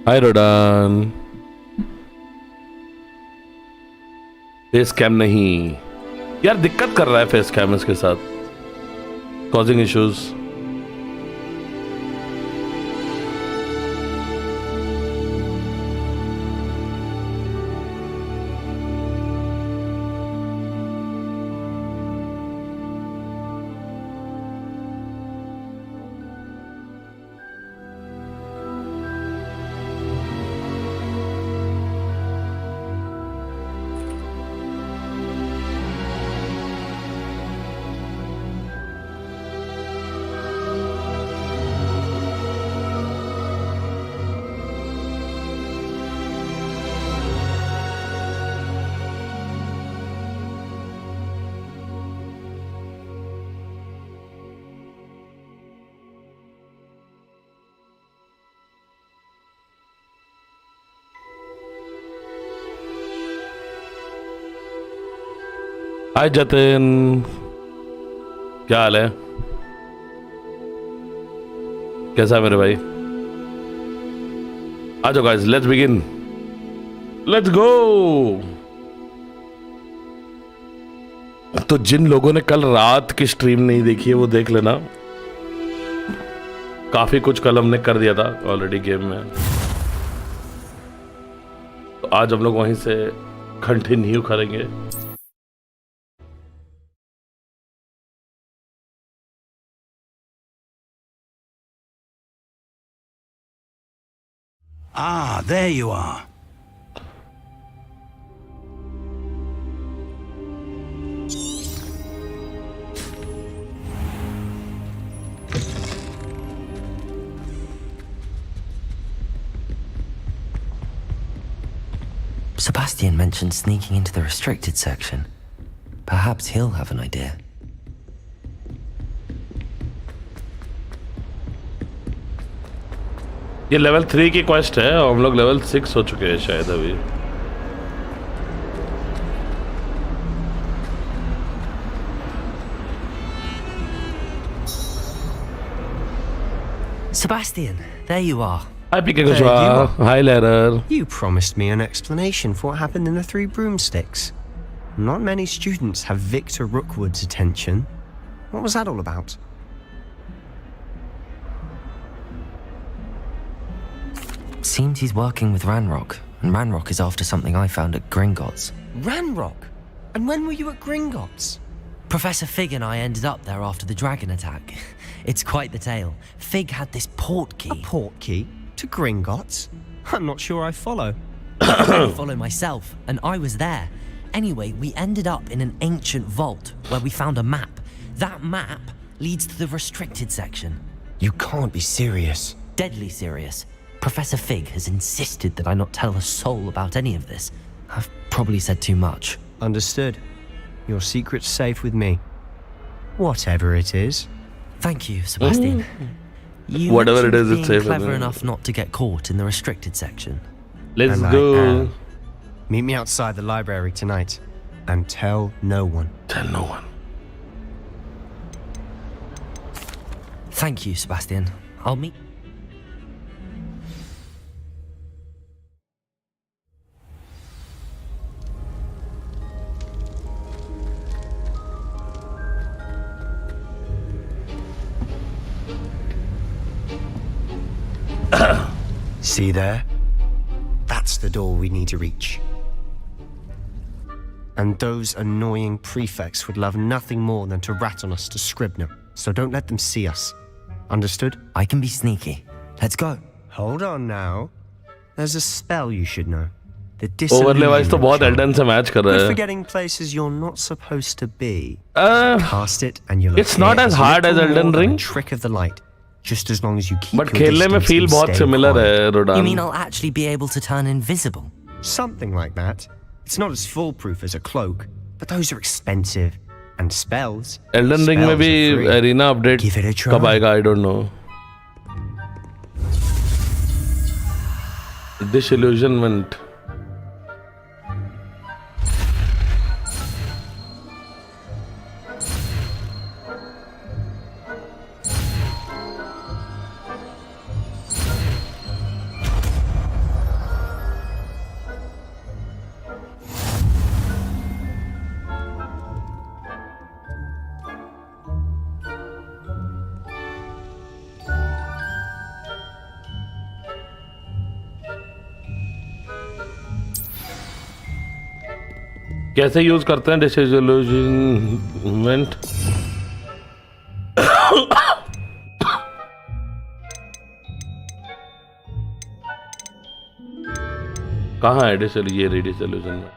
हाय रोडान। Face cam नहीं यार, दिक्कत कर रहा है फेस कैम इसके साथ, कॉजिंग इश्यूज। हाय जतिन, क्या हाल है? कैसा है मेरे भाई? आ जाओ guys, let's begin, let's go. तो जिन लोगों ने कल रात की स्ट्रीम नहीं देखी है वो देख लेना, काफी कुछ कल हमने कर दिया था ऑलरेडी गेम में। तो आज हम लोग वहीं से कंटिन्यू करेंगे। Ah, there you are. Sebastian mentioned sneaking into the restricted section. Perhaps he'll have an idea. ये लेवल 3 की क्वेस्ट है और हम लोग लेवल 6 हो चुके हैं शायद अभी। Sebastian, there you are. Hi Pikachu. Hi Lerer. You promised me an explanation for what happened in the Three Broomsticks. Not many students have Victor Rookwood's attention. What was that all about? Seems he's working with Ranrock, and Ranrock is after something I found at Gringotts. Ranrock? And when were you at Gringotts? Professor Fig and I ended up there after the dragon attack. It's quite the tale. Fig had this port key. A port key? To Gringotts? I'm not sure I follow. I didn't follow myself, and I was there. Anyway, we ended up in an ancient vault where we found a map. That map leads to the restricted section. You can't be serious. Deadly serious. Professor Fig has insisted that I not tell a soul about any of this. I've probably said too much. Understood. Your secret's safe with me. Whatever it is. Thank you, Sebastian. You Whatever it is, being it's safe. clever enough not to get caught in the restricted section. Let's And I go. am. Meet me outside the library tonight, and tell no one. Tell no one. Thank you, Sebastian. I'll meet... See there? That's the door we need to reach. And those annoying prefects would love nothing more than to rat on us to Scribner, so don't let them see us. Understood? I can be sneaky. Let's go. Hold on now. There's a spell you should know. The overlay wise तो बहुत Disillusionment Elden से match कर Charm. रहा Good है। for getting places you're not supposed to be. Uh, Cast it and you'll it's not appear as hard as little Elden more than Ring. a trick of the light. Just as long as you keep but your खेलने में distance feel and बहुत stay similar quiet. है You रोडान। mean I'll actually be able to turn invisible? Something like that. It's not as foolproof as a cloak, but those are expensive. And spells. Elden ring में spells भी are free. Arena update Give it a try. कब आएगा? I don't know. Disillusionment. कैसे use करते हैं डिसोल्यूशनमेंट? कहाँ है dissolution में?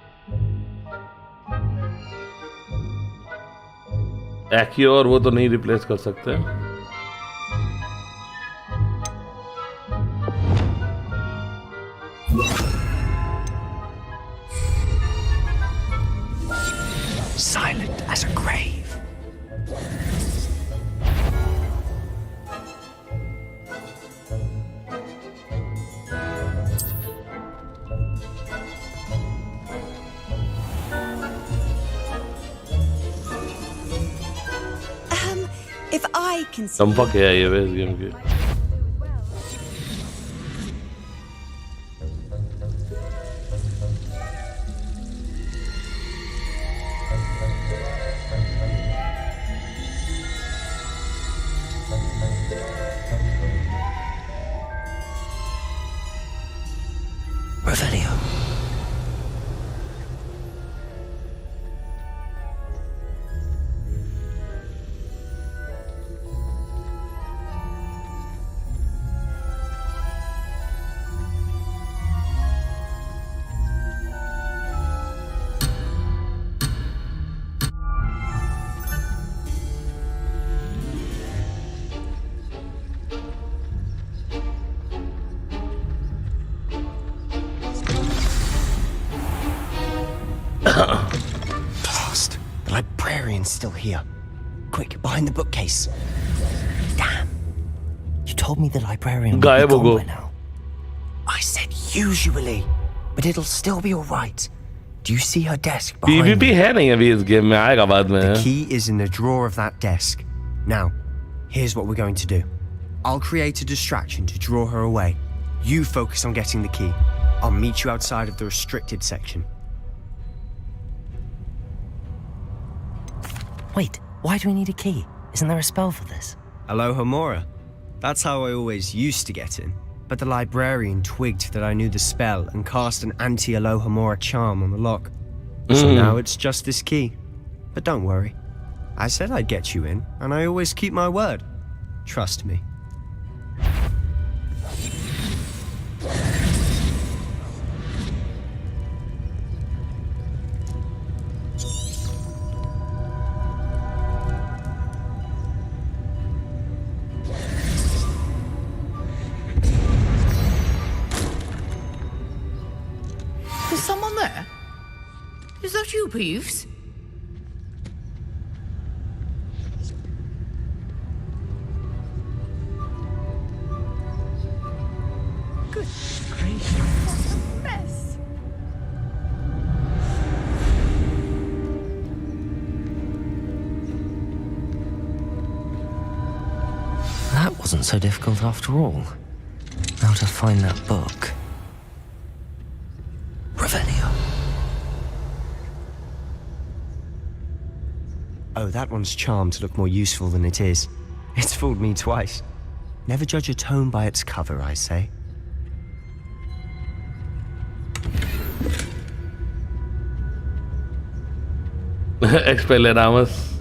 एक्यो और वो तो नहीं रिप्लेस कर सकते। Silent as a grave. If I can see. चंपा क्या है ये वे इस गेम की? Revelio. Blast! The librarian's still here. Quick, behind the bookcase. Damn. You told me the librarian would गायब be हो gone go. by now. I said usually, but it'll still be alright. Do you see her desk behind PvP me? है नहीं अभी इस game में, आएगा बाद में। The key is in the drawer of that desk. Now, here's what we're going to do. I'll create a distraction to draw her away. You focus on getting the key. I'll meet you outside of the restricted section. Wait, why do we need a key? Isn't there a spell for this? Aloha Mora. That's how I always used to get in. But the librarian twigged that I knew the spell and cast an anti-Aloha Mora charm on the lock. So now it's just this key. But don't worry. I said I'd get you in, and I always keep my word. Trust me. There's someone there? Is that you, Peeves? Good gracious, what a mess. That wasn't so difficult after all. Now to find that book. Revelio. Oh, that one's charmed to look more useful than it is. It's fooled me twice. Never judge a tome by its cover, I say. Expelliarmus.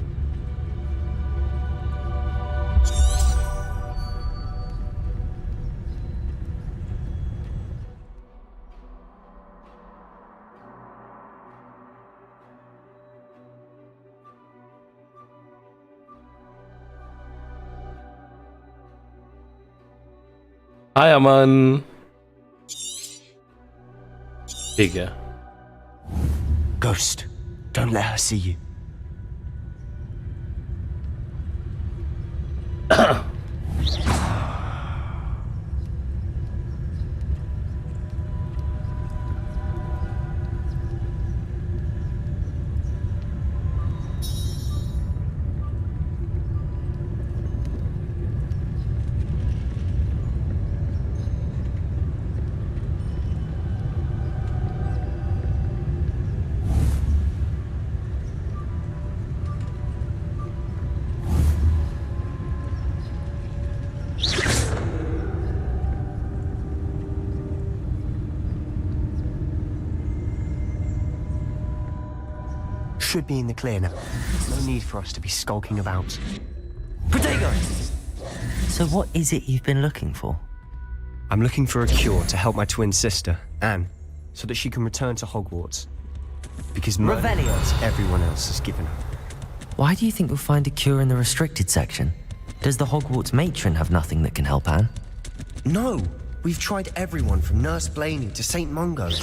हाय अमन। ठीक है। Ghost, don't let her see you. Should be in the clear now. No need for us to be skulking about. Protego! So what is it you've been looking for? I'm looking for a cure to help my twin sister, Anne, so that she can return to Hogwarts. Because Merlin Revelio. wants everyone else has given up. Why do you think you'll find a cure in the restricted section? Does the Hogwarts matron have nothing that can help Anne? No! We've tried everyone from Nurse Blaney to St. Mungo's.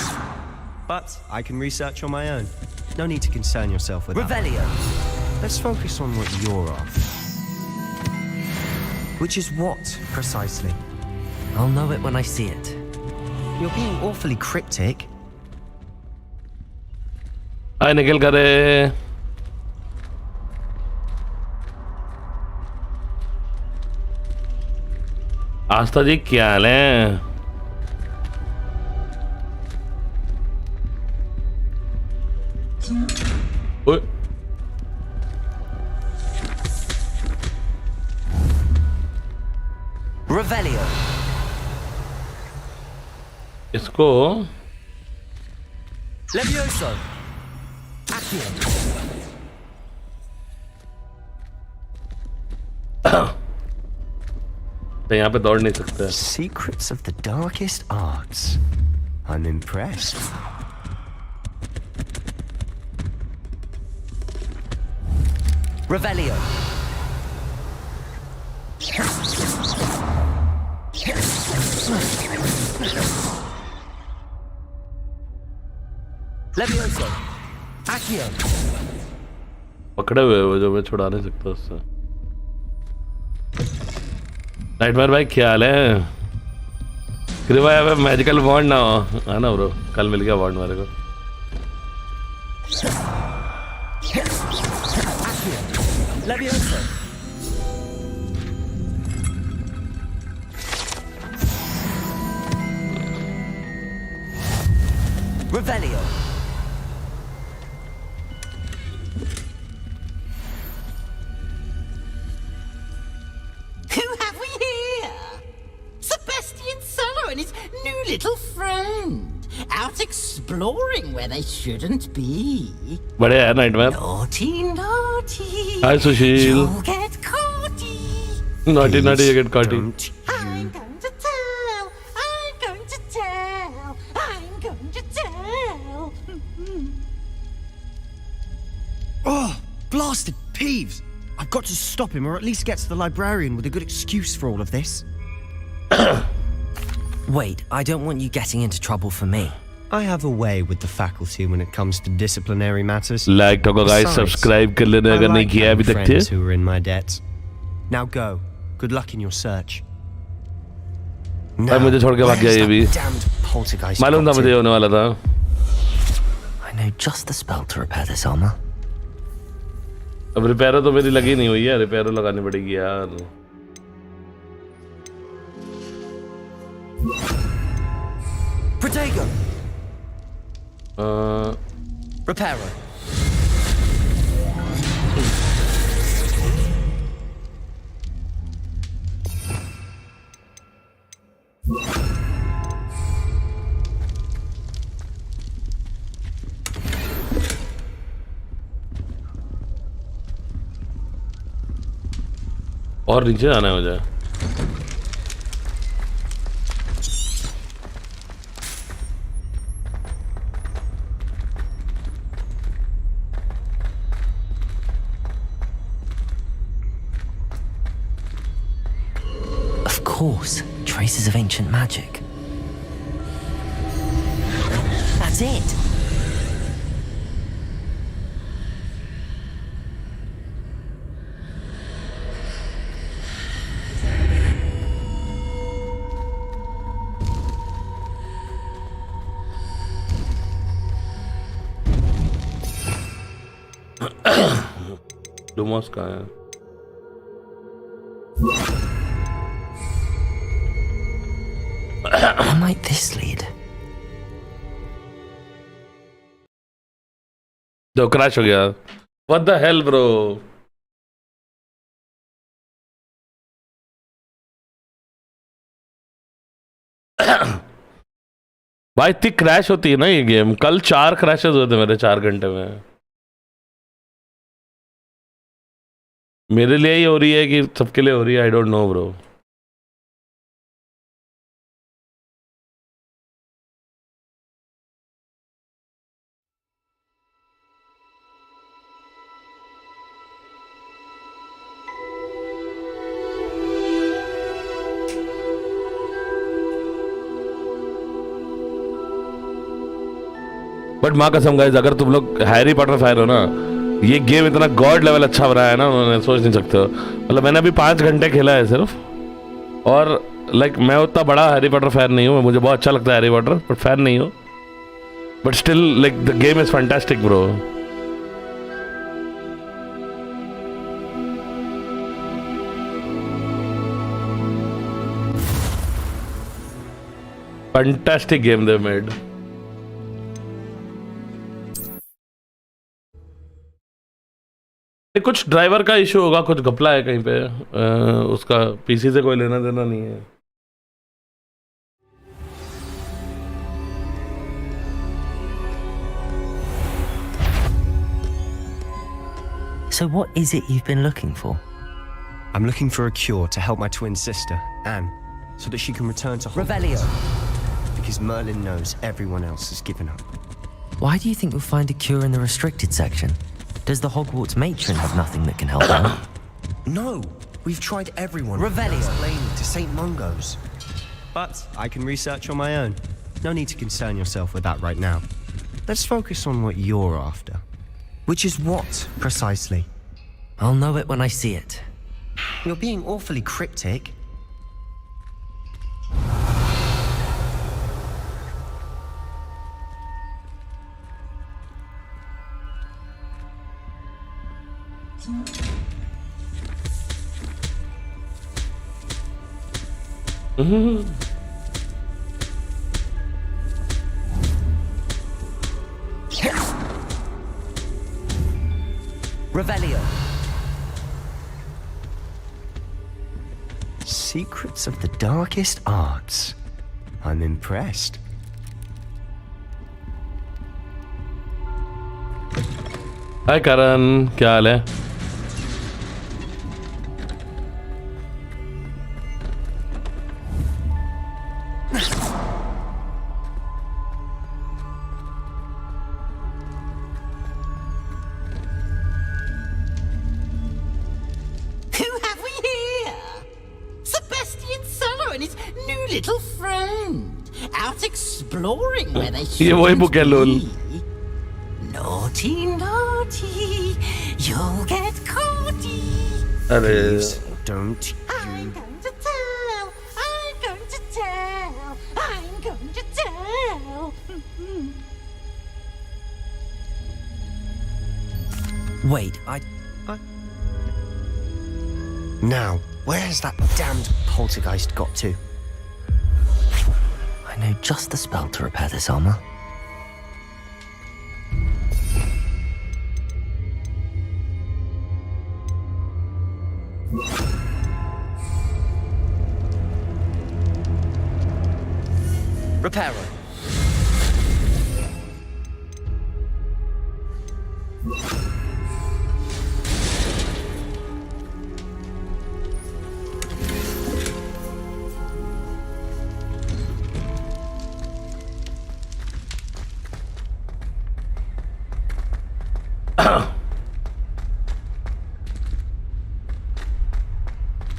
But I can research on my own. No need to concern yourself with that. Revelio! Let's focus on what you're after. Which is what, precisely? I'll know it when I see it. You're being awfully cryptic. हाय निकल करे आस्था जी क्या हाल है ओए Revelio! इसको Levioso! Accio! तो यहाँ पे दौड़ नहीं सकते Secrets of the darkest arts. I'm impressed. Revelio! Levioso! Accio! पकड़े हुए वो जो मैं छुड़ा नहीं सकता उससे नाइटमेयर भाई क्या हाल है कृपया यहाँ पे मैजिकल वॉन्ड ना हो है ना ब्रो कल मिल गया वॉन्ड मेरे को Levioso! Revelio! Who have we here? Sebastian Sallow and his new little friend. Out exploring where they shouldn't be. बड़े है नाइटमेयर Naughty, naughty. हाय सुशील You'll get caughty. Naughty naughty ये गेट काटी Don't you? I'm going to tell. I'm going to tell. I'm going to tell. Oh, blasted Peeves! I've got to stop him, or at least get to the librarian with a good excuse for all of this. Wait, I don't want you getting into trouble for me. I have a way with the faculty when it comes to disciplinary matters. Like ठोको guys Besides, subscribe कर लेना I अगर नहीं like किया है अभी having तक friends थे who are in my debt. Now go. Good luck in your search. भाई मुझे छोड़ के भाग गया ये भी Damned poltergeist. मालूम था मुझे ये होने वाला था I know just the spell to repair this armor. अब रिपेयर तो मेरी लगी नहीं हुई है रिपेयर लगानी पड़ेगी यार Protego! Reparo. और नीचे जाना है मुझे Of course, traces of ancient magic. That's it! डुमोस कहाँ है Where might this lead? जो क्रैश हो गया What the hell bro भाई इतनी क्रैश होती है ना ये गेम कल 4 क्रैशेस हुए थे मेरे 4 घंटे में मेरे लिए ही हो रही है कि सबके लिए हो रही है? I don't know bro. But माँ कसम गाइस, अगर तुम लोग हैरी पॉटर फैन हो ना, ये गेम इतना गॉड लेवल अच्छा बनाया है ना उन्होंने, सोच नहीं सकते हो. मतलब मैंने अभी 5 घंटे खेला है सिर्फ, और लाइक मैं उतना बड़ा हैरी पॉटर फैन नहीं हूँ, मुझे बहुत अच्छा लगता है हैरी पॉटर, बट फैन नहीं हूँ. But still like the game is fantastic bro. Fantastic game they made. कुछ ड्राइवर का इशू होगा, कुछ घपला है कहीं पे. उसका पीसी से कोई लेना देना नहीं है. So what is it you've been looking for? I'm looking for a cure to help my twin sister, Anne, so that she can return to Hogwarts. Revelio. Because Merlin knows everyone else has given up. Why do you think we'll find a cure in the restricted section? Does the Hogwarts matron have nothing that can help out? No! We've tried everyone. Revelio. Explained to St. Mungo's. But I can research on my own. No need to concern yourself with that right now. Let's focus on what you're after. Which is what, precisely? I'll know it when I see it. You're being awfully cryptic. Revelio. Secrets of the darkest arts. I'm impressed. हाय करण, क्या हाल है? Who have we here? Sebastian Solo and his new little friend. Out exploring where they ये वही shouldn't book है, lol. be. Naughty, naughty, you'll get caughty. अरे Please don't I'm you... going to tell, I'm going to tell, I'm going to tell. Wait, Now, where has that damned poltergeist got to? I know just the spell to repair this armor. Reparo.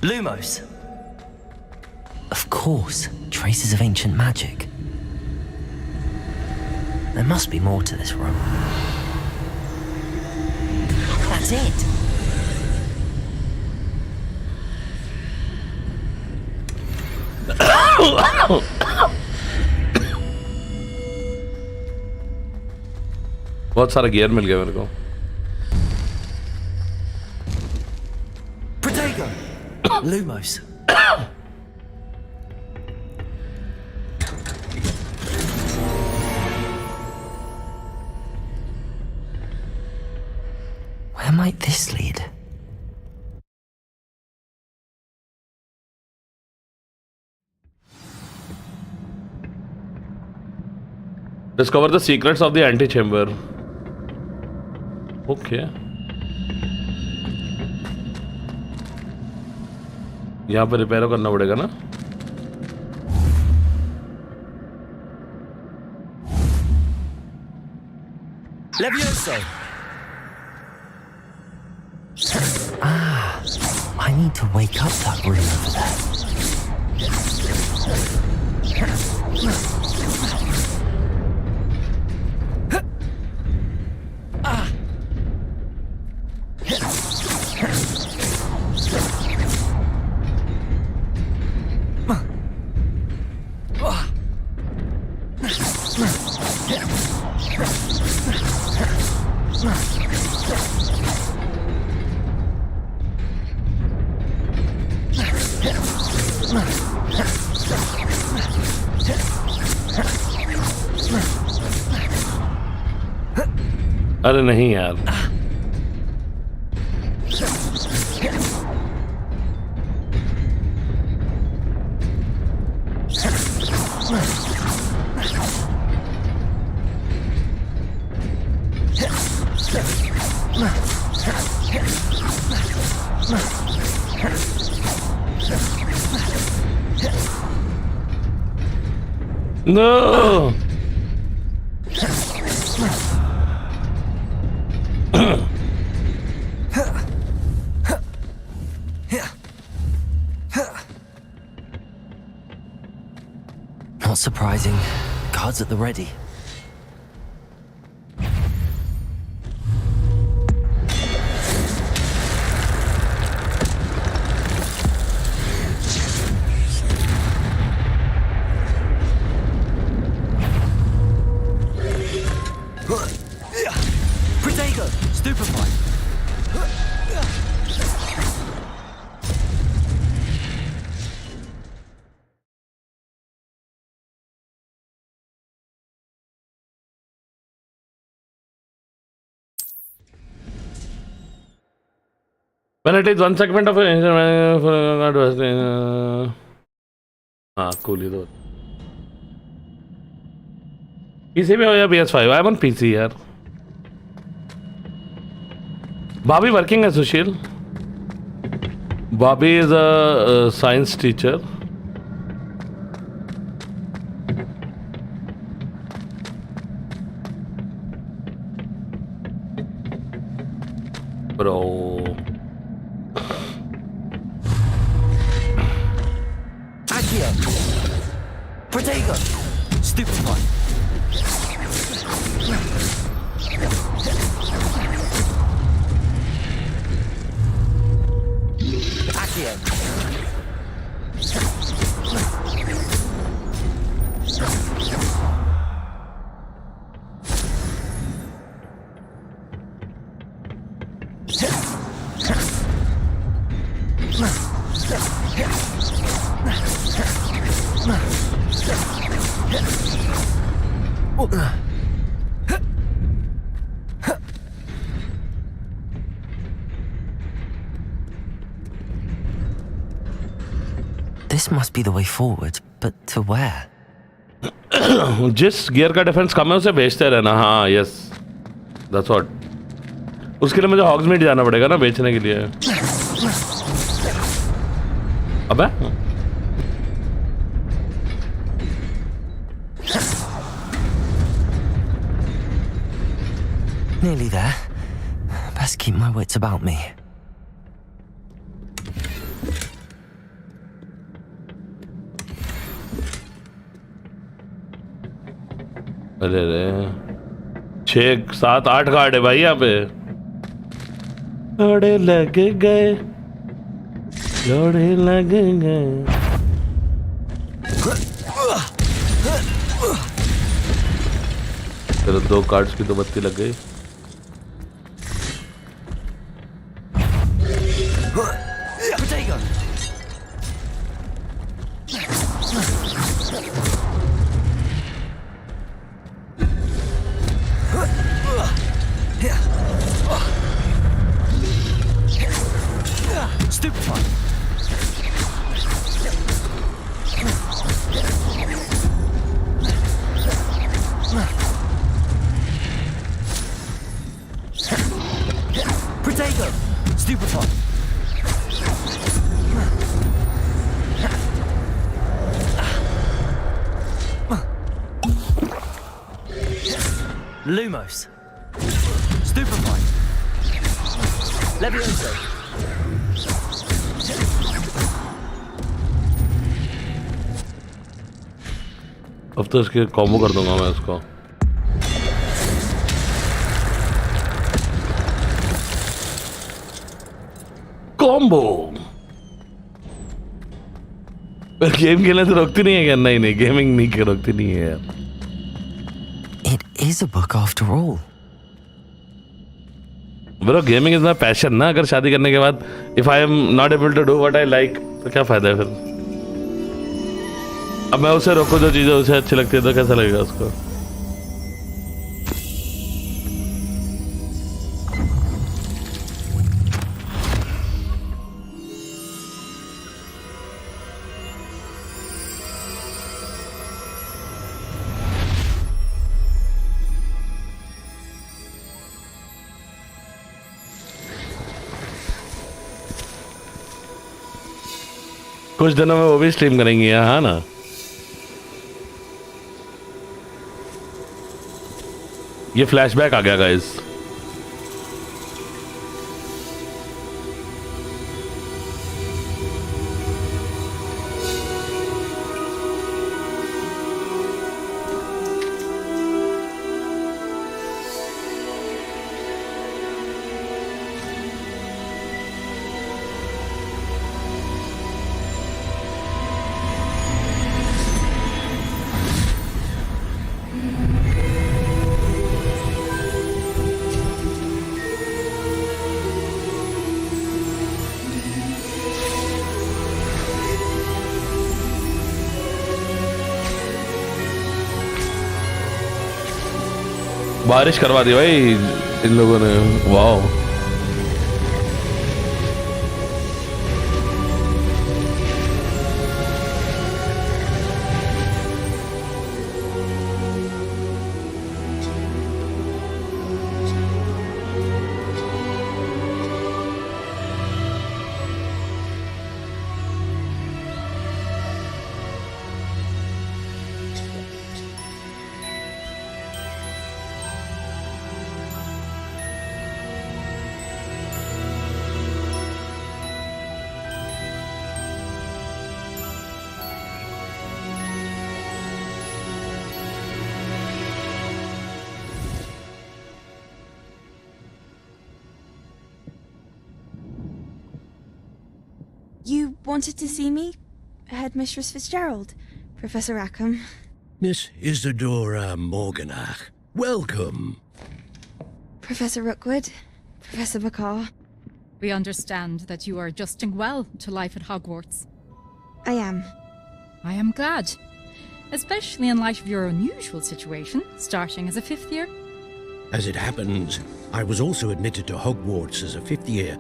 Lumos. Of course, traces of ancient magic. There must be more to this room. That's it. बहुत सारा gear मिल गया मेरे को. Protego. Lumos. Where might this lead? Discover the secrets of the antechamber. Okay. यहाँ पे repair करना पड़ेगा ना. Levioso! I need to wake up that room over there. अरे नहीं यार. No. Not surprising. Guards at the ready. Protego! Stupefy! When it is one segment of cool इधर. PC पे हो या PS5? I'm on PC यार. Bobby working as Sushil. Bobby is a science teacher. Bro. Accio! Protego! Stupefy! Accio! This must be the way forward, but to where? जिस gear का defence कम है उसे बेचते रहना. हाँ यस दैट्स व्हाट. उसके लिए मुझे हॉग्समीड जाना पड़ेगा ना बेचने के लिए. अबे Nearly there. Best keep my wits about me. अरे रे 6 7 8 कार्ड है भाई यहाँ पे. जोड़े लग गए, जोड़े लग गए. चलो 2 कार्ड्स की तो बत्ती लग गई. Protego! Stupefy! Protego! Stupefy! Lumos. Stupefy. Levioso. अब तो इसके कॉम्बो कर दूंगा मैं इसको. कॉम्बो. गेम खेलने से रोकती नहीं है क्या? नहीं नहीं, गेमिंग नहीं के रोकती नहीं है यार. It is a book after all. Bro gaming is my passion ना. अगर शादी करने के बाद if I am not able to do what I like तो क्या फायदा है फिर. अब मैं उसे रोकूं जो चीजें उसे अच्छी लगती है तो कैसा लगेगा उसको. कुछ दिनों में वो भी स्ट्रीम करेंगी. हाँ ना. ये फ्लैशबैक आ गया गाइस. बारिश करवा दी भाई इन लोगों ने. Wow. You wanted to see me? Headmistress Fitzgerald? Professor Rackham? Miss Isadora Morganach, welcome. Professor Rookwood? Professor Bakar? We understand that you are adjusting well to life at Hogwarts. I am. I am glad, especially in light of your unusual situation, starting as a fifth year. As it happens, I was also admitted to Hogwarts as a fifth year.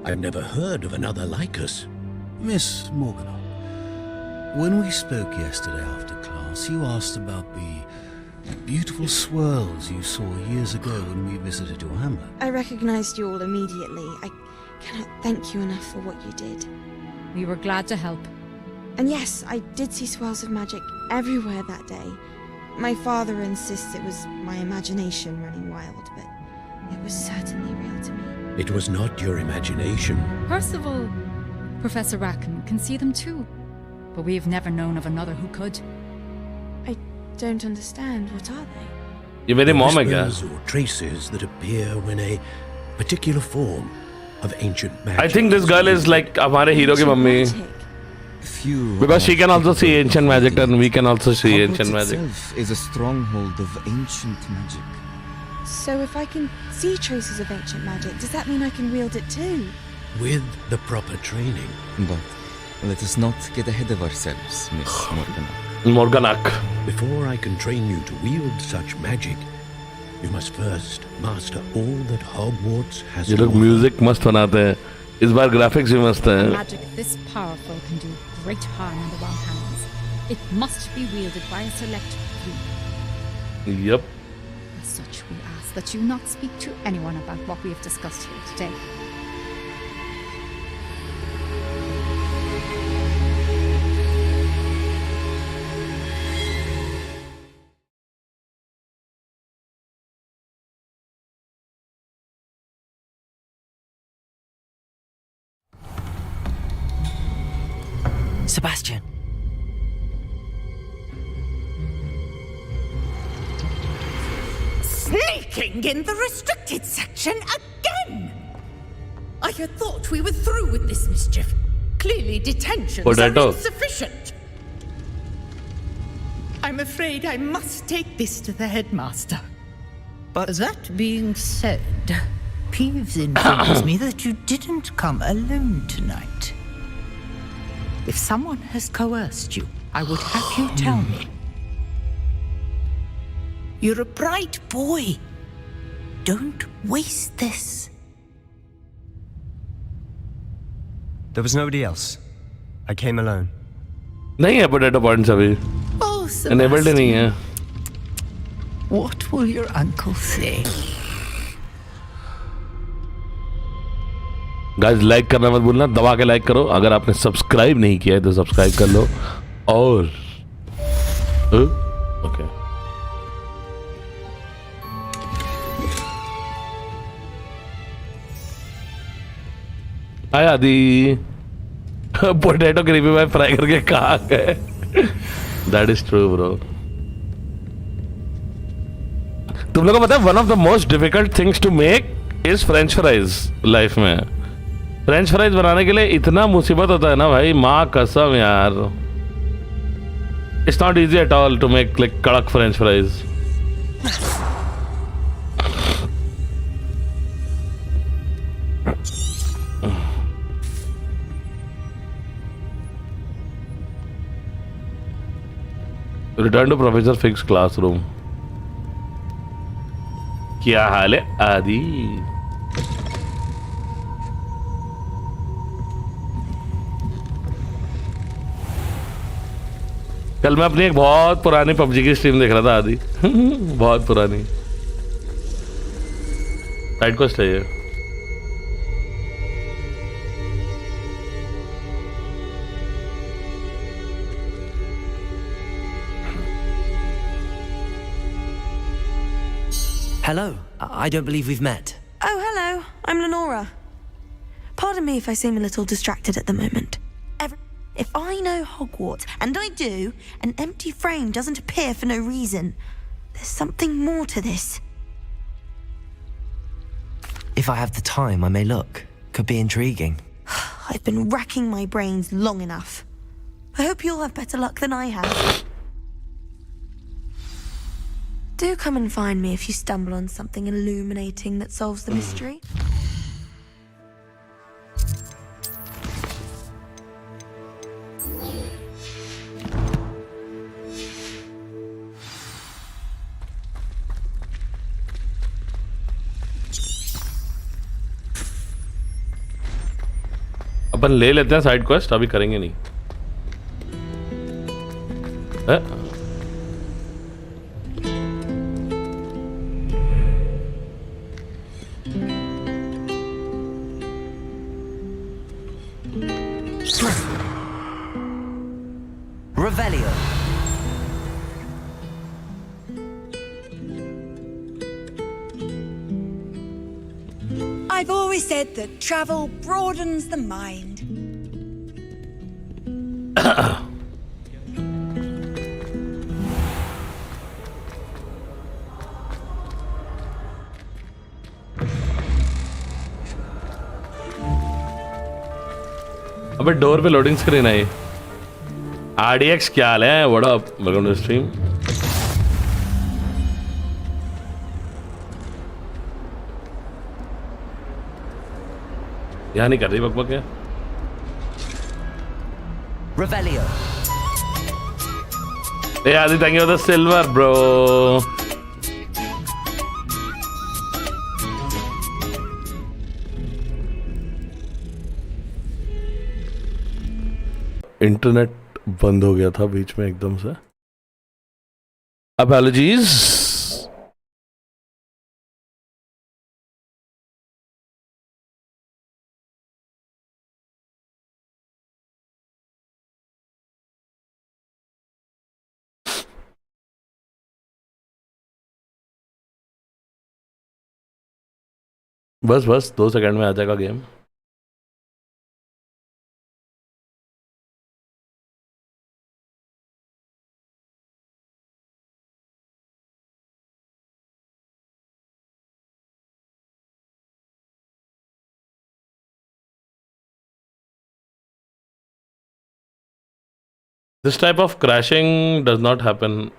I've never heard of another like us. Miss Morganach, when we spoke yesterday after class, you asked about the beautiful swirls you saw years ago when we visited your hamlet. I recognized you all immediately. I cannot thank you enough for what you did. We were glad to help. And yes, I did see swirls of magic everywhere that day. My father insists it was my imagination running wild, but it was certainly real to me. It was not your imagination. Percival, Professor Rackham can see them too, but we have never known of another who could. I don't understand. What are they? ये मेरी mom है क्या? Whispers or traces that appear when a particular form of ancient magic. I think this girl is like हमारे hero की mummy. Magic. Because she can also see ancient magic and we can also see ancient magic. Itself is a stronghold of ancient magic. So if I can see traces of ancient magic, does that mean I can wield it too? With the proper training. But let us not get ahead of ourselves, Miss Morgan. Morganach. Before I can train you to wield such magic, you must first master all that Hogwarts has ये to लोग offer. Music मस्त बनाते हैं. इस बार graphics भी मस्त हैं. Magic this powerful can do great harm in the wrong hands. It must be wielded by a select few. Yep. As such, we ask that you not speak to anyone about what we have discussed here today. Sebastian. Sneaking in the restricted section again! I had thought we were through with this mischief. Clearly detentions Potato. are insufficient. I'm afraid I must take this to the headmaster. But That being said, Peeves informs me that you didn't come alone tonight. If someone has coerced you, I would have you tell me. You're a bright boy. Don't waste this. there was nobody else. I came alone. नहीं है potato points अभी Oh, enabled ही नहीं है. What will your uncle say? Guys like करना मत भूलना, दबा के लाइक करो. अगर आपने सब्सक्राइब नहीं किया है तो सब्सक्राइब कर लो. और ओके हाय आदि. पोटैटो ग्रेवी में फ्राई करके कहाँ गए? That is true bro. तुम लोगों को पता है one of the most difficult things to make is French fries. Life में फ्रेंच फ्राइज बनाने के लिए इतना मुसीबत होता है ना भाई, माँ कसम यार. It's not easy at all to make like कड़क French fries. Return to professor fix classroom. क्या हाल है आदि? कल मैं अपनी एक बहुत पुरानी पबजी की स्ट्रीम देख रहा था आदि. बहुत पुरानी. साइड क्वेस्ट है ये. Hello. I don't believe we've met. Oh, hello. I'm Lenora. Pardon me if I seem a little distracted at the moment. If I know Hogwarts, and I do, an empty frame doesn't appear for no reason. There's something more to this. If I have the time, I may look. Could be intriguing. I've been racking my brains long enough. I hope you'll have better luck than I have. Do come and find me if you stumble on something illuminating that solves the mystery. अपन ले लेते हैं side quest, अभी करेंगे नहीं. Revelio. I've always said that travel broadens the mind. अबे door पे loading screen आई. RDX क्या हाल है? What up? Welcome to stream. यहाँ नहीं कर रही बकबक है. Revelio. Hey Adi, thank you for the silver, bro. Internet बंद हो गया था बीच में एकदम से. Apologies. बस 2 सेकंड में आ जाएगा game. This type of crashing does not happen.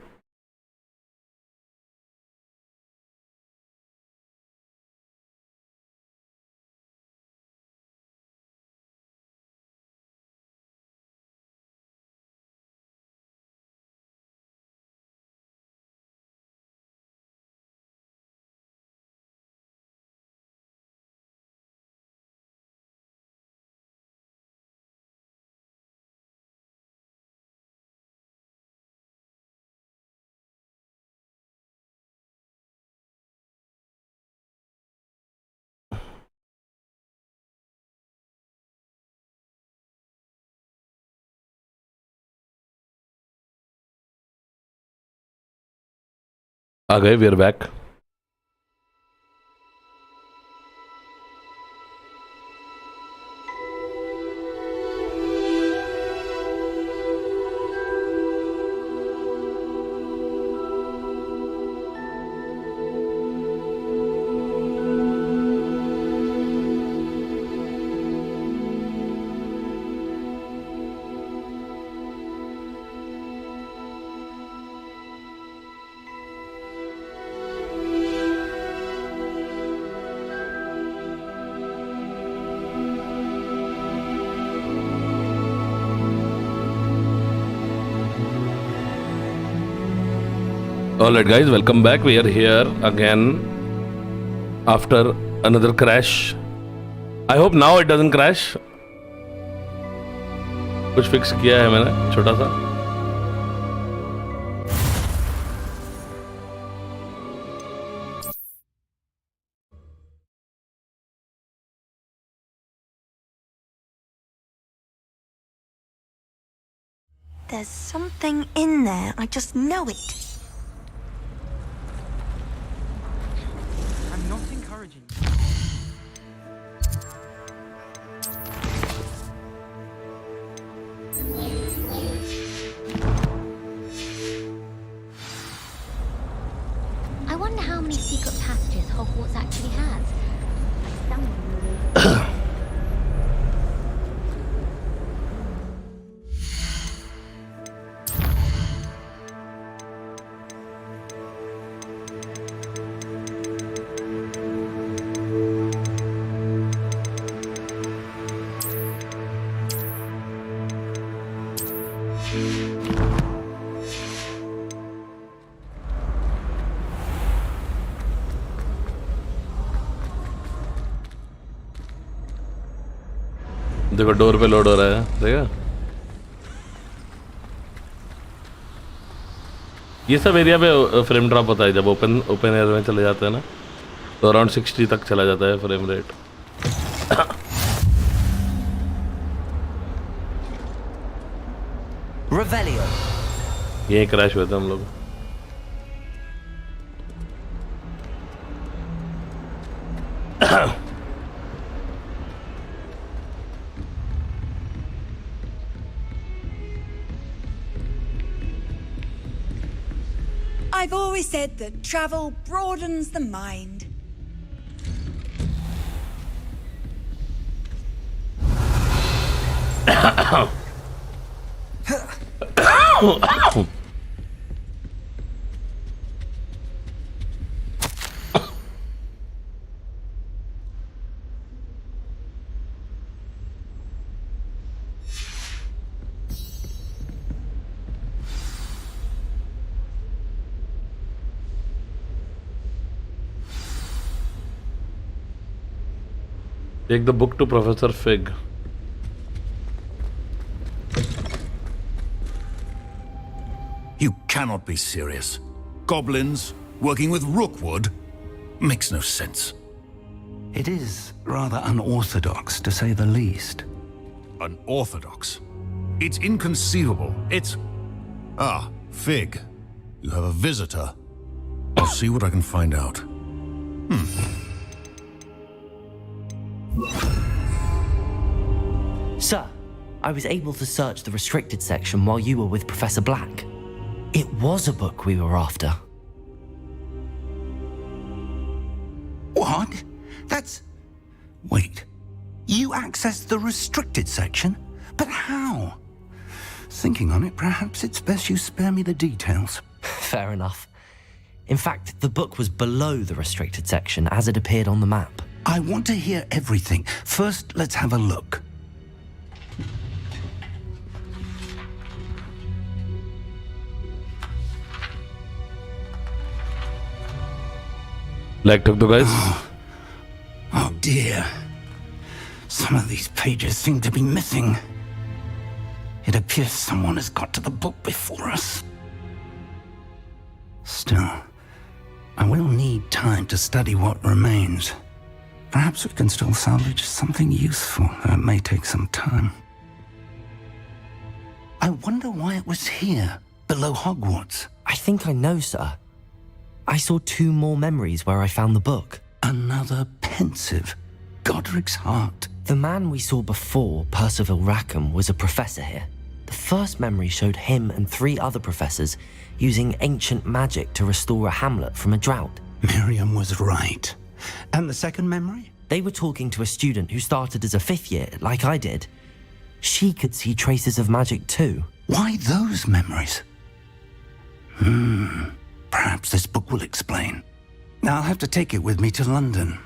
Okay, we're back. Alright guys, welcome back. We are here again after another crash. I hope now it doesn't crash. कुछ फिक्स किया है मैंने छोटा सा. There's something in there. I just know it. I'm not encouraging you. I wonder how many secret passages Hogwarts actually has. Someone really... देखो door पे load हो रहा है. देखा ये सब एरिया पे फ्रेम ड्रॉप होता है जब ओपन एयर में चले जाते हैं ना, तो अराउंड 60 तक चला जाता है फ्रेम रेट. Revelio. यही क्रैश हुए थे हम लोग. I've always said that travel broadens the mind. Take the book to Professor Fig. You cannot be serious. Goblins working with Rookwood makes no sense. It is rather unorthodox, to say the least. Unorthodox? It's inconceivable. It's... Ah, Fig. You have a visitor. I'll see what I can find out. Sir, I was able to search the restricted section while you were with Professor Black. It was a book we were after. What? That's... Wait. You accessed the restricted section? But how? Thinking on it, perhaps it's best you spare me the details. Fair enough. In fact, the book was below the restricted section as it appeared on the map. I want to hear everything. First, let's have a look. Like took the guys. Oh dear. Some of these pages seem to be missing. It appears someone has got to the book before us. Still, I will need time to study what remains. Perhaps we can still salvage something useful, though it may take some time. I wonder why it was here, below Hogwarts. I think I know, sir. I saw 2 more memories where I found the book. Another pensive Godric's heart. The man we saw before, Percival Rackham, was a professor here. The first memory showed him and 3 other professors using ancient magic to restore a hamlet from a drought. Miriam was right. And the second memory? They were talking to a student who started as a 5th year, like I did. She could see traces of magic too. Why those memories? Perhaps this book will explain. Now I'll have to take it with me to London.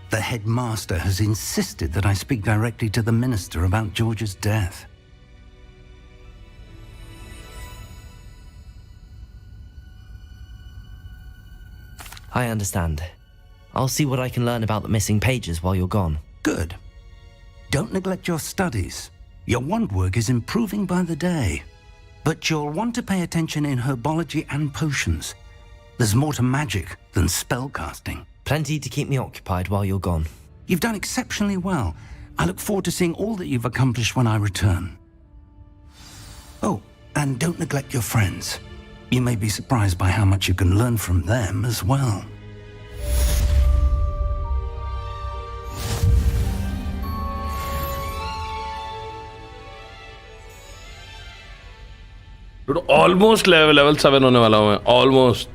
The headmaster has insisted that I speak directly to the minister about George's death. I understand. I'll see what I can learn about the missing pages while you're gone. Good. Don't neglect your studies. Your wand work is improving by the day. But you'll want to pay attention in herbology and potions. There's more to magic than spellcasting. Plenty to keep me occupied while you're gone. You've done exceptionally well. I look forward to seeing all that you've accomplished when I return. Oh, and don't neglect your friends. You may be surprised by how much you can learn from them as well. Dude, almost level 7 होने वाला हूँ मैं. Almost.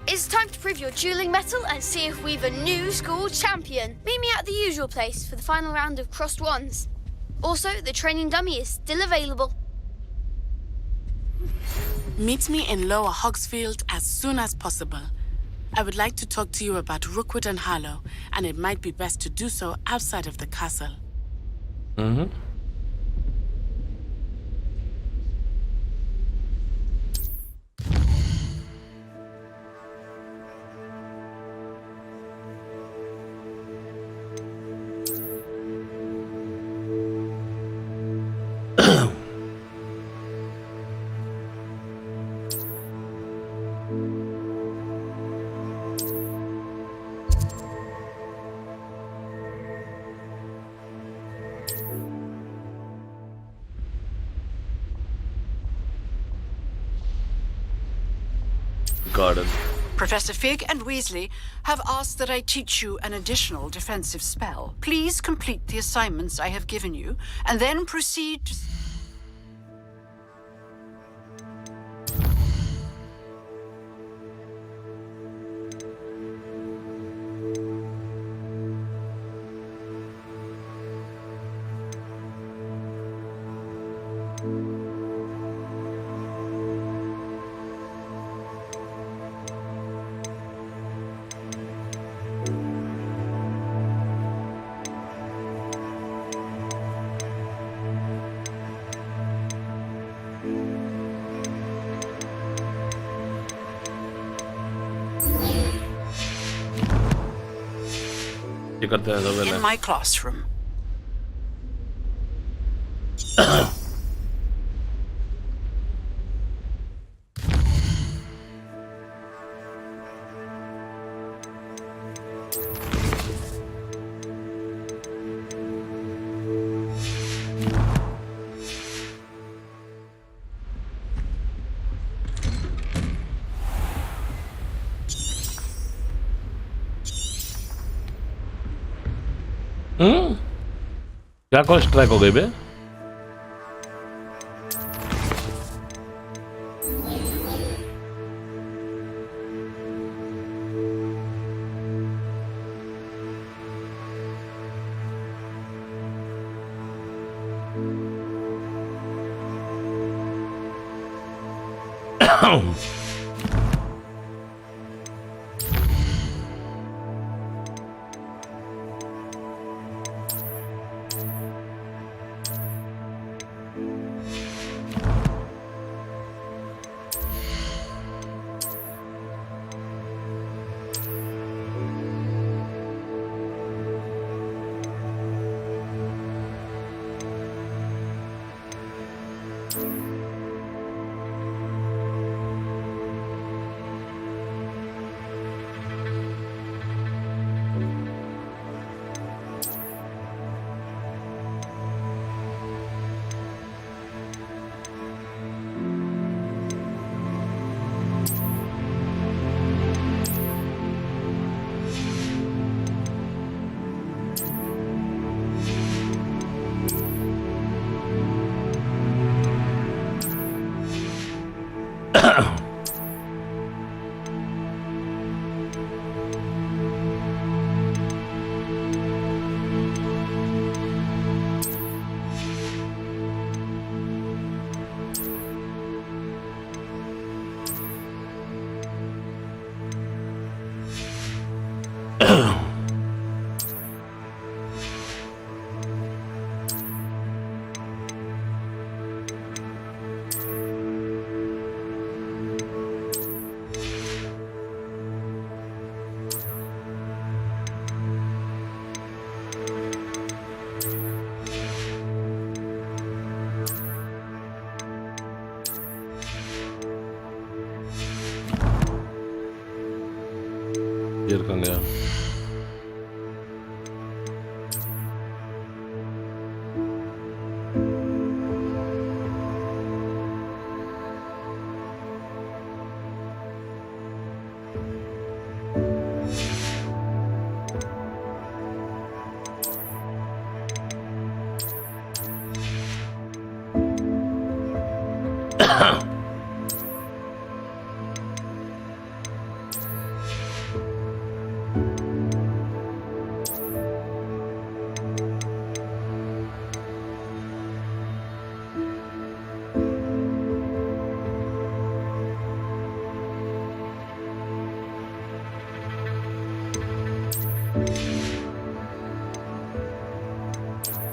It's time to prove your dueling mettle and see if we've a new school champion. Meet me at the usual place for the final round of crossed wands. Also, the training dummy is still available. Meet me in Lower Hogsfield as soon as possible. I would like to talk to you about Rookwood and Harlow, and it might be best to do so outside of the castle. Garden. Professor Fig and Weasley have asked that I teach you an additional defensive spell. Please complete the assignments I have given you, and then proceed to... In my classroom. क्या cost track हो गई बे? Here come गया.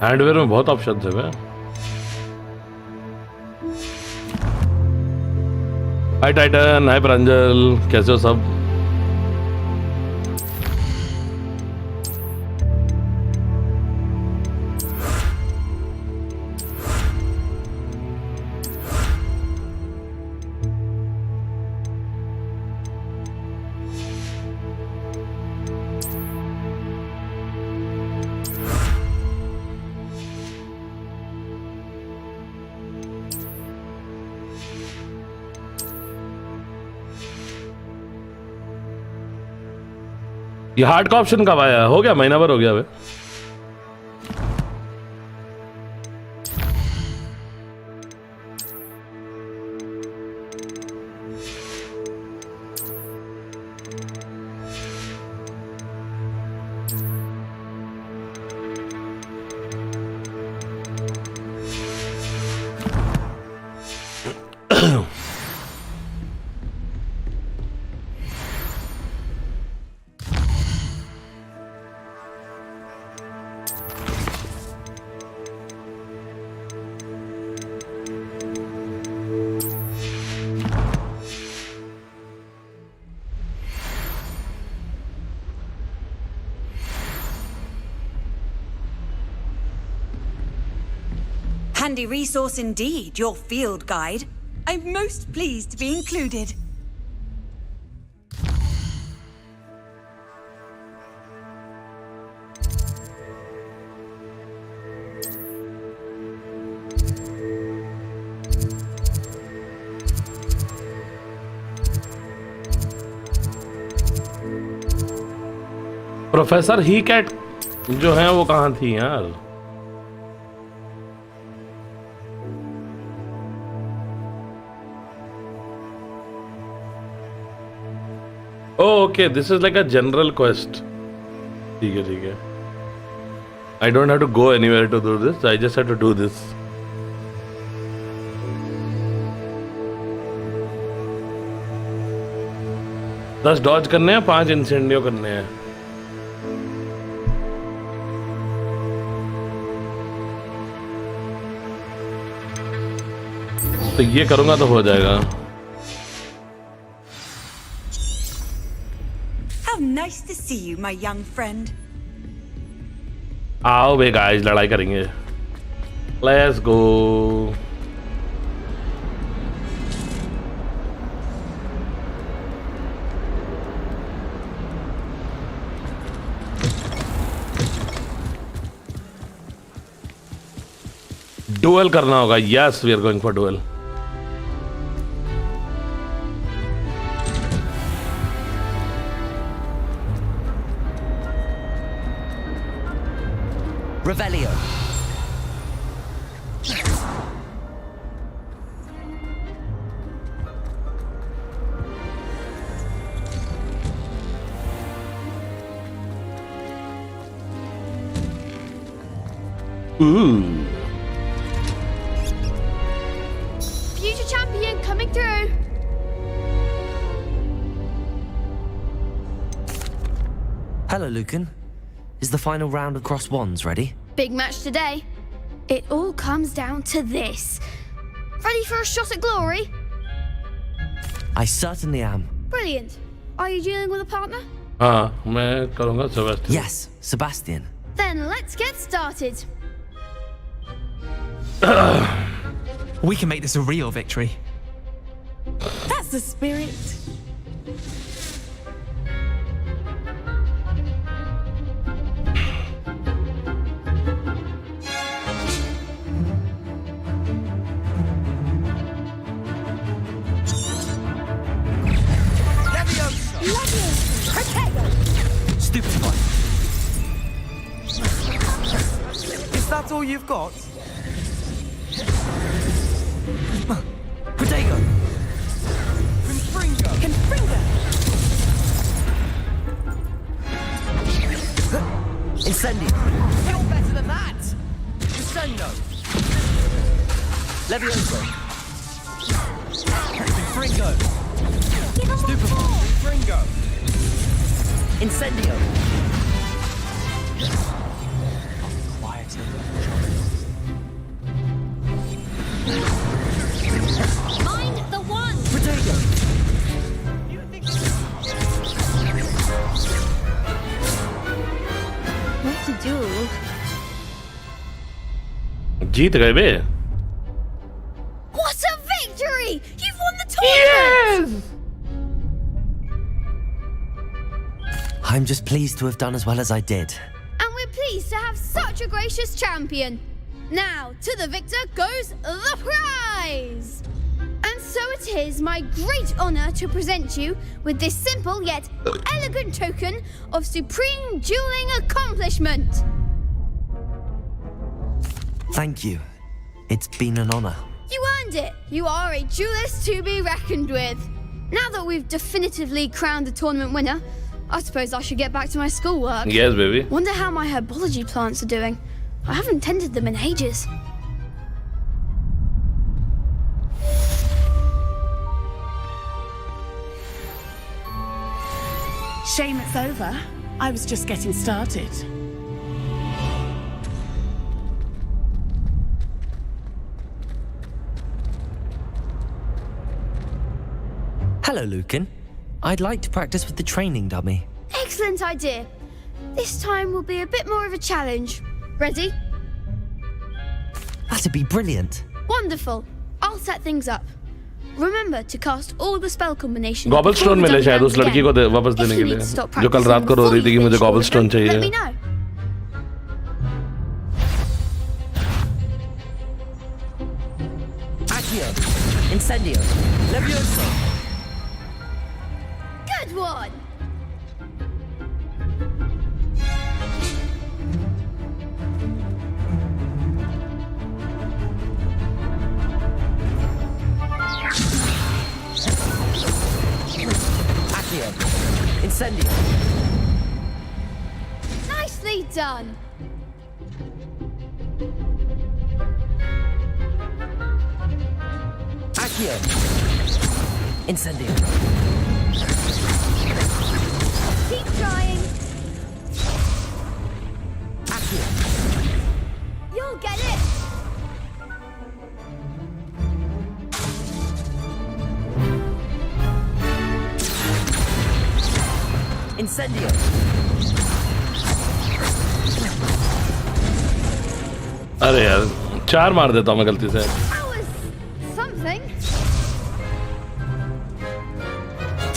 हैंडवेयर में बहुत option है भाई. हाय Titan, हाय प्रांजल, कैसे हो सब? ये हार्ड का ऑप्शन कब आया? हो गया, महीना भर हो गया भाई. Handy resource indeed, your field guide. I'm most pleased to be included. Professor ही कैट जो है वो कहाँ थी यार? Okay, this is like a general quest. ठीक है ठीक है. I don't have to go anywhere to do this. I just have to do this. 10 Dodge करने हैं, 5 इंसेंडियो करने हैं। तो ये करूंगा तो हो जाएगा। How nice to see you, my young friend. आओ बे गाइस, लड़ाई करेंगे। Let's go. डुएल करना होगा। Yes, we are going for duel. Revelio. Ooh. Future champion coming through. Hello, Lucan. Is the final round of Cross Wands ready? Big match today. It all comes down to this. Ready for a shot at glory? I certainly am. Brilliant. Are you dealing with a partner? हाँ, मैं करूँगा Sebastian. Yes, Sebastian. Then let's get started. We can make this a real victory. That's the spirit. Stupefy. Is that all you've got? Protego. Confringo. Incendio. You're better than that. Crescendo. Levioso. Confringo. Stupefy. Confringo. Incendio. Quieter. Mind the one! Protego. What to do? जीत गए बे। What a victory! You've won the tournament! Yes! I'm just pleased to have done as well as I did. And we're pleased to have such a gracious champion. Now, to the victor goes the prize! And so it is my great honor to present you with this simple yet elegant token of supreme dueling accomplishment. Thank you. It's been an honor. You earned it. You are a duelist to be reckoned with. Now that we've definitively crowned the tournament winner, I suppose I should get back to my schoolwork. Yes, baby. Wonder how my herbology plants are doing. I haven't tended them in ages. Shame it's over. I was just getting started. Hello, Lucan. I'd like to practice with the training dummy. Excellent idea. This time will be a bit more of a challenge. Ready? That'd be brilliant. Wonderful. I'll set things up. Remember to cast all the spell combinations. गॉबलस्टोन मिले शायद उस लड़की को वापस देने के लिए, जो कल रात को रो रही थी कि मुझे गॉबलस्टोन चाहिए। Let me know. Accio. Incendio. Levioso. Good one. Accio. Incendio. Nicely done. Accio. Incendio. Incendio. अरे यार 4 मार देता हूँ मैं गलती से. That was something.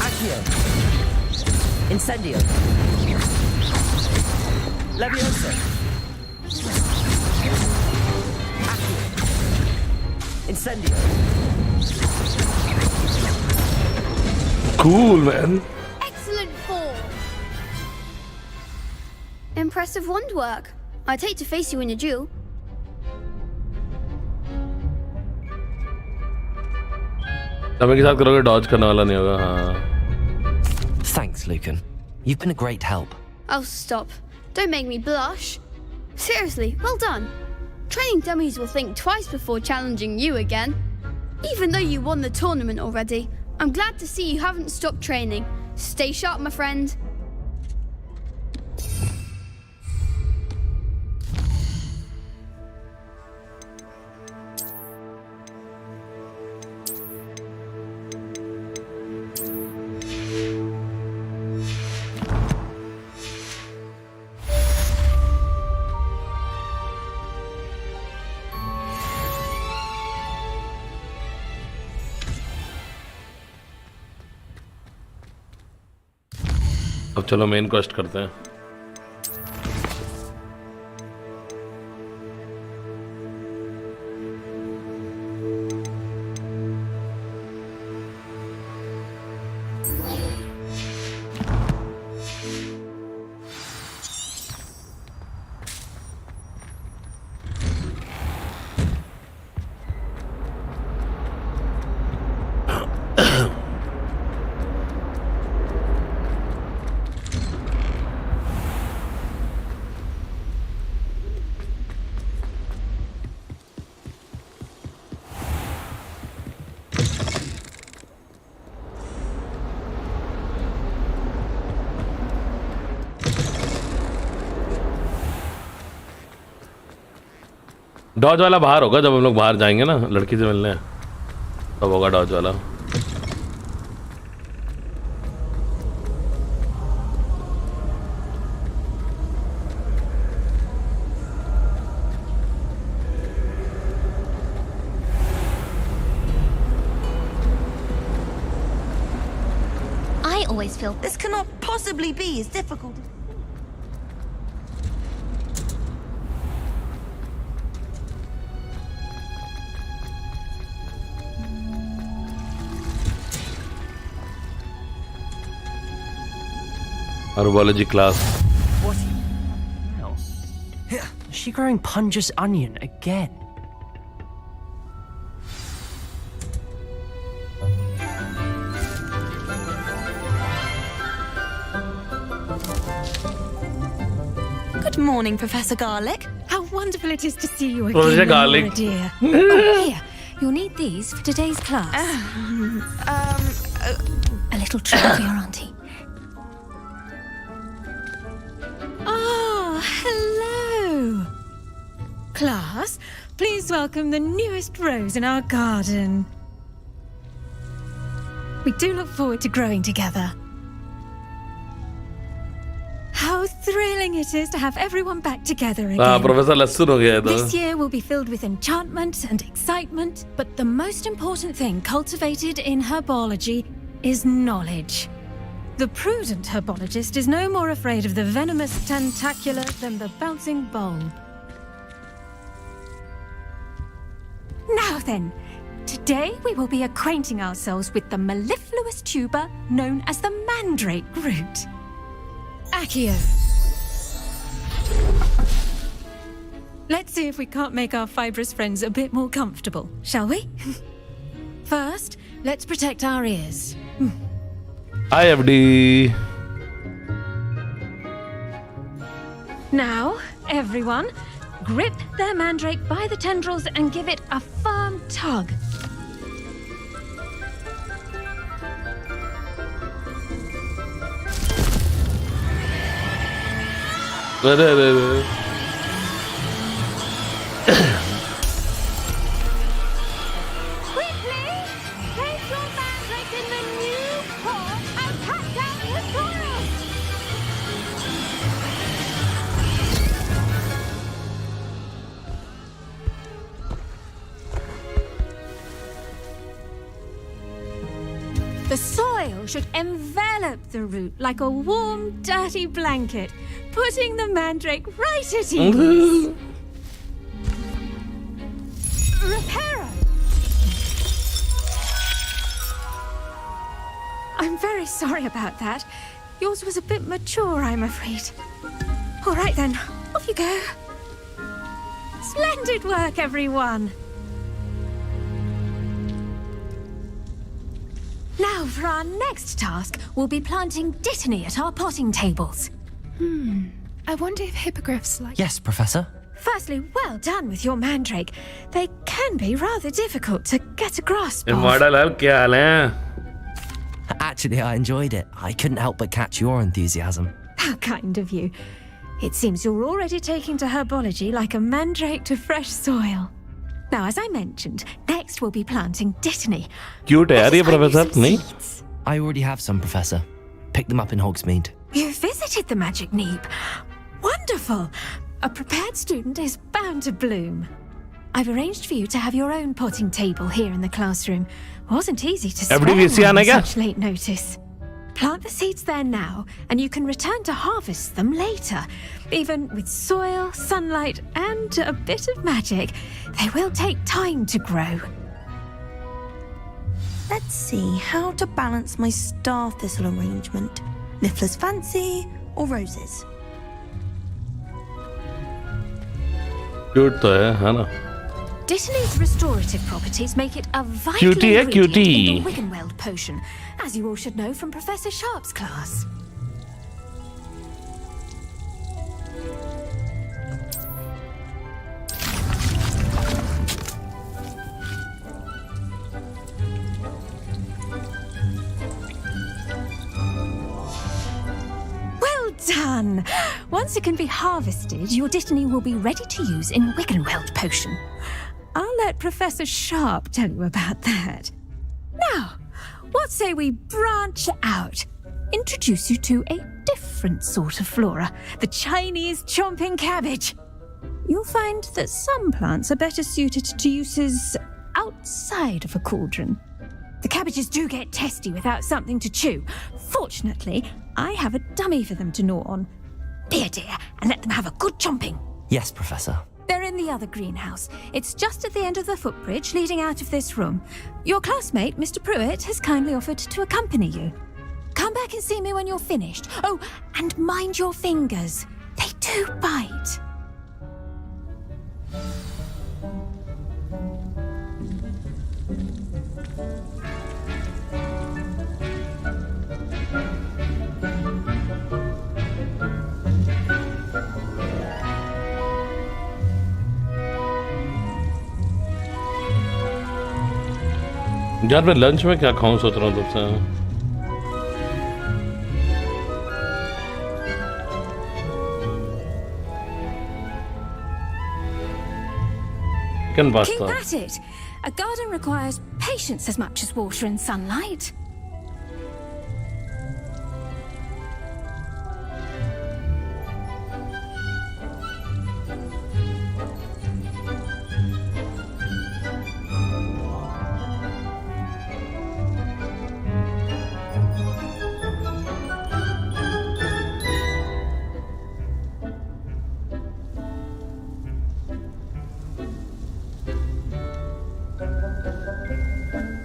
Accio. Incendio. Leviosa. Accio. Incendio. Cool, man. Excellent form. Impressive wand work. I'd hate to face you in a duel. समय के साथ करोगे डॉज करने वाला नहीं होगा. हाँ. Thanks, Lucan. You've been a great help. Oh, stop. Don't make me blush. Seriously, well done. Training dummies will think twice before challenging you again. Even though you won the tournament already, I'm glad to see you haven't stopped training. Stay sharp, my friend. अब चलो main quest करते हैं. Dodge वाला बाहर होगा जब हम लोग बाहर जाएंगे ना लड़की से मिलने, तब होगा डॉज वाला. I always feel this cannot possibly be as difficult as... Herbology class. What? Hell. Is she growing Punja's onion again? Good morning, Professor Garlic. How wonderful it is to see you again, Professor Garlic. Laura, dear. Oh, here. You'll need these for today's class. A little treat for your auntie. Oh, hello. Class, please welcome the newest rose in our garden. We do look forward to growing together. How thrilling it is to have everyone back together again. Professor लस्सन हो गया है तो. This year will be filled with enchantment and excitement, but the most important thing cultivated in herbology is knowledge. The prudent herbologist is no more afraid of the venomous tentacula than the bouncing bulb. Now then, today we will be acquainting ourselves with the mellifluous tuber known as the mandrake root. Accio. Let's see if we can't make our fibrous friends a bit more comfortable, shall we? First, let's protect our ears. IFD. Now, everyone, grip their mandrake by the tendrils and give it a firm tug. Quickly, place your mandrake in the new pot and cut down the soil. oil should envelop the root like a warm, dirty blanket, putting the mandrake right at ease. Reparo! I'm very sorry about that. Yours was a bit mature, I'm afraid. All right then, off you go. Splendid work, everyone. Now, for our next task, we'll be planting dittany at our potting tables. I wonder if hippogriffs like... Yes, Professor. Firstly, well done with your mandrake. They can be rather difficult to get a grasp of. क्या हाल है? Actually, I enjoyed it. I couldn't help but catch your enthusiasm. How kind of you. It seems you're already taking to herbology like a mandrake to fresh soil. Now, as I mentioned, next we'll be planting dittany. Cute है यार ये professor नहीं? I already have some, Professor. Picked them up in Hogsmeade. You visited the Magic Neep. Wonderful. A prepared student is bound to bloom. I've arranged for you to have your own potting table here in the classroom. Wasn't easy to spare one on such late notice. Plant the seeds there now, and you can return to harvest them later. Even with soil, sunlight, and a bit of magic, they will take time to grow. Let's see how to balance my star thistle arrangement. Niffler's fancy or roses? Cute तो है ना? Dittany's restorative properties make it a vital Cutie है, ingredient cutie. in the Wiggenweld potion, as you all should know from Professor Sharp's class. Well done! Once it can be harvested, your Dittany will be ready to use in Wiggenweld potion. I'll let Professor Sharp tell you about that. Now, what say we branch out? Introduce you to a different sort of flora, the Chinese chomping cabbage. You'll find that some plants are better suited to uses outside of a cauldron. The cabbages do get testy without something to chew. Fortunately, I have a dummy for them to gnaw on. Be a dear and let them have a good chomping. Yes, Professor. They're in the other greenhouse. It's just at the end of the footbridge leading out of this room. Your classmate, Mr. Pruitt, has kindly offered to accompany you. Come back and see me when you're finished. Oh, and mind your fingers. They do bite. यार मैं lunch में क्या खाऊं सोच रहा हूँ तब से chicken pasta. Keep at it. A garden requires patience as much as water and sunlight.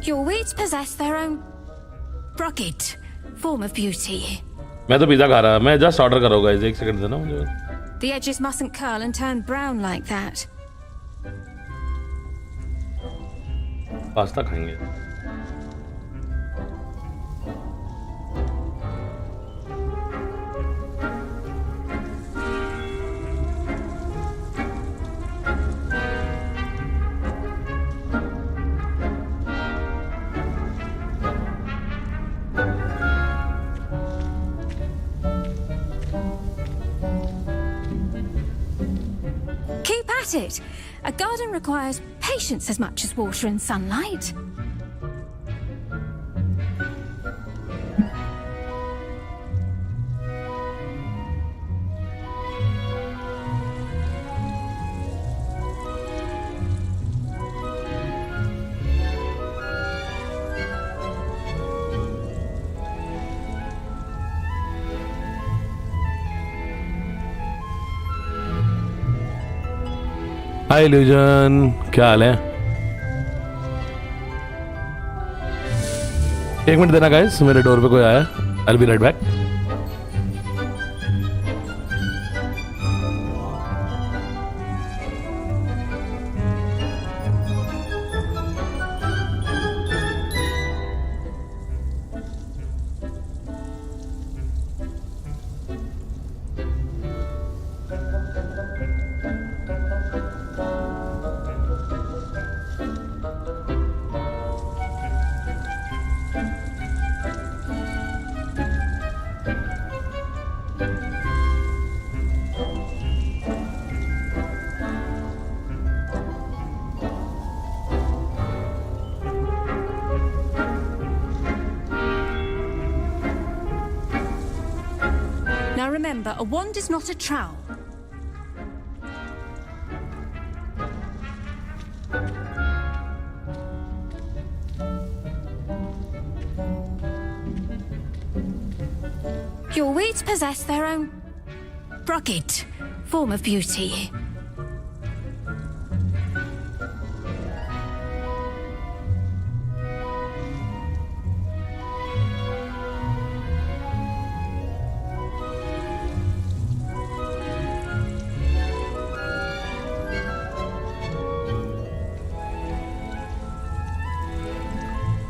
Your weeds possess their own rugged form of beauty. मैं तो पिज़्ज़ा खा रहा मैं जस्ट ऑर्डर करूँगा इसे एक सेकंड देना मुझे The edges mustn't curl and turn brown like that. Pasta खाएंगे It. A garden requires patience as much as water and sunlight. Hi illusion, क्या हाल है? एक मिनट देना गाइस, मेरे डोर पे कोई आया. I'll be right back. Now remember, a wand is not a trowel. Your weeds possess their own rugged form of beauty.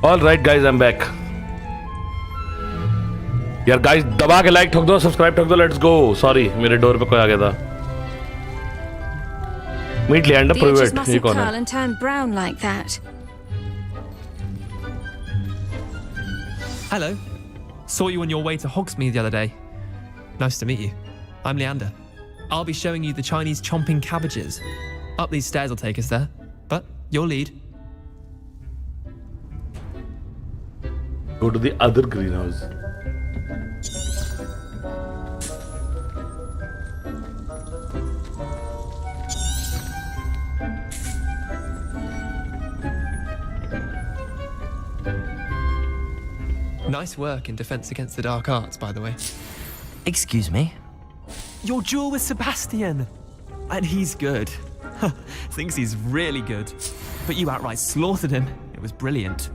All right guys, I'm back. यार गाइस दबा के लाइक ठोक दो, सब्सक्राइब ठोक दो, लेट्स गो. सॉरी मेरे door पे कोई आ गया था. मीट लिया The edges प्राइवेट. ये mustn't कौन curl है? and turn brown like that. Hello. Saw you on your way to Hogsmeade the other day. Nice to meet you. I'm Leander. I'll be showing you the Chinese chomping cabbages. Up these stairs will take us there. But your lead. Go to the other greenhouse. Nice work in Defense Against the Dark Arts, by the way. Excuse me? Your duel with Sebastian! And he's good. Thinks he's really good. But you outright slaughtered him. It was brilliant.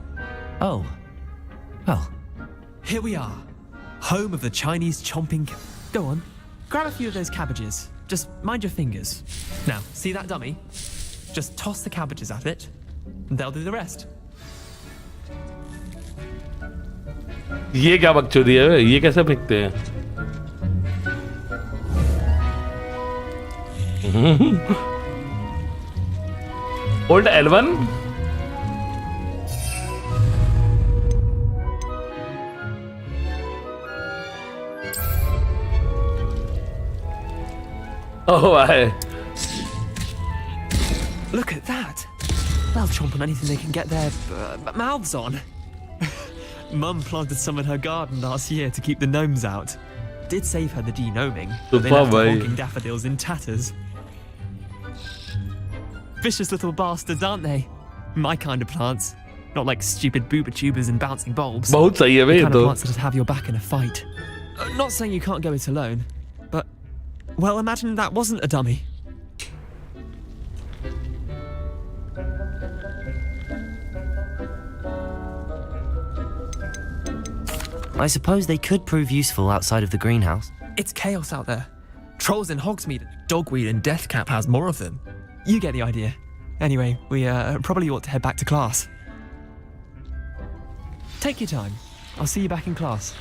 Oh. Well. Here we are. Home of the Chinese chomping... Go on. Grab a few of those cabbages. Just mind your fingers. Now, see that dummy? Just toss the cabbages at it, and they'll do the rest. ये क्या बकचोदी है? ये कैसे फेंकते हैं? Old L1? Oh, I. Look at that. They'll chomp on anything they can get their mouths on. Mum planted some in her garden last year to keep the gnomes out. Did save her the de-gnoming, but they left the honking daffodils in tatters. Vicious little bastards, aren't they? My kind of plants. Not like stupid booba tubers and bouncing bulbs. बहुत सही है The भाई kind तो. of plants that have your back in a fight. Not saying you can't go it alone, but... Well, imagine that wasn't a dummy. I suppose they could prove useful outside of the greenhouse. It's chaos out there. Trolls in Hogsmeade, Dogweed and Deathcap has more of them. You get the idea. Anyway, we probably ought to head back to class. Take your time. I'll see you back in class.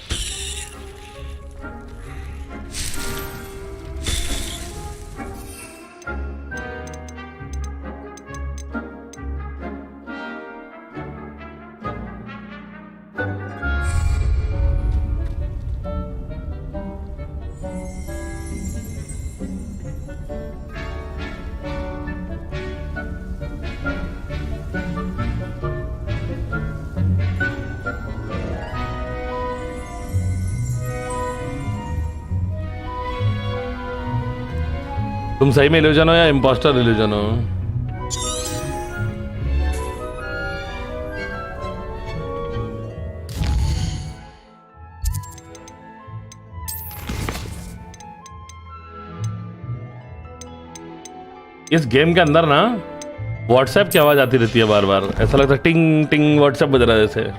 तुम सही में illusion हो या impostor illusion हो? इस game के अंदर ना व्हाट्सएप की आवाज आती रहती है बार बार, ऐसा लगता है टिंग टिंग व्हाट्सएप बज रहा है जैसे।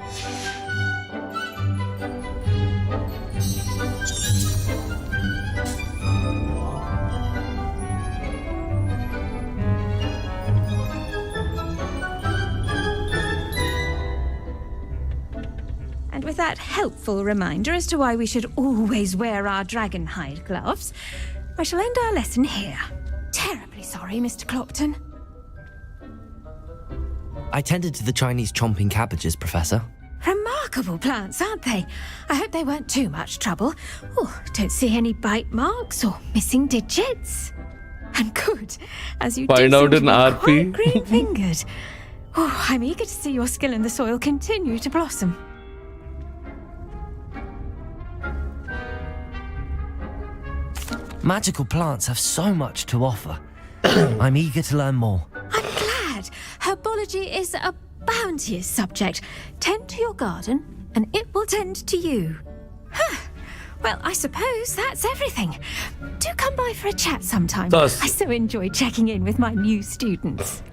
And with that helpful reminder as to why we should always wear our dragon hide gloves, I shall end our lesson here. Terribly sorry, Mr. Clopton. I tended to the Chinese chomping cabbages, Professor. Remarkable plants, aren't they? I hope they weren't too much trouble. Oh, don't see any bite marks or missing digits. And good, as you Find do out seem in to be RP. quite green-fingered. Oh, I'm eager to see your skill in the soil continue to blossom. Magical plants have so much to offer. I'm eager to learn more. I'm glad. Herbology is a bounteous subject. Tend to your garden, and it will tend to you. Huh. Well, I suppose that's everything. Do come by for a chat sometime. Thus. I so enjoy checking in with my new students.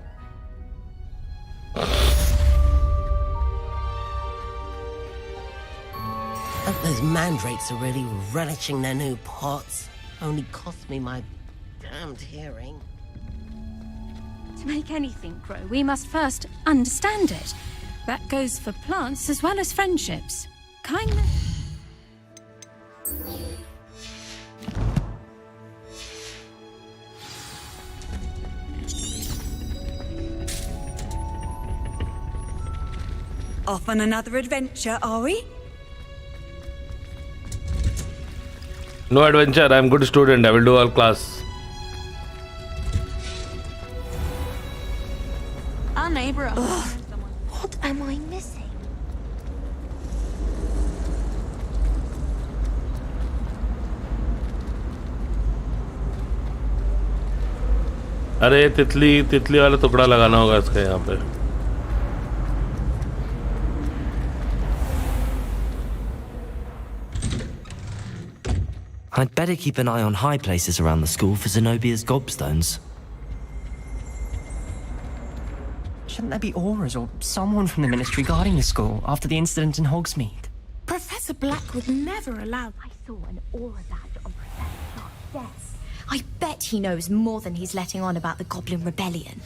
Those mandrakes are really relishing their new pots. Only cost me my damned hearing. To make anything grow, we must first understand it. That goes for plants as well as friendships. Kindness. Off on another adventure, are we? No adventure, I'm good student, I will do all class. Our neighbor. What am I missing? अरे तितली वाला टुकड़ा लगाना होगा इसका यहाँ पे। I'd better keep an eye on high places around the school for Zenobia's gobstones. Shouldn't there be auras or someone from the ministry guarding the school after the incident in Hogsmeade? Professor Black would never allow. I saw an aura badge on Professor Clark's desk. I bet he knows more than he's letting on about the Goblin Rebellion.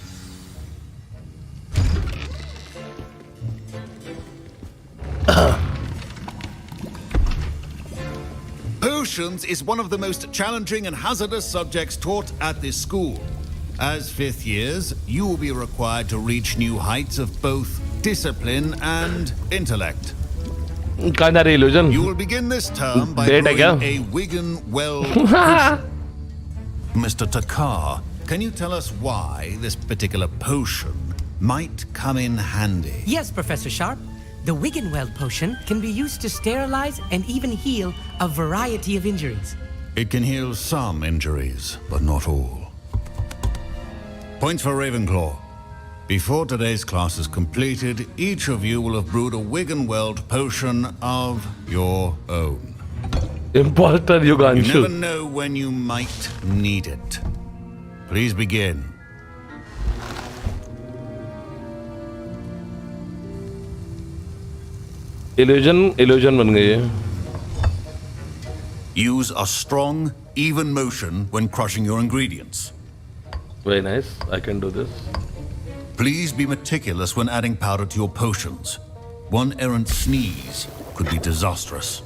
Potions is one of the most challenging and hazardous subjects taught at this school. As fifth years, you will be required to reach new heights of both discipline and intellect. illusion. You will begin this term by Date brewing a Wigan Well potion. Mr. Takar, can you tell us why this particular potion might come in handy? Yes, Professor Sharp. The Wiggenweld potion can be used to sterilize and even heal a variety of injuries. It can heal some injuries, but not all. Points for Ravenclaw. Before today's class is completed, each of you will have brewed a Wiggenweld potion of your own. Imposter Yuganshu. You never know when you might need it. Please begin. Illusion बन गई है. Use a strong, even motion when crushing your ingredients. Very nice. I can do this. Please be meticulous when adding powder to your potions. One errant sneeze could be disastrous.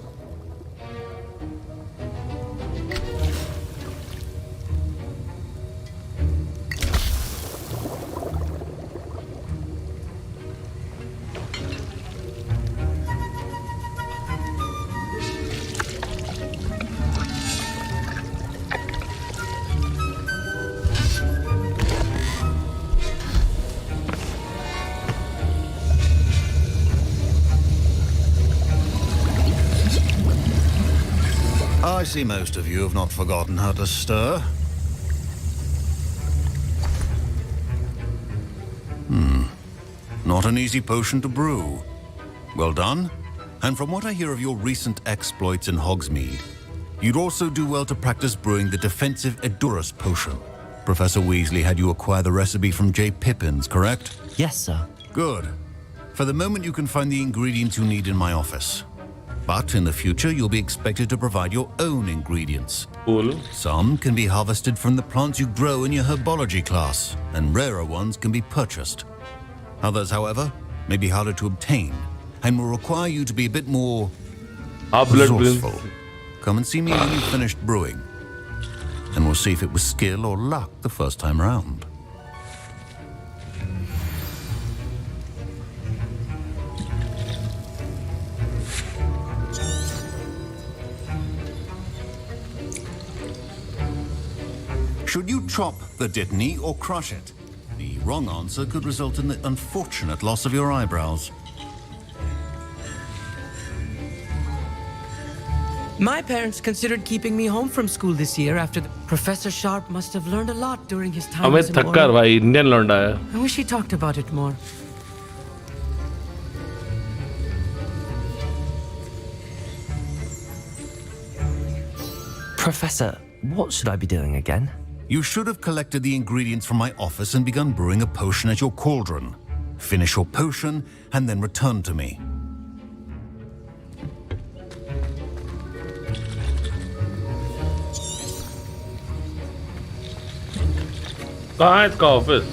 I see most of you have not forgotten how to stir. Not an easy potion to brew. Well done. And from what I hear of your recent exploits in Hogsmeade, you'd also do well to practice brewing the defensive Edurus potion. Professor Weasley had you acquire the recipe from J. Pippin's, correct? Yes, sir. Good. For the moment, you can find the ingredients you need in my office. But in the future, you'll be expected to provide your own ingredients. Cool. Some can be harvested from the plants you grow in your Herbology class, and rarer ones can be purchased. Others, however, may be harder to obtain, and will require you to be a bit more resourceful. Come and see me when you've finished brewing, and we'll see if it was skill or luck the first time round. Should you chop the Dittany or crush it? The wrong answer could result in the unfortunate loss of your eyebrows. My parents considered keeping me home from school this year after Professor Sharp must have learned a lot during his time हमें as an थक्कर Auror. भाई Indian लौंडा है. I wish he talked about it more. Professor, what should I be doing again? You should have collected the ingredients from my office and begun brewing a potion at your cauldron. Finish your potion and then return to me. कहाँ है इसका office?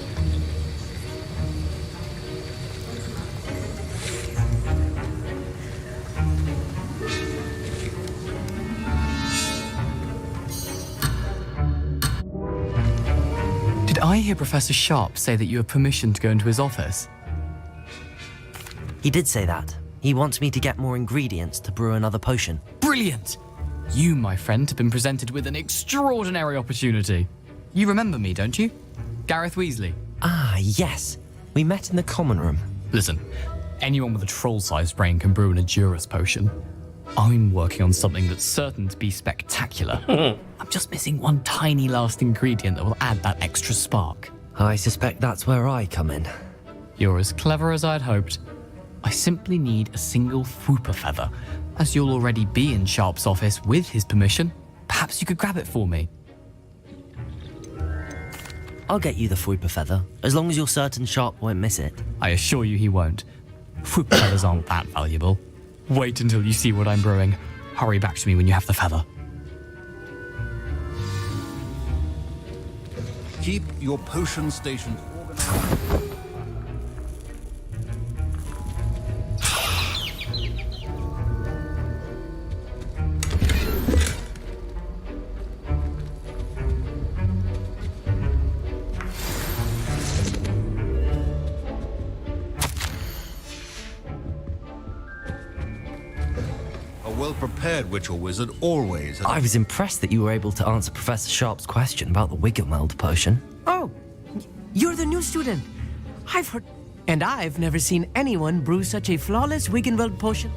Did I hear Professor Sharp say that you have permission to go into his office? He did say that. He wants me to get more ingredients to brew another potion. Brilliant! You, my friend, have been presented with an extraordinary opportunity. You remember me, don't you? Gareth Weasley. Ah, yes. We met in the common room. Listen, anyone with a troll-sized brain can brew an Adurus potion. I'm working on something that's certain to be spectacular. I'm just missing one tiny last ingredient that will add that extra spark. I suspect that's where I come in. You're as clever as I'd hoped. I simply need a single Fwooper feather. As you'll already be in Sharp's office with his permission, perhaps you could grab it for me. I'll get you the Fwooper feather, as long as you're certain Sharp won't miss it. I assure you he won't. Fwooper feathers aren't that valuable. Wait until you see what I'm brewing. Hurry back to me when you have the feather. Keep your potion stations organized. Well-prepared witch or wizard always. I was impressed that you were able to answer Professor Sharp's question about the Wiggenweld potion. Oh, you're the new student. I've heard... And I've never seen anyone brew such a flawless Wiggenweld potion.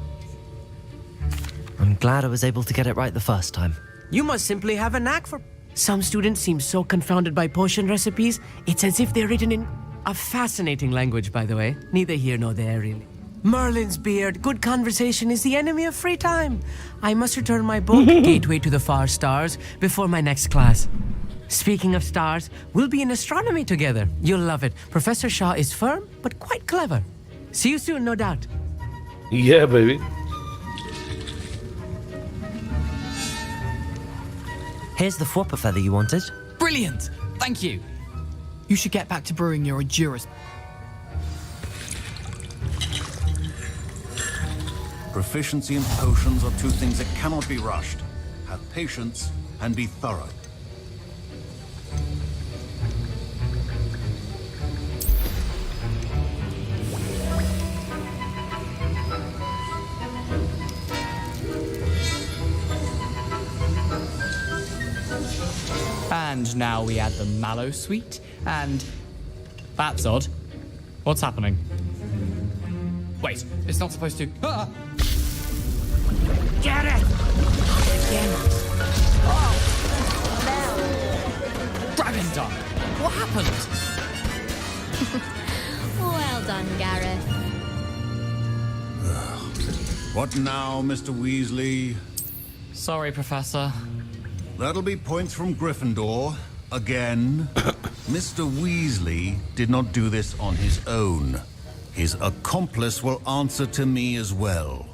I'm glad I was able to get it right the first time. You must simply have a knack for... Some students seem so confounded by potion recipes, it's as if they're written in a fascinating language, by the way. Neither here nor there, really. Merlin's beard, good conversation is the enemy of free time. I must return my book, Gateway to the Far Stars, before my next class. Speaking of stars, we'll be in astronomy together. You'll love it. Professor Shaw is firm, but quite clever. See you soon, no doubt. Yeah, baby. Here's the Fwooper feather you wanted. Brilliant! Thank you. You should get back to brewing your Adurus. Proficiency in potions are two things that cannot be rushed. Have patience and be thorough. And now we add the mallow sweet, and... That's odd. What's happening? Wait, it's not supposed to... Ah! Get it! Again. Oh! Dragon Dog! What happened? Well done, Gareth. What now, Mr. Weasley? Sorry, Professor. That'll be points from Gryffindor. again. Mr. Weasley did not do this on his own. His accomplice will answer to me as well.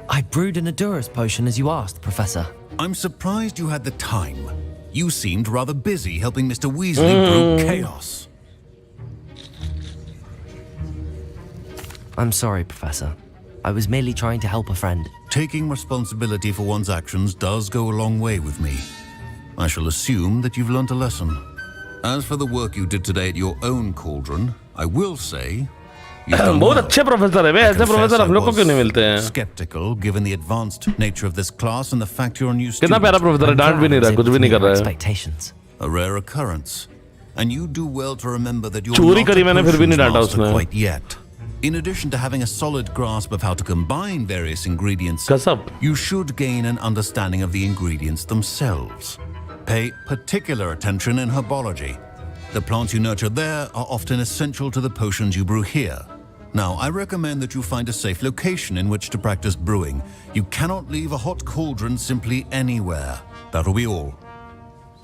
I brewed an Adurus potion as you asked, Professor. I'm surprised you had the time. You seemed rather busy helping Mr. Weasley brew chaos. I'm sorry, Professor. I was merely trying to help a friend. Taking responsibility for one's actions does go a long way with me. I shall assume that you've learnt a lesson. As for the work you did today at your own cauldron, I will say बहुत अच्छे professor है, ऐसे professor हम लोग को क्यों नहीं मिलते हैं? Skeptical, given the advanced nature of this class and the fact you're a new कितना student. प्यारा प्रोफेसर है, डांट भी नहीं रहा, कुछ भी नहीं कर रहा है. A rare occurrence, and you do well to remember that you're चोरी not करी a मैंने फिर भी नहीं potions डांटा master उसने. quite yet. In addition to having a solid grasp of how to combine various ingredients, you should gain an understanding of the ingredients themselves. Pay particular attention in herbology. The plants you nurture there are often essential to the potions you brew here. Now, I recommend that you find a safe location in which to practice brewing. You cannot leave a hot cauldron simply anywhere. That'll be all.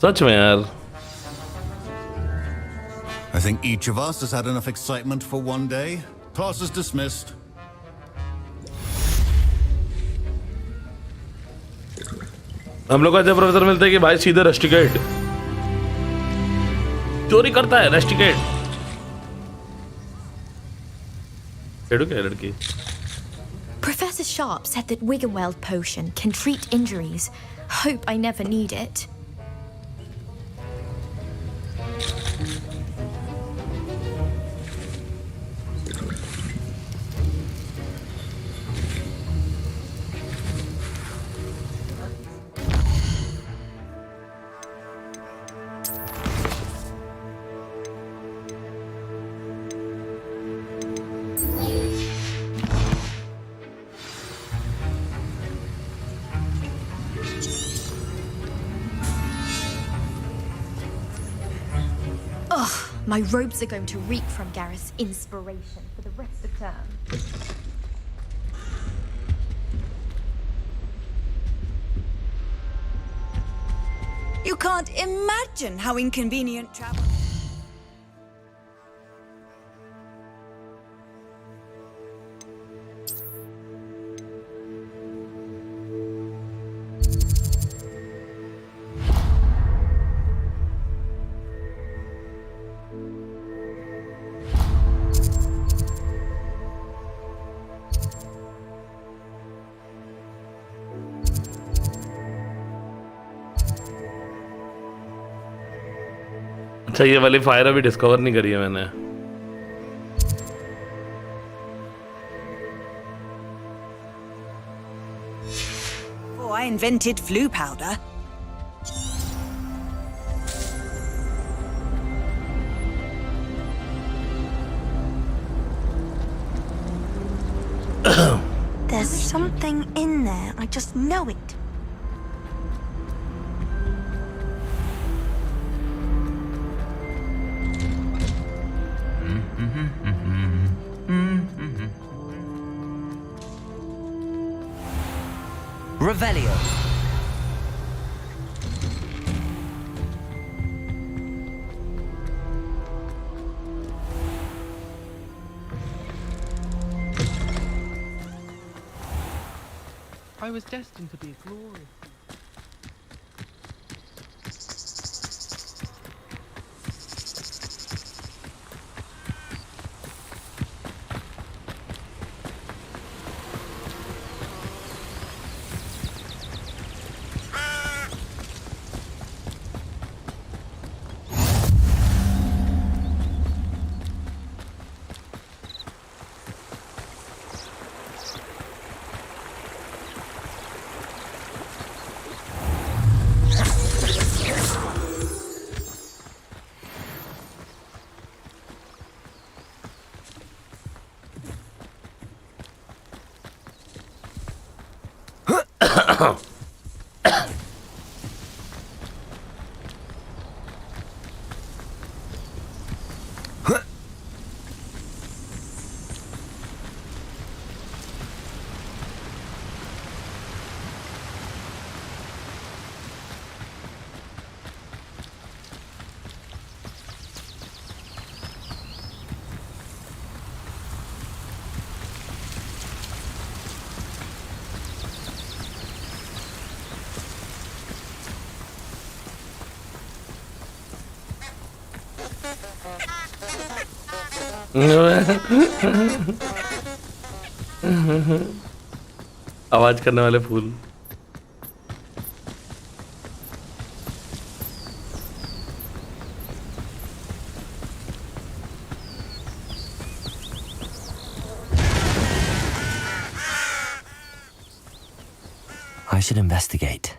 सच में यार. I think each of us has had enough excitement for one day. Class is dismissed. हम लोग को ऐसे professor मिलते हैं कि भाई सीधे रस्टिकेट चोरी करता है. रस्टिकेट लड़की. Professor Sharp said that Wiggenweld potion can treat injuries. Hope I never need it. My robes are going to reek from Gareth's inspiration for the rest of term. You can't imagine how inconvenient travel. अच्छा ये वाली fire अभी discover नहीं करी है मैंने. Oh, I invented flu powder. There's something in there. I just know it. Revelio. I was destined to be glorious. आवाज करने वाले फूल. I should investigate.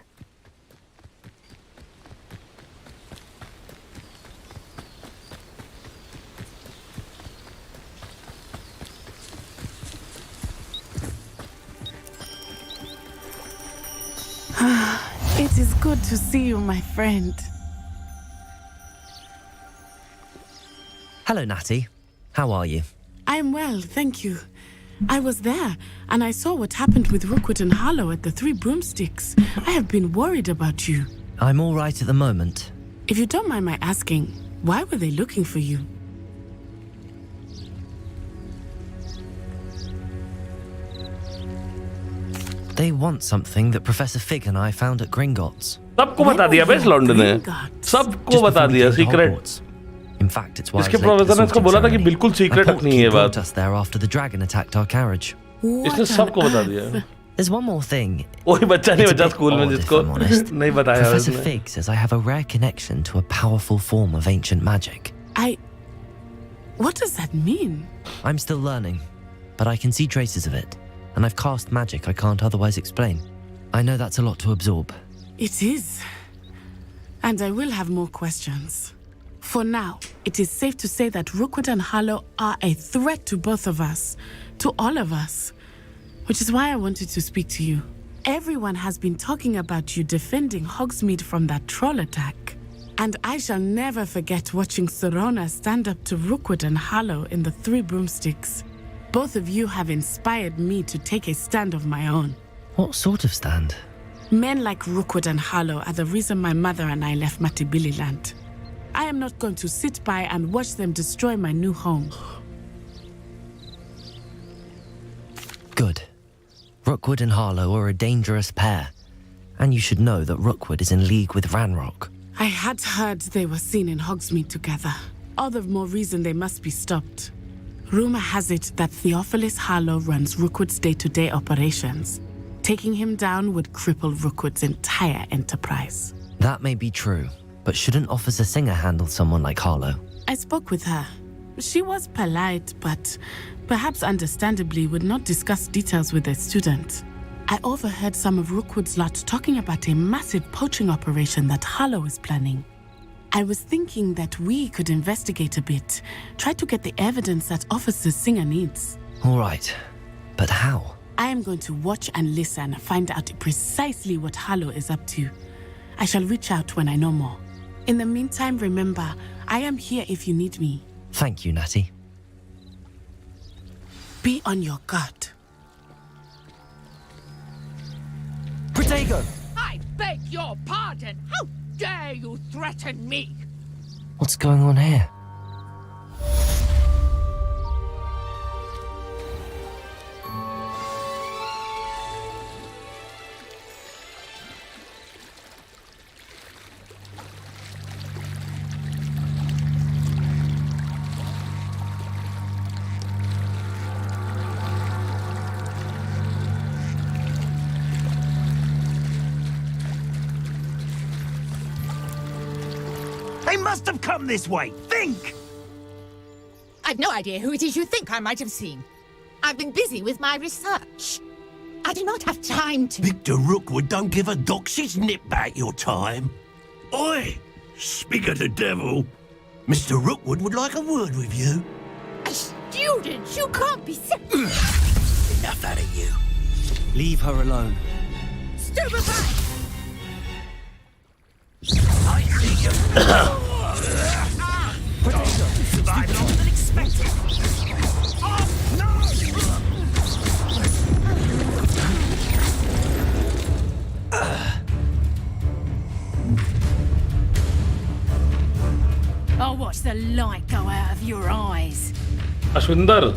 It is good to see you, my friend. Hello, Natty. How are you? I am well, thank you. I was there, and I saw what happened with Rookwood and Harlow at the Three Broomsticks. I have been worried about you. I'm all right at the moment. If you don't mind my asking, why were they looking for you? They want something that Professor Fig and I found at Gringotts. सबको बता दिया बे इस लौंडे ने. सबको बता दिया secret. In fact, it's why इसके प्रोफेसर ने इसको बोला था कि बिल्कुल सीक्रेट रखनी है ये बात. us there after the dragon attacked our carriage. इसने सबको बता दिया. There's one more thing. कोई बच्चा नहीं बचा स्कूल में जिसको नहीं बताया. Professor Fig says I have a rare connection to a powerful form of ancient magic. What does that mean? I'm still learning, but I can see traces of it, and I've cast magic I can't otherwise explain. I know that's a lot to absorb. It is. And I will have more questions. For now, it is safe to say that Rookwood and Harlow are a threat to both of us, to all of us. Which is why I wanted to speak to you. Everyone has been talking about you defending Hogsmeade from that troll attack. And I shall never forget watching Sorona stand up to Rookwood and Harlow in the Three Broomsticks. Both of you have inspired me to take a stand of my own. What sort of stand? Men like Rookwood and Harlow are the reason my mother and I left Matibililand. I am not going to sit by and watch them destroy my new home. Good. Rookwood and Harlow are a dangerous pair, and you should know that Rookwood is in league with Ranrock. I had heard they were seen in Hogsmeade together. All the more reason they must be stopped. Rumor has it that Theophilus Harlow runs Rookwood's day-to-day operations. Taking him down would cripple Rookwood's entire enterprise. That may be true, but shouldn't Officer Singer handle someone like Harlow? I spoke with her. She was polite, but perhaps understandably would not discuss details with a student. I overheard some of Rookwood's lot talking about a massive poaching operation that Harlow is planning. I was thinking that we could investigate a bit, try to get the evidence that Officer Singer needs. All right, but how? I am going to watch and listen, find out precisely what Harlow is up to. I shall reach out when I know more. In the meantime, remember, I am here if you need me. Thank you, Natty. Be on your guard. Protego! I beg your pardon! How dare you threaten me? What's going on here? They must have come this way. Think! I've no idea who it is you think I might have seen. I've been busy with my research. I do not have time to... Victor Rookwood don't give a doxy's nip back your time. Oi! Speak of the devil. Mr. Rookwood would like a word with you. A student? You can't be... Enough out of you. Leave her alone. Stupefy! I see you. Survived longer than expected. Oh, no! I'll watch the light go out of your eyes. Ashwindar.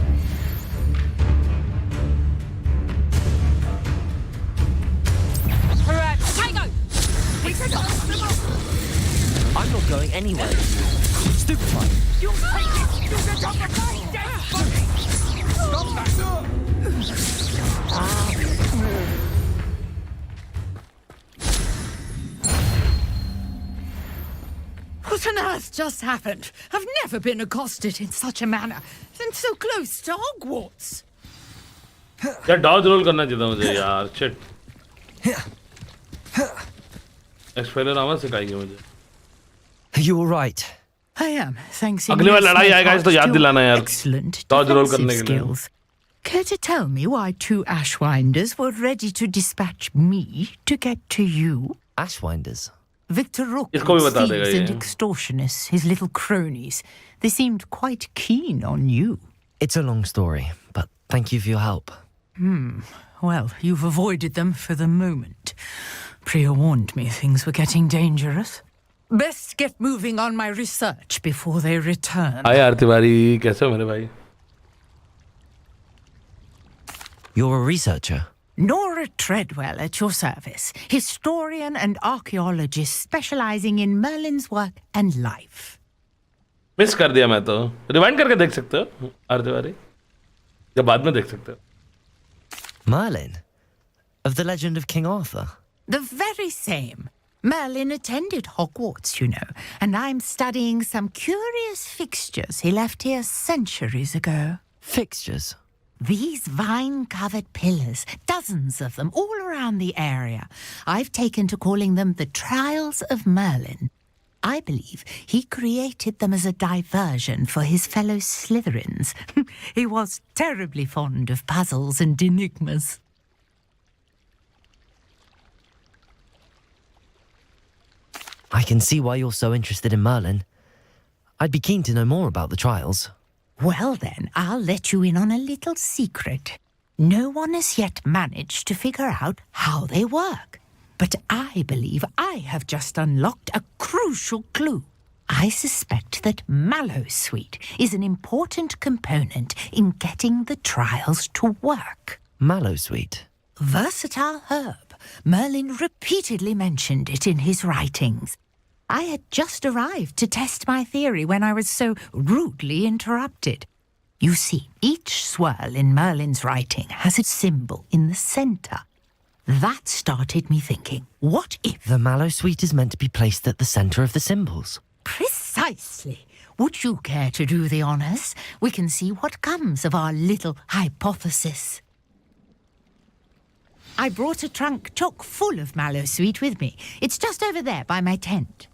I'm not going anywhere. Stupefy. You'll take it! You'll get off the Stop that! What on earth just happened? I've never been accosted in such a manner, and so close to Hogwarts. यार Dodge role करना चाहिए था मुझे यार shit expeller आवाज सिखाएगी मुझे You all right? I am, thanks. अगली बार लड़ाई आएगा तो याद दिलाना यार Excellent डॉज रोल defensive करने के लिए skills. Care to tell me why 2 Ashwinders were ready to dispatch me to get to you? Ashwinders? Victor इसको भी Rookwood's बता देगा thieves and ये extortionists, his little cronies. They seemed quite keen on you. It's a long story, but thank you for your help. Well, you've avoided them for the moment. Priya warned me things were getting dangerous. Best get moving on my research before they return. हाय आरती बारी कैसे हो मेरे भाई You're a researcher? Nora Treadwell at your service, historian and archaeologist specializing in Merlin's work and life. Miss कर दिया मैं तो rewind करके देख सकते हो आरती बारी या बाद में देख सकते हो Merlin? Of the legend of King Arthur? The very same. Merlin attended Hogwarts, you know, and I'm studying some curious fixtures he left here centuries ago. Fixtures? These vine-covered pillars, dozens of them, all around the area. I've taken to calling them the Trials of Merlin. I believe he created them as a diversion for his fellow Slytherins. He was terribly fond of puzzles and enigmas. I can see why you're so interested in Merlin. I'd be keen to know more about the trials. Well then, I'll let you in on a little secret. No one has yet managed to figure out how they work. But I believe I have just unlocked a crucial clue. I suspect that Mallowsweet is an important component in getting the trials to work. Mallowsweet? Versatile herb. Merlin repeatedly mentioned it in his writings. I had just arrived to test my theory when I was so rudely interrupted. You see, each swirl in Merlin's writing has a symbol in the center. That started me thinking, what if... The Mallowsweet is meant to be placed at the center of the symbols. Precisely. Would you care to do the honors? We can see what comes of our little hypothesis. I brought a trunk chock full of Mallowsweet with me. It's just over there by my tent.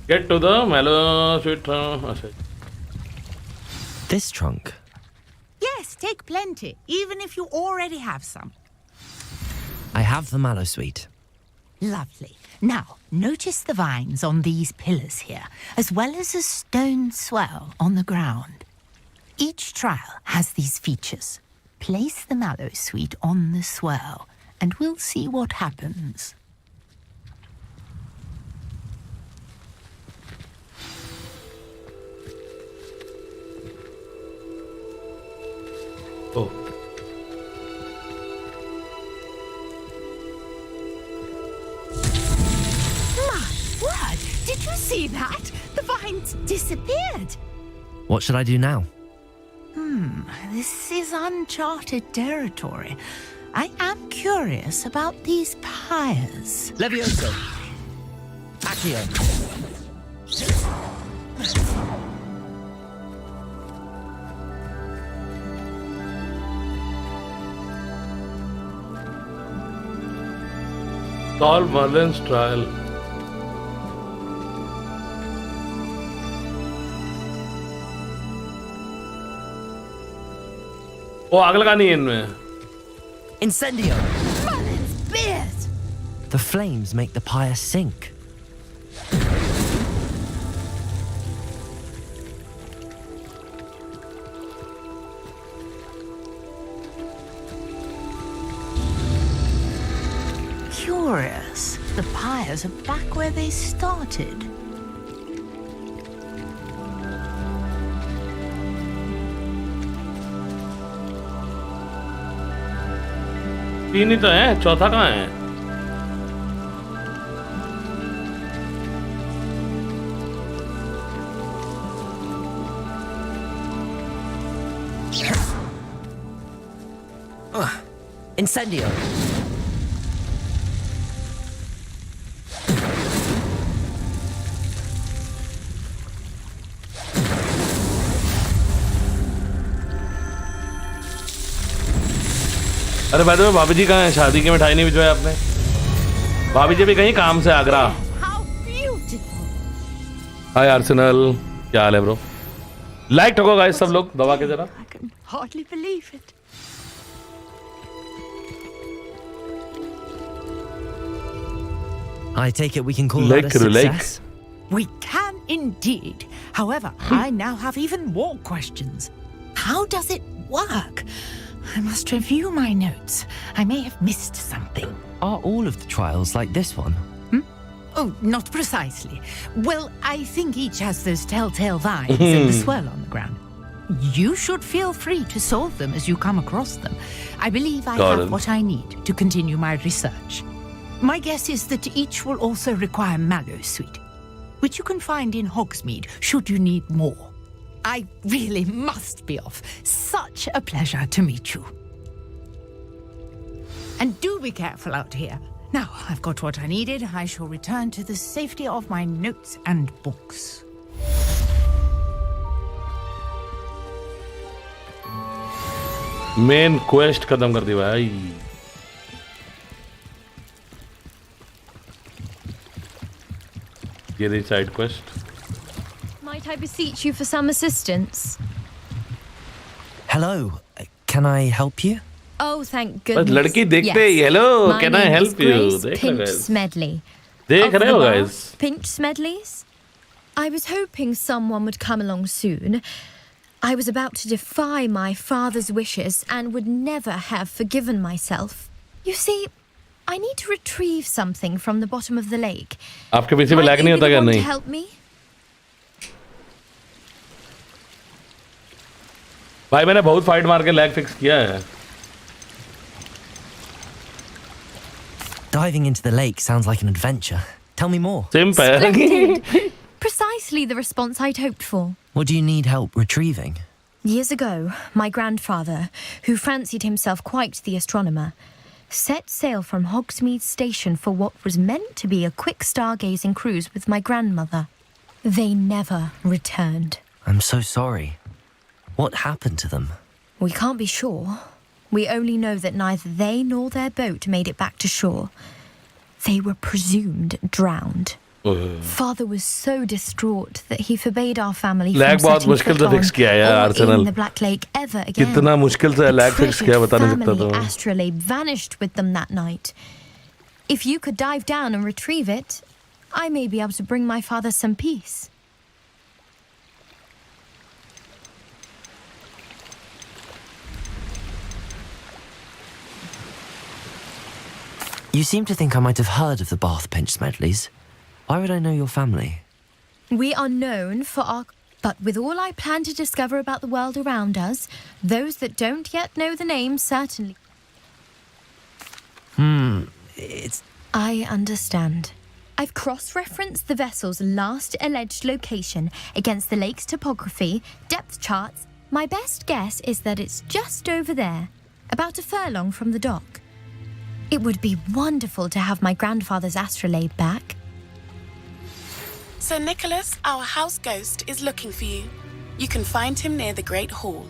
Get to the Mallowsweet. This trunk? Yes, take plenty, even if you already have some. I have the Mallowsweet. Lovely. Now, notice the vines on these pillars here, as well as a stone swell on the ground. Each trial has these features. Place the Mallowsweet on the swell, and we'll see what happens. Oh. Word! Did you see that? The vines disappeared. What should I do now? This is uncharted territory. I am curious about these pyres. Levioso. Accio. Solve Merlin's trial. वो आग लगानी है इनमें. Incendio. Merlin's beard! The flames make the pyre sink. Curious. The pyres are back where they started. तीन ही तो है, चौथा कहाँ है? Incendio. अरे भाई तो भाभी जी कहाँ हैं? शादी की मिठाई नहीं भिजवाई आपने? भाभी जी भी कहीं काम से आगरा। हाय आर्सेनल, क्या हाल है ब्रो? लाइक ठोको गाइस सब लोग दबा के जरा। Hardly believe it. I take it we can call that a success? We can indeed. However, I now have even more questions. How does it work? I must review my notes. I may have missed something. Are all of the trials like this one? Oh, not precisely. Well, I think each has those telltale vines and the swirl on the ground. You should feel free to solve them as you come across them. I believe I have what I need to continue my research. My guess is that each will also require mallow sweet, which you can find in Hogsmeade should you need more. I really must be off. Such a pleasure to meet you. And do be careful out here. Now I've got what I needed. I shall return to the safety of my notes and books. Main quest खत्म कर दी भाई। ये रही side quest. Might I beseech you for some assistance? Hello, can I help you? Oh, thank बस goodness. लड़की देखते ही hello can I help you? देख लो Pinch guys। Smedley. देख Of रहे the हो bar, guys? Pinch Smedleys? I was hoping someone would come along soon. I was about to defy my father's wishes and would never have forgiven myself. You see, I need to retrieve something from the bottom of the lake. आपके पीछे में Might lag you नहीं be होता the क्या? one नहीं to help me? भाई मैंने बहुत फाइट मार के लैग फिक्स किया है। Diving into the lake sounds like an adventure. Tell me more. Splendid. Precisely the response I'd hoped for. What do you need help retrieving? Years ago, my grandfather, who fancied himself quite the astronomer, set sail from Hogsmeade Station for what was meant to be a quick stargazing cruise with my grandmother. They never returned. I'm so sorry. What happened to them? We can't be sure. We only know that neither they nor their boat made it back to shore. They were presumed drowned. Father was so distraught that he forbade our family lag from बहुत setting मुश्किल से foot fix किया है यार on or Arsenal. in the Black Lake ever again. कितना मुश्किल से lag fix किया बता नहीं सकता Family तो। astrolabe vanished with them that night. If you could dive down and retrieve it, I may be able to bring my father some peace. You seem to think I might have heard of the Bath Pinch Smedleys. Why would I know your family? We are known for our... But with all I plan to discover about the world around us, those that don't yet know the name certainly... It's... I understand. I've cross-referenced the vessel's last alleged location against the lake's topography, depth charts. My best guess is that it's just over there, about a furlong from the dock. It would be wonderful to have my grandfather's astrolabe back. Sir Nicholas, our house ghost, is looking for you. You can find him near the Great Hall.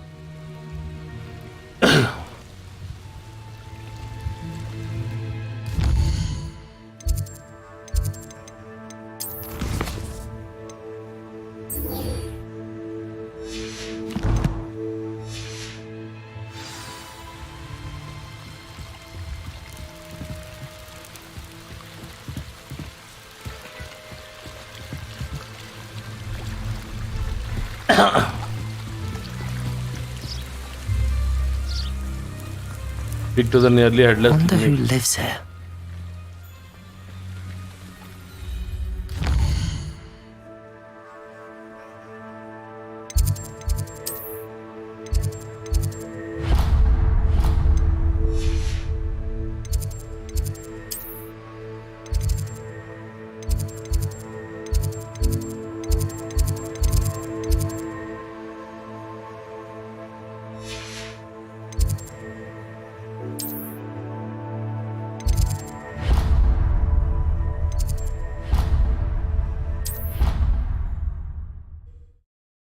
Speak to the nearly headless. Wonder who lives here.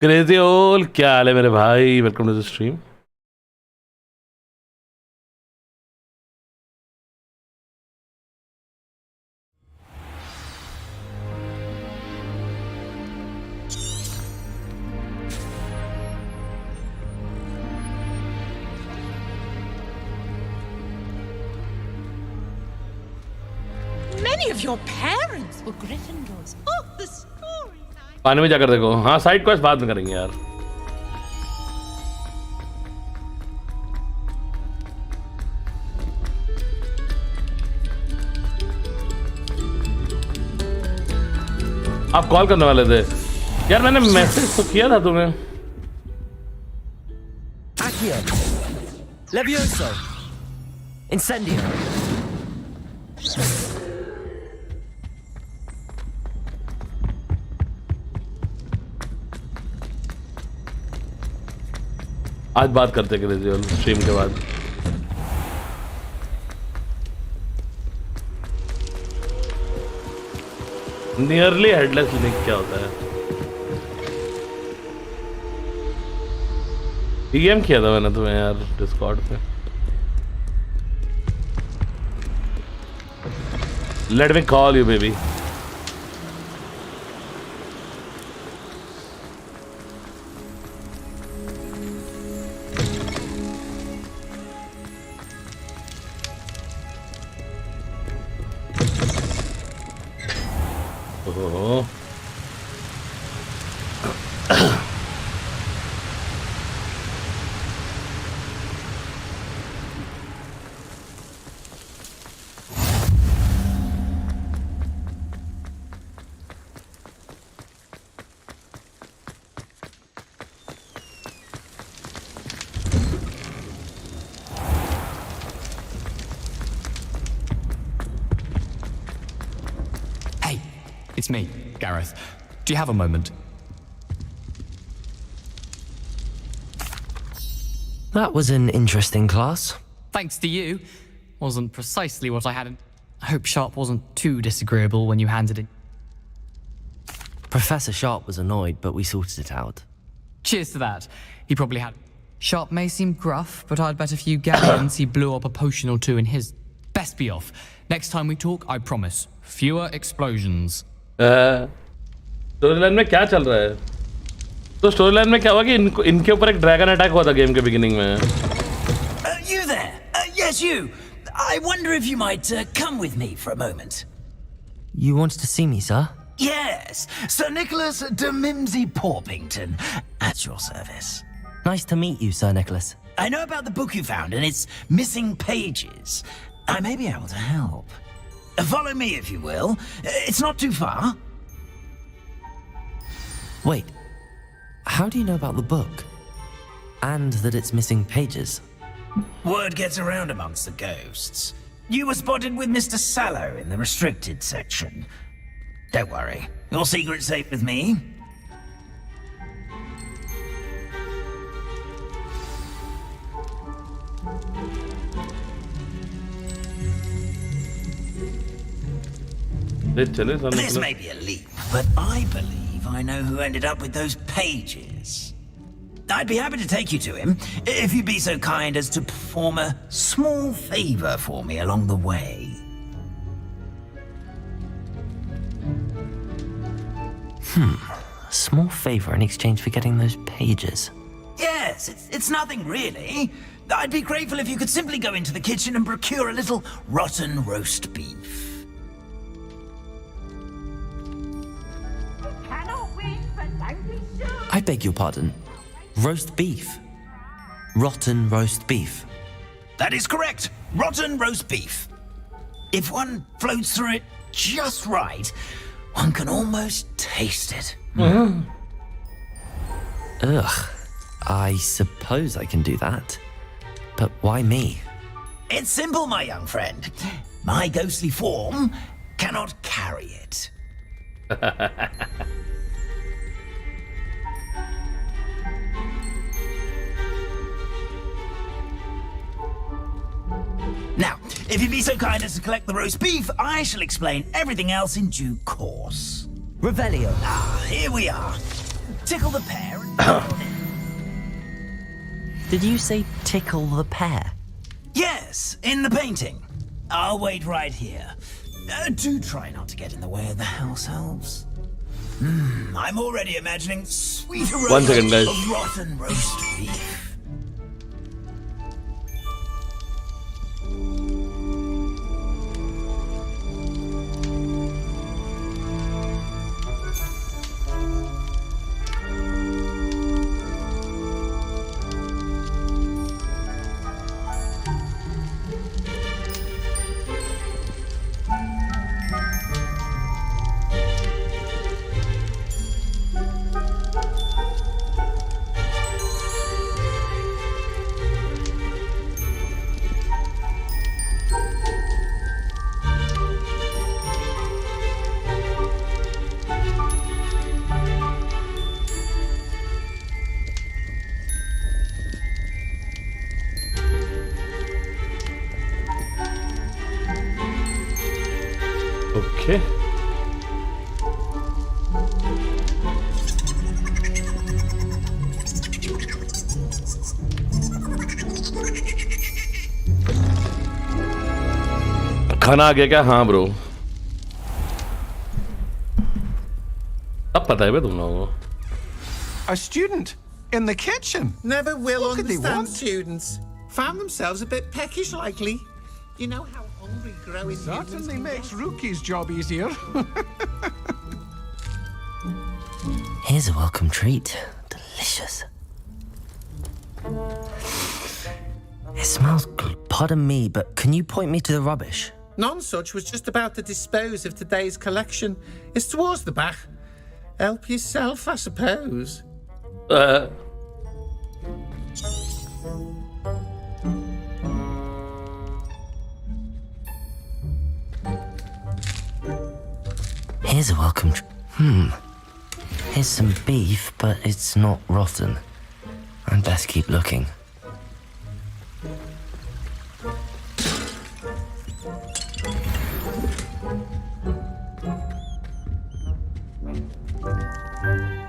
Crazy ओल क्या हाल है मेरे भाई, welcome to the stream. Many of your parents were Gryffindors. Oh, the story. पानी में जाकर देखो। हाँ साइड क्वेस्ट बाद में करेंगे यार। आप कॉल करने वाले थे यार, मैंने मैसेज तो किया था तुम्हें। Accio. Levioso. Incendio. आज बात करते क्रेजी स्ट्रीम के बाद। नियरली हेडलेस लिंक क्या होता है? डीएम किया था मैंने तुम्हें यार डिस्कॉर्ड पे। Let me call you baby. It's me, Gareth. Do you have a moment? That was an interesting class. Thanks to you. Wasn't precisely what I had in... I hope Sharp wasn't too disagreeable when you handed it. Professor Sharp was annoyed, but we sorted it out. Cheers to that. He probably had... Sharp may seem gruff, but I'd bet a few galleons he blew up a potion or two in his... Best be off. Next time we talk, I promise. Fewer explosions. Story line में क्या चल रहा है? तो story line में क्या हुआ कि इनके ऊपर एक ड्रैगन अटैक हुआ था गेम के बिगिनिंग में। You there? Yes, you. I wonder if you might come with me for a moment. You wanted to see me, sir? Yes, Sir Nicholas de Mimsy Porpington, at your service. Nice to meet you, Sir Nicholas. I know about the book you found and its missing pages. I may be able to help. Follow me, if you will. It's not too far. Wait, how do you know about the book? And that it's missing pages? Word gets around amongst the ghosts. You were spotted with Mr. Sallow in the restricted section. Don't worry, your secret's safe with me. This may be a leap, but I believe I know who ended up with those pages. I'd be happy to take you to him, if you'd be so kind as to perform a small favor for me along the way. A small favor in exchange for getting those pages. Yes, it's nothing really. I'd be grateful if you could simply go into the kitchen and procure a little rotten roast beef. I beg your pardon. Roast beef. Rotten roast beef. That is correct. Rotten roast beef. If one floats through it just right, one can almost taste it. Ugh. I suppose I can do that. But why me? It's simple, my young friend. My ghostly form cannot carry it. Now, if you'd be so kind as to collect the roast beef, I shall explain everything else in due course. Revelio. Ah, here we are. Tickle the pear and Did you say tickle the pear? Yes, in the painting. I'll wait right here. Do try not to get in the way of the house elves. I'm already imagining sweet aroma 1 second, guys. of rotten roast beef. Okay. खाना आ गया क्या? हाँ bro, अब पता है बे तुम लोगों को. A student in the kitchen. Never will What could they understand want? students. Found themselves a bit peckish likely. You know how hungry growing humans Certainly can makes get? Rookie's job easier. Here's a welcome treat. Delicious. It smells good. Pardon me, but can you point me to the rubbish? None such was just about to dispose of today's collection. It's towards the back. Help yourself, I suppose. Here's a welcome Here's some beef, but it's not rotten. I'd best keep looking.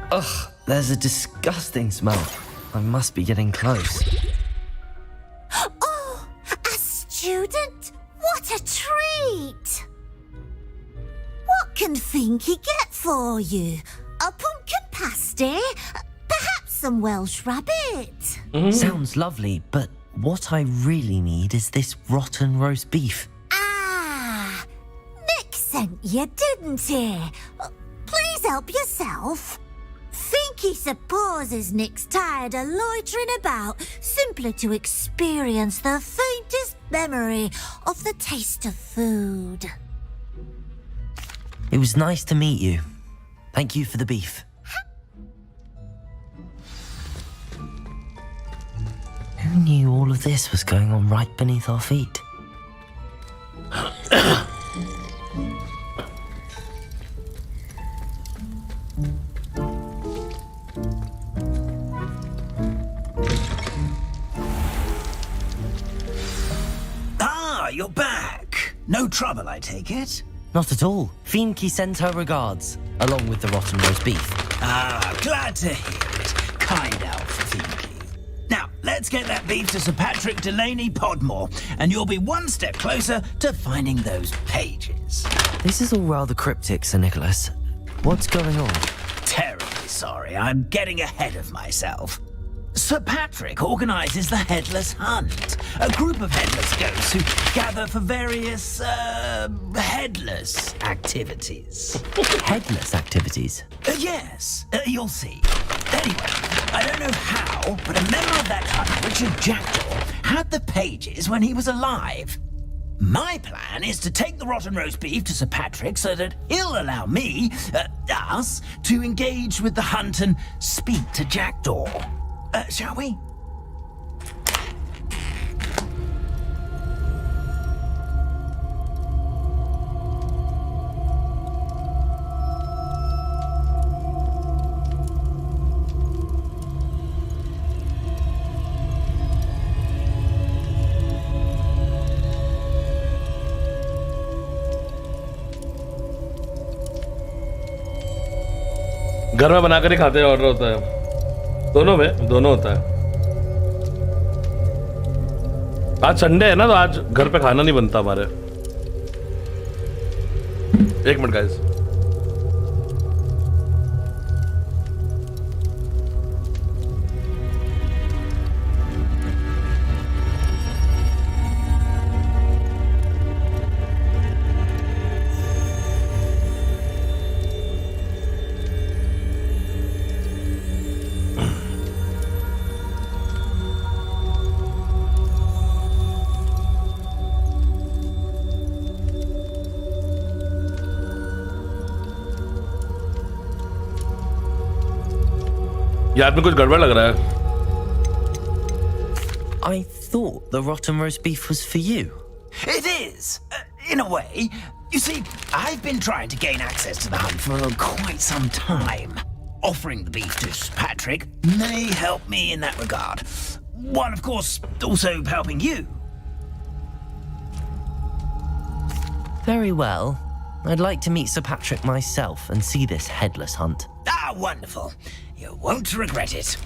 Ugh, there's a disgusting smell. I must be getting close. Oh, a student? What a treat! What can Finky get for you? A pumpkin pasty? Perhaps some Welsh rabbit? Sounds lovely, but what I really need is this rotten roast beef. Ah, Nick sent you, didn't he? Please help yourself. Finky supposes Nick's tired of loitering about simply to experience the faintest memory of the taste of food. It was nice to meet you. Thank you for the beef. Who knew all of this was going on right beneath our feet? Ah, you're back. No trouble, I take it? Not at all. Finky sends her regards, along with the rotten roast beef. Ah, glad to hear it. Kind elf, Finky. Now, let's get that beef to Sir Patrick Delaney Podmore, and you'll be one step closer to finding those pages. This is all rather cryptic, Sir Nicholas. What's going on? Terribly sorry, I'm getting ahead of myself. Sir Patrick organises the Headless Hunt, a group of headless ghosts who gather for various, headless activities. Headless activities? Yes, you'll see. Anyway, I don't know how, but a member of that hunt, Richard Jackdaw, had the pages when he was alive. My plan is to take the rotten roast beef to Sir Patrick so that he'll allow me, us, to engage with the hunt and speak to Jackdaw. Shall we? घर में बनाकर ही खाते हैं, order होता है. दोनों होता है। आज संडे है ना, तो आज घर पे खाना नहीं बनता हमारे। एक मिनट गाइस। ये आदमी कुछ गड़बड़ लग रहा है। I thought the rotten roast beef was for you. It is, in a way. You see, I've been trying to gain access to the hunt for quite some time. Offering the beef to Sir Patrick may help me in that regard. While, of course, also helping you. Very well. I'd like to meet Sir Patrick myself and see this headless hunt. Ah, wonderful. You won't regret it.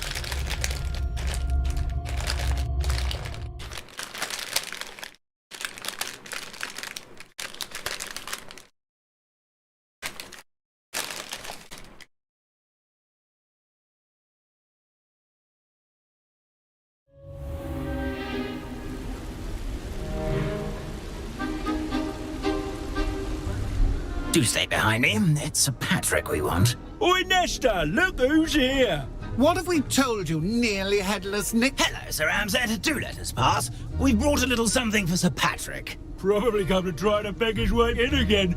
Do stay behind me. It's Sir Patrick we want. Oi, Nesta, look who's here. What have we told you, nearly headless Nick? Hello, Sir Ramsay. Do let us pass. We've brought a little something for Sir Patrick. Probably come to try to beg his way in again.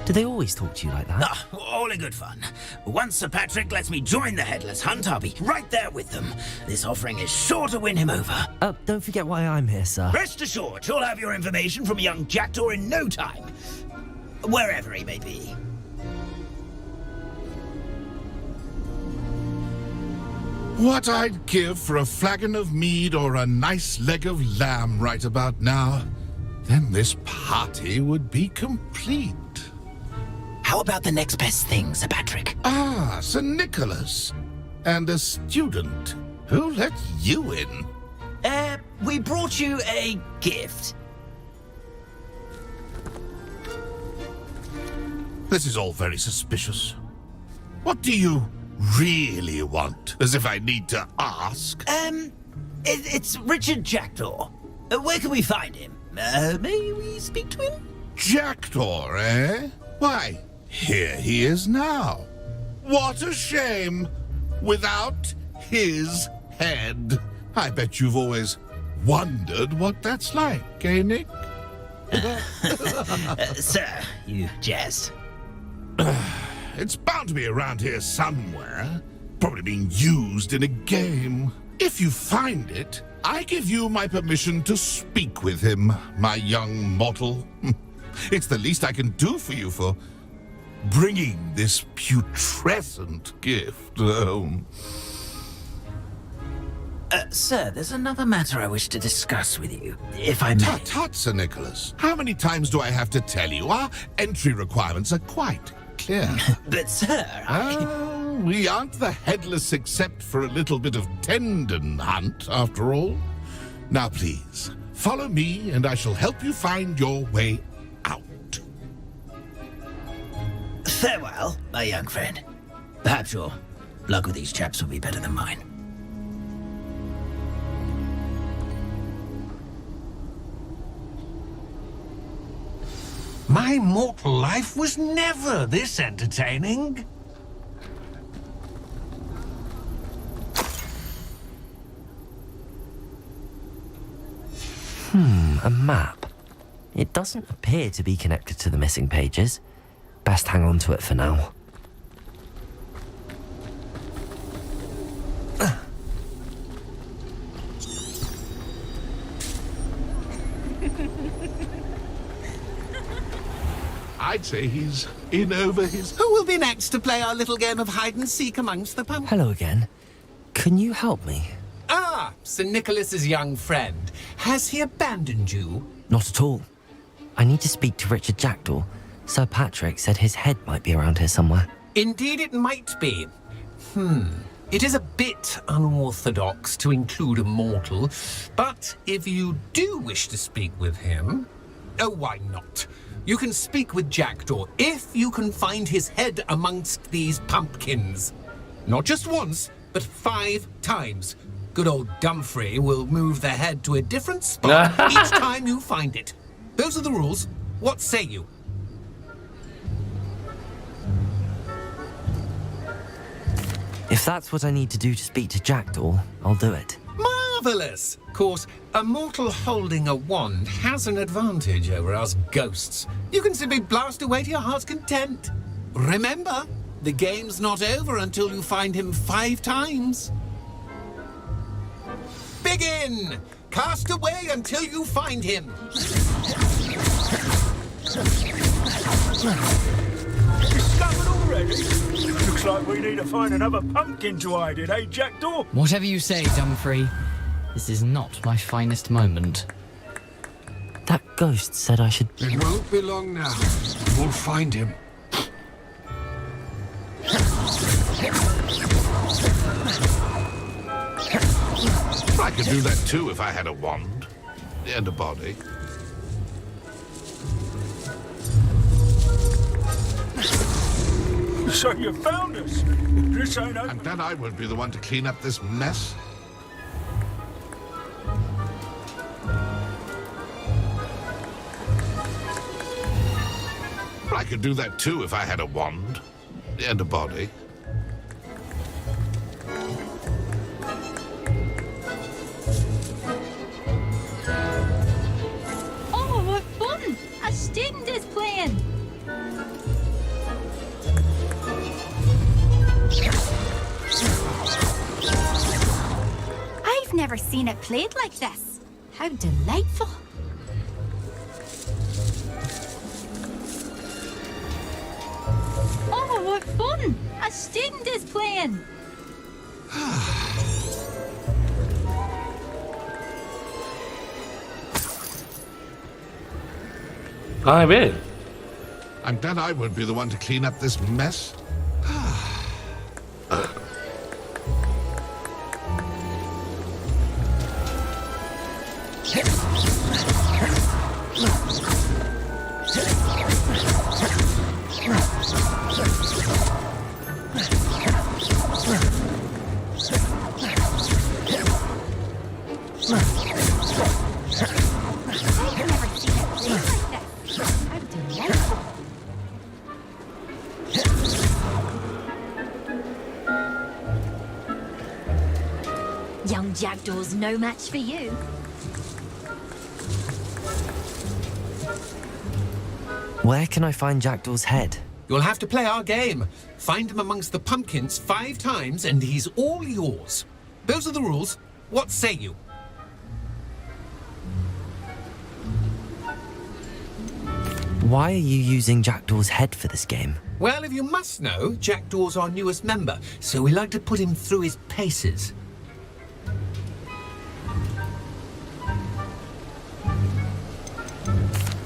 Do they always talk to you like that? Ah, all in good fun. Once Sir Patrick lets me join the Headless Hunt, I'll be right there with them. This offering is sure to win him over. Don't forget why I'm here, sir. Rest assured, you'll have your information from young Jackdaw in no time. Wherever he may be. What I'd give for a flagon of mead or a nice leg of lamb right about now. Then this party would be complete. How about the next best thing, Sir Patrick? Ah, Sir Nicholas. And a student. Who let you in? We brought you a gift. This is all very suspicious. What do you really want? As if I need to ask. It's Richard Jackdaw. Where can we find him? May we speak to him? Jackdaw, eh? Why, here he is now. What a shame. Without his head. I bet you've always wondered what that's like, eh, Nick? Sir, you jest. It's bound to be around here somewhere. Probably being used in a game. If you find it, I give you my permission to speak with him, my young mortal. It's the least I can do for you for bringing this putrescent gift home. Sir, there's another matter I wish to discuss with you, if I may. Tut, tut, Sir Nicholas. How many times do I have to tell you? Our entry requirements are quite clear. But, sir, we aren't the headless except for a little bit of tendon hunt, after all. Now, please, follow me and I shall help you find your way out. Farewell, my young friend. Perhaps your luck with these chaps will be better than mine. My mortal life was never this entertaining. A map. It doesn't appear to be connected to the missing pages. Best hang on to it for now. I'd say he's in over his... Who will be next to play our little game of hide-and-seek amongst the pumpkins? Hello again. Can you help me? Ah, Sir Nicholas's young friend. Has he abandoned you? Not at all. I need to speak to Richard Jackdaw. Sir Patrick said his head might be around here somewhere. Indeed, it might be. It is a bit unorthodox to include a mortal, but if you do wish to speak with him, oh, why not? You can speak with Jackdaw if you can find his head amongst these pumpkins. Not just once, but 5 times. Good old Dumfrey will move the head to a different spot each time you find it. Those are the rules. What say you? If that's what I need to do to speak to Jackdaw, I'll do it. Marvellous! Of course, a mortal holding a wand has an advantage over us ghosts. You can simply blast away to your heart's content. Remember, the game's not over until you find him 5 times. Begin! Cast away until you find him. Discovered already? Looks like we need to find another pumpkin to hide in, eh, Jackdaw? Whatever you say, Dumfrey. This is not my finest moment. That ghost said I should... It won't be long now. We'll find him. I could do that too if I had a wand and a body. So you found us. This ain't open. And then I won't be the one to clean up this mess. I could do that too if I had a wand and a body. Oh, what fun! A student is playing! I've never seen it played like this. How delightful! Oh, what fun! A student is playing! कहाँ है बे? And then I won't be the one to clean up this mess. Young Jackdaw's no match for you. Where can I find Jackdaw's head? You'll have to play our game. Find him amongst the pumpkins 5 times and he's all yours. Those are the rules. What say you? Why are you using Jackdaw's head for this game? Well, if you must know, Jackdaw's our newest member, so we like to put him through his paces.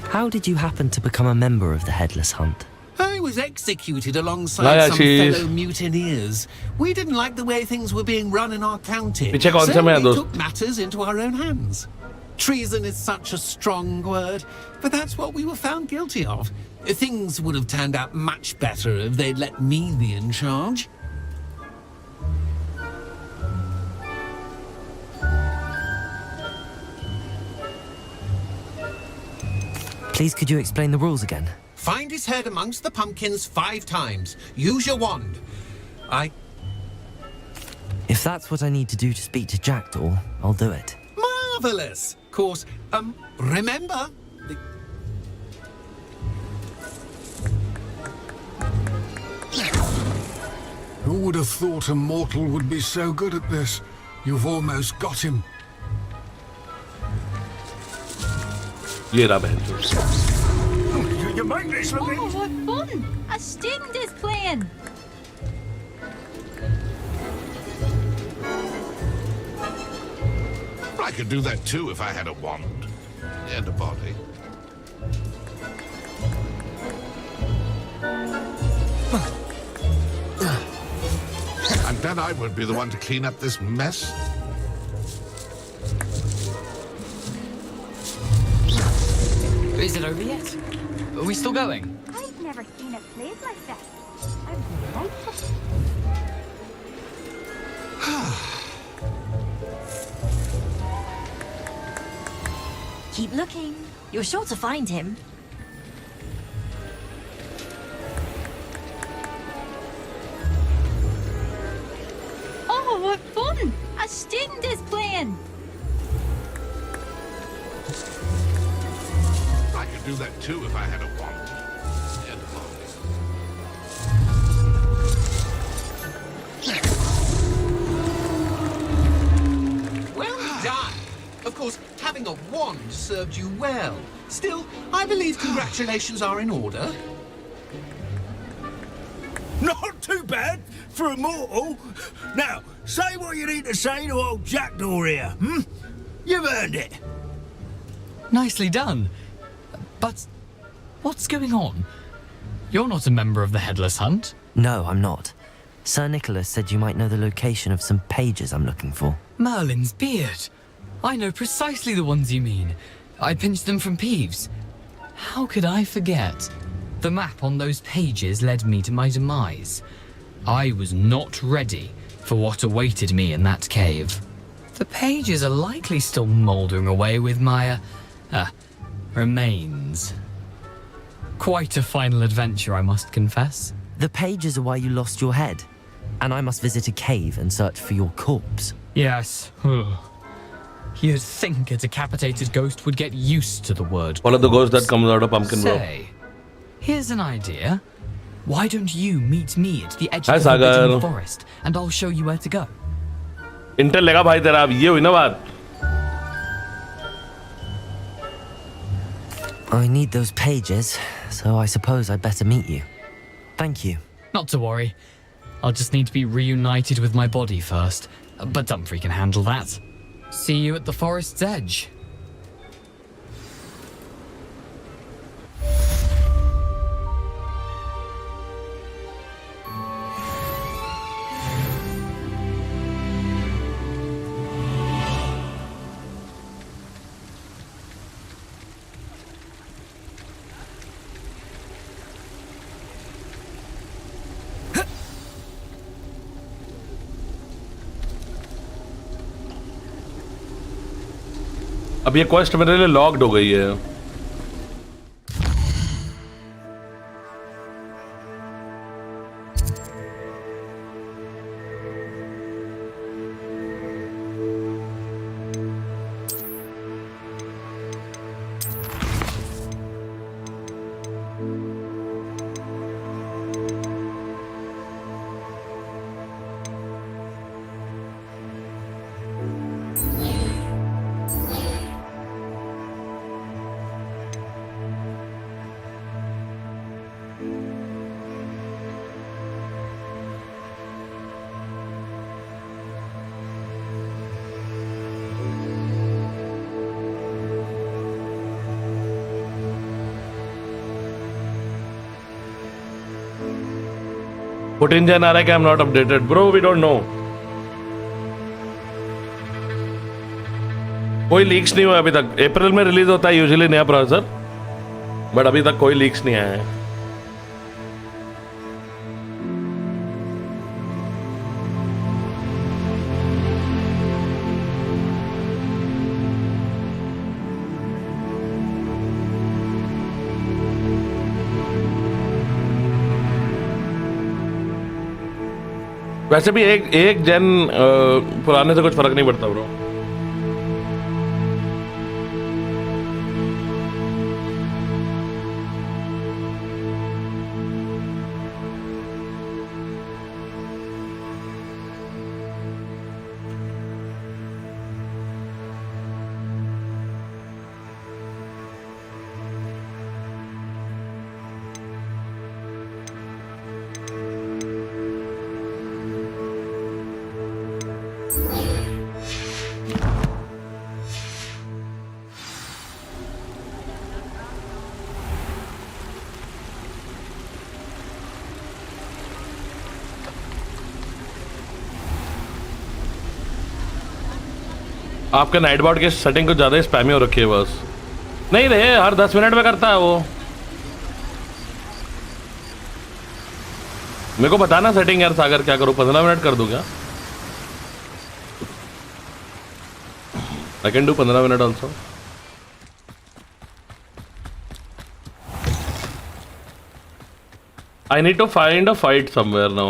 How did you happen to become a member of the Headless Hunt? I was executed alongside Liar some cheese. fellow mutineers. We didn't like the way things were being run in our county, पीछे कौन से so में we दोस्त? took matters into our own hands. Treason is such a strong word, but that's what we were found guilty of. Things would have turned out much better if they'd let me be in charge. Please, could you explain the rules again? Find his head amongst the pumpkins 5 times. Use your wand. If that's what I need to do to speak to Jackdaw, I'll do it. Marvellous! Of course, remember... Who would have thought a mortal would be so good at this? You've almost got him. ये रहा बहन चोद। You make this look Oh, what fun! A student is playing! I could do that too if I had a wand and a body. bet I won't be the one to clean up this mess. Is it over yet? Are we still going? I've never seen it played like that. Keep looking. You're sure to find him. Oh, what fun! A student is playing. I could do that too if I had a wand. Well done. Of course, having a wand served you well. Still, I believe congratulations are in order. Not too bad for a mortal. Now, say what you need to say to old Jackdaw here, hmm? You've earned it. Nicely done. But what's going on? You're not a member of the Headless Hunt. No, I'm not. Sir Nicholas said you might know the location of some pages I'm looking for. Merlin's beard. I know precisely the ones you mean. I pinched them from Peeves. How could I forget? The map on those pages led me to my demise. I was not ready for what awaited me in that cave. The pages are likely still mouldering away with my, remains. Quite a final adventure, I must confess. The pages are why you lost your head, and I must visit a cave and search for your corpse. Yes. You'd think a decapitated ghost would get used to the word. One of the ghosts that comes out of Pumpkin Row. Say, here's an idea. Why don't you meet me at the edge Hi, of the Sagar. forbidden forest, and I'll show you where to go. Intel लेगा भाई तेरा अब ये हुई ना बात. I need those pages, so I suppose I'd better meet you. Thank you. Not to worry. I'll just need to be reunited with my body first. But Dumfrey can handle that. See you at the forest's edge. अब ये quest मेरे लिए locked हो गई है. Putinjan आ रहा है कि I'm not updated. Bro, we don't know. कोई लीक्स नहीं हुआ अभी तक. अप्रैल में रिलीज होता है यूजुअली नया प्रोसेसर, बट अभी तक कोई लीक्स नहीं आया है. वैसे भी एक जेन पुराने से कुछ फर्क नहीं पड़ता ब्रो. आपके नाइट बॉट की सेटिंग कुछ ज़्यादा स्पैमी हो रखी है बस। नहीं रे, हर 10 मिनट में करता है वो। मेरे को बताना सेटिंग यार सागर, क्या करूँ? 15 मिनट कर दूँ क्या? I can do 15 minutes also. I need to find a fight somewhere now.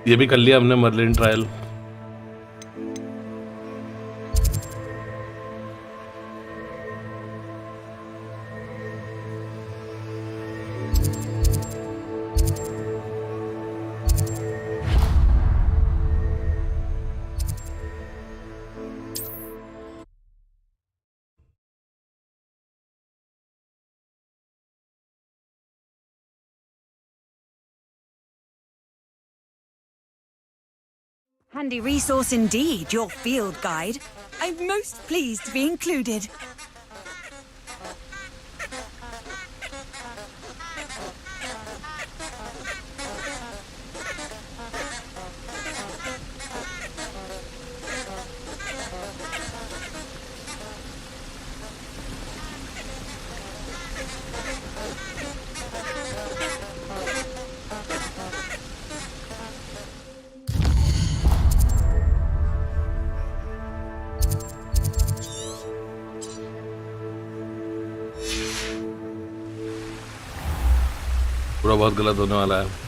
ये भी कर लिया हमने Merlin trial. Handy resource indeed, your field guide. I'm most pleased to be included. पूरा बहुत गलत होने वाला है।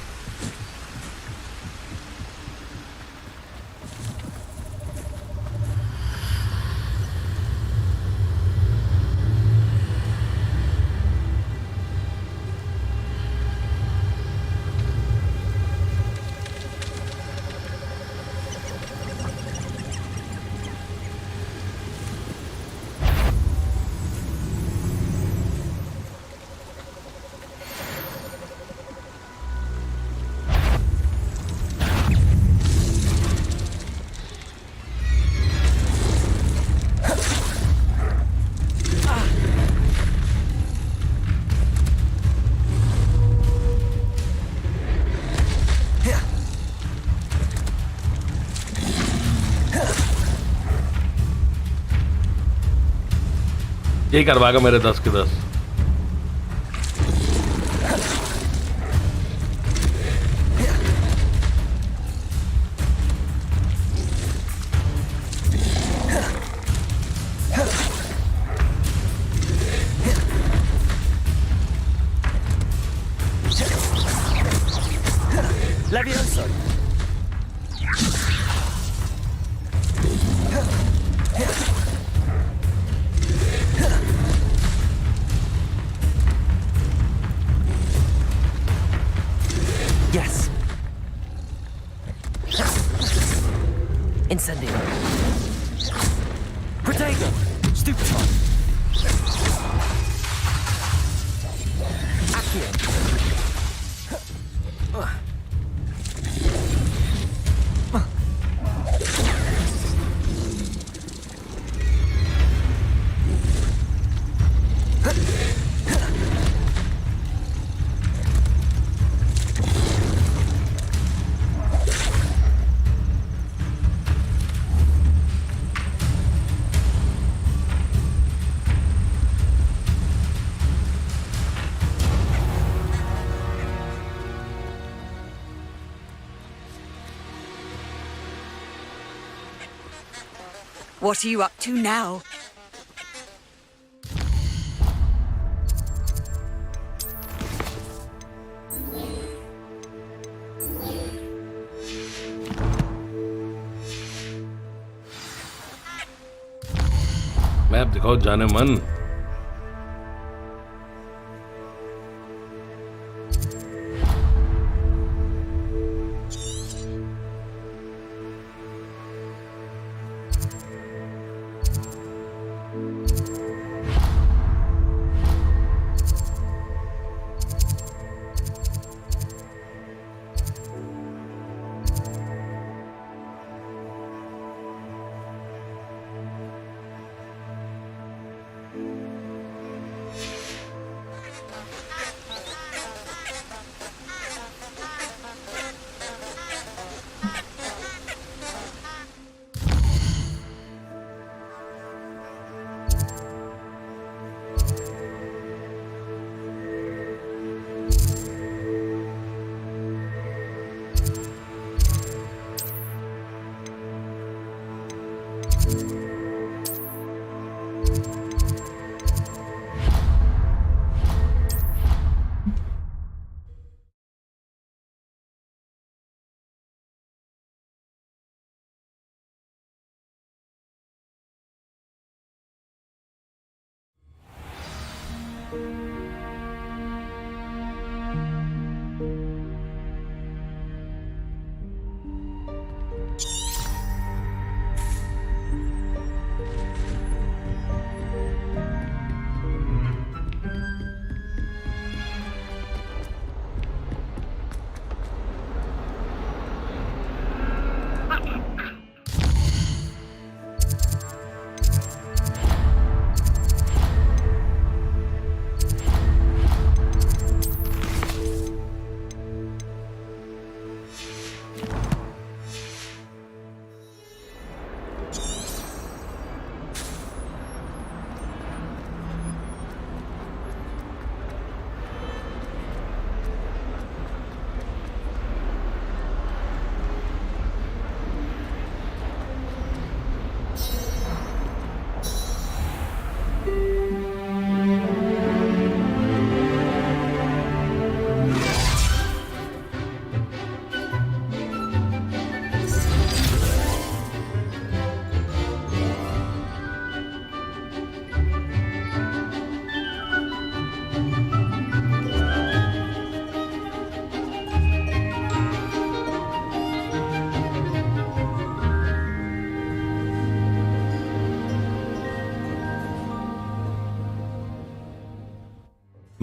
यही करवाएगा मेरे 10 के 10। Levioso. Yes. Incendio. Protego. Stupefy. Accio. What are you up to now? Map दिखाओ जाने मन।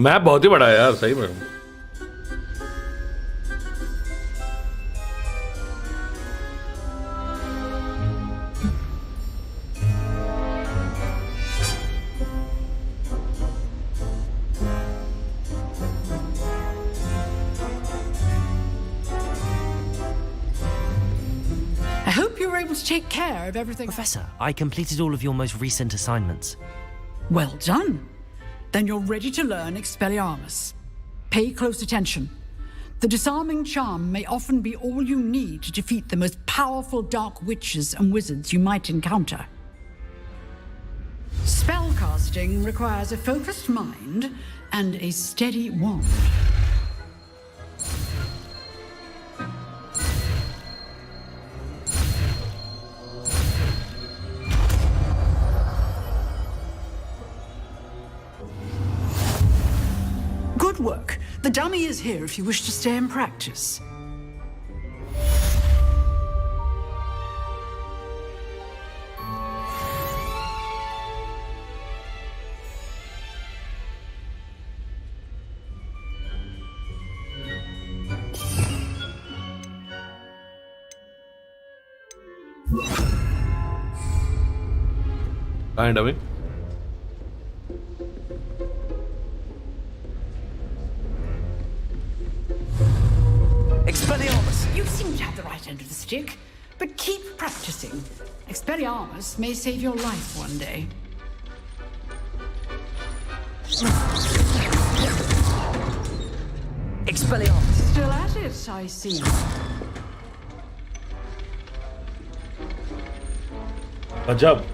मैप बहुत ही बड़ा है यार सही में। I hope you were able to take care of everything. Professor, I completed all of your most recent assignments. Well done. Then you're ready to learn Expelliarmus. Pay close attention. The disarming charm may often be all you need to defeat the most powerful dark witches and wizards you might encounter. Spellcasting requires a focused mind and a steady wand. Good work. The dummy is here if you wish to stay and practice. Kind of. Expelliarmus! You seem to have the right end of the stick, but keep practicing. Expelliarmus may save your life one day. Expelliarmus! Still at it, I see. Ajab.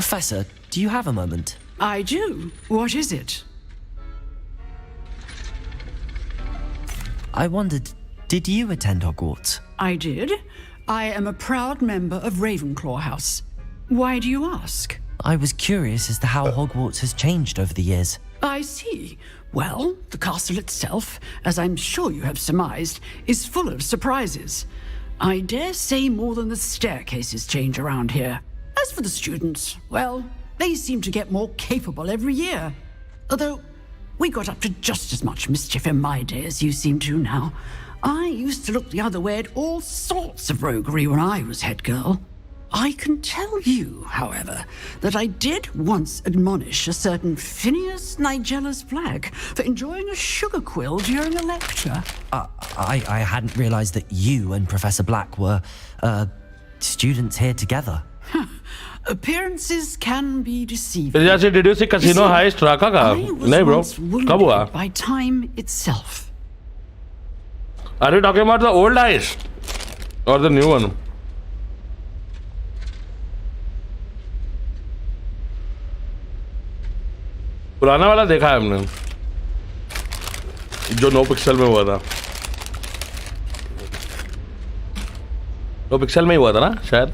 Professor, do you have a moment? I do. What is it? I wondered, did you attend Hogwarts? I did. I am a proud member of Ravenclaw House. Why do you ask? I was curious as to how Hogwarts has changed over the years. I see. Well, the castle itself, as I'm sure you have surmised, is full of surprises. I dare say more than the staircases change around here. As for the students, well, they seem to get more capable every year. Although, we got up to just as much mischief in my day as you seem to now. I used to look the other way at all sorts of roguery when I was head girl. I can tell you, however, that I did once admonish a certain Phineas Nigella's Flag for enjoying a sugar quill during a lecture. I hadn't realized that you and Professor Black were, students here together. Appearances can be deceiving. Did you see Casino Heist? Raka ka? No, bro. Kab hua? By time itself. Are you talking about the old heist or the new one? पुराना वाला देखा है हमने जो 9 pixel में हुआ था 9 pixel में ही हुआ था ना शायद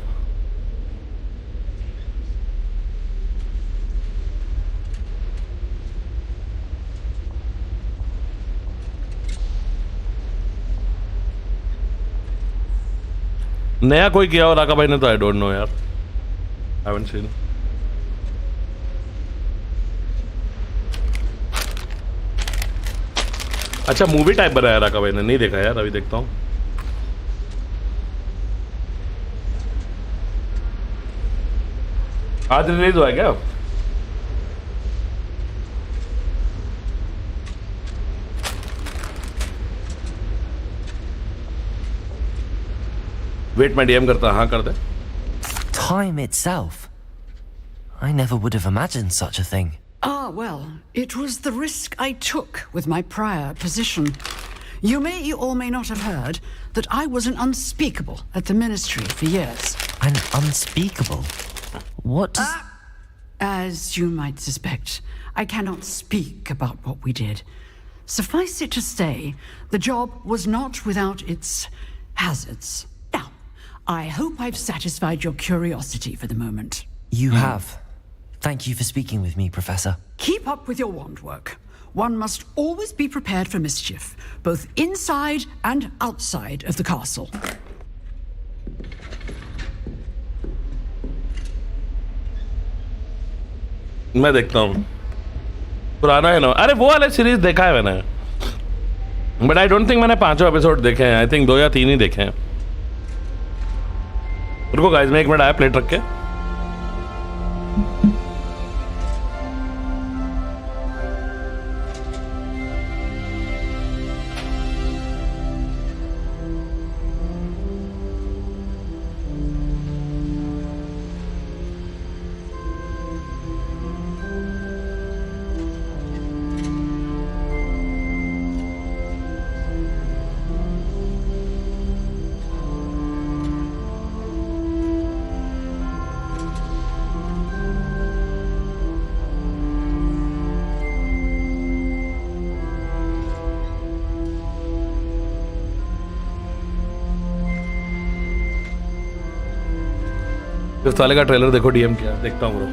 नया कोई किया हो राका भाई ने तो आई डोंट नो यार आई हैवंट सीन अच्छा मूवी टाइप बनाया राका भाई ने नहीं देखा यार अभी देखता हूँ आज रिलीज हुआ है क्या वेट मैं डीएम करता हाँ कर दे Time itself. I never would have imagined such a thing. Ah, well, it was the risk I took with my prior position. You may or may not have heard that I was an unspeakable at the ministry for years. An unspeakable? What does... As you might suspect, I cannot speak about what we did. Suffice it to say, the job was not without its hazards. Now, I hope I've satisfied your curiosity for the moment. You have. Thank you for speaking with me, Professor. Keep up with your wand work. One must always be prepared for mischief, both inside and outside of the castle. मैं देखता हूँ पुराना है ना अरे वो वाला series देखा है मैंने बट आई डोंट थिंक मैंने 5 एपिसोड देखे हैं आई थिंक 2 या 3 ही देखे हैं रुको गाइस मैं 1 मिनट आया प्लेट रख के इस साले का ट्रेलर देखो डीएम किया देखता हूँ ब्रो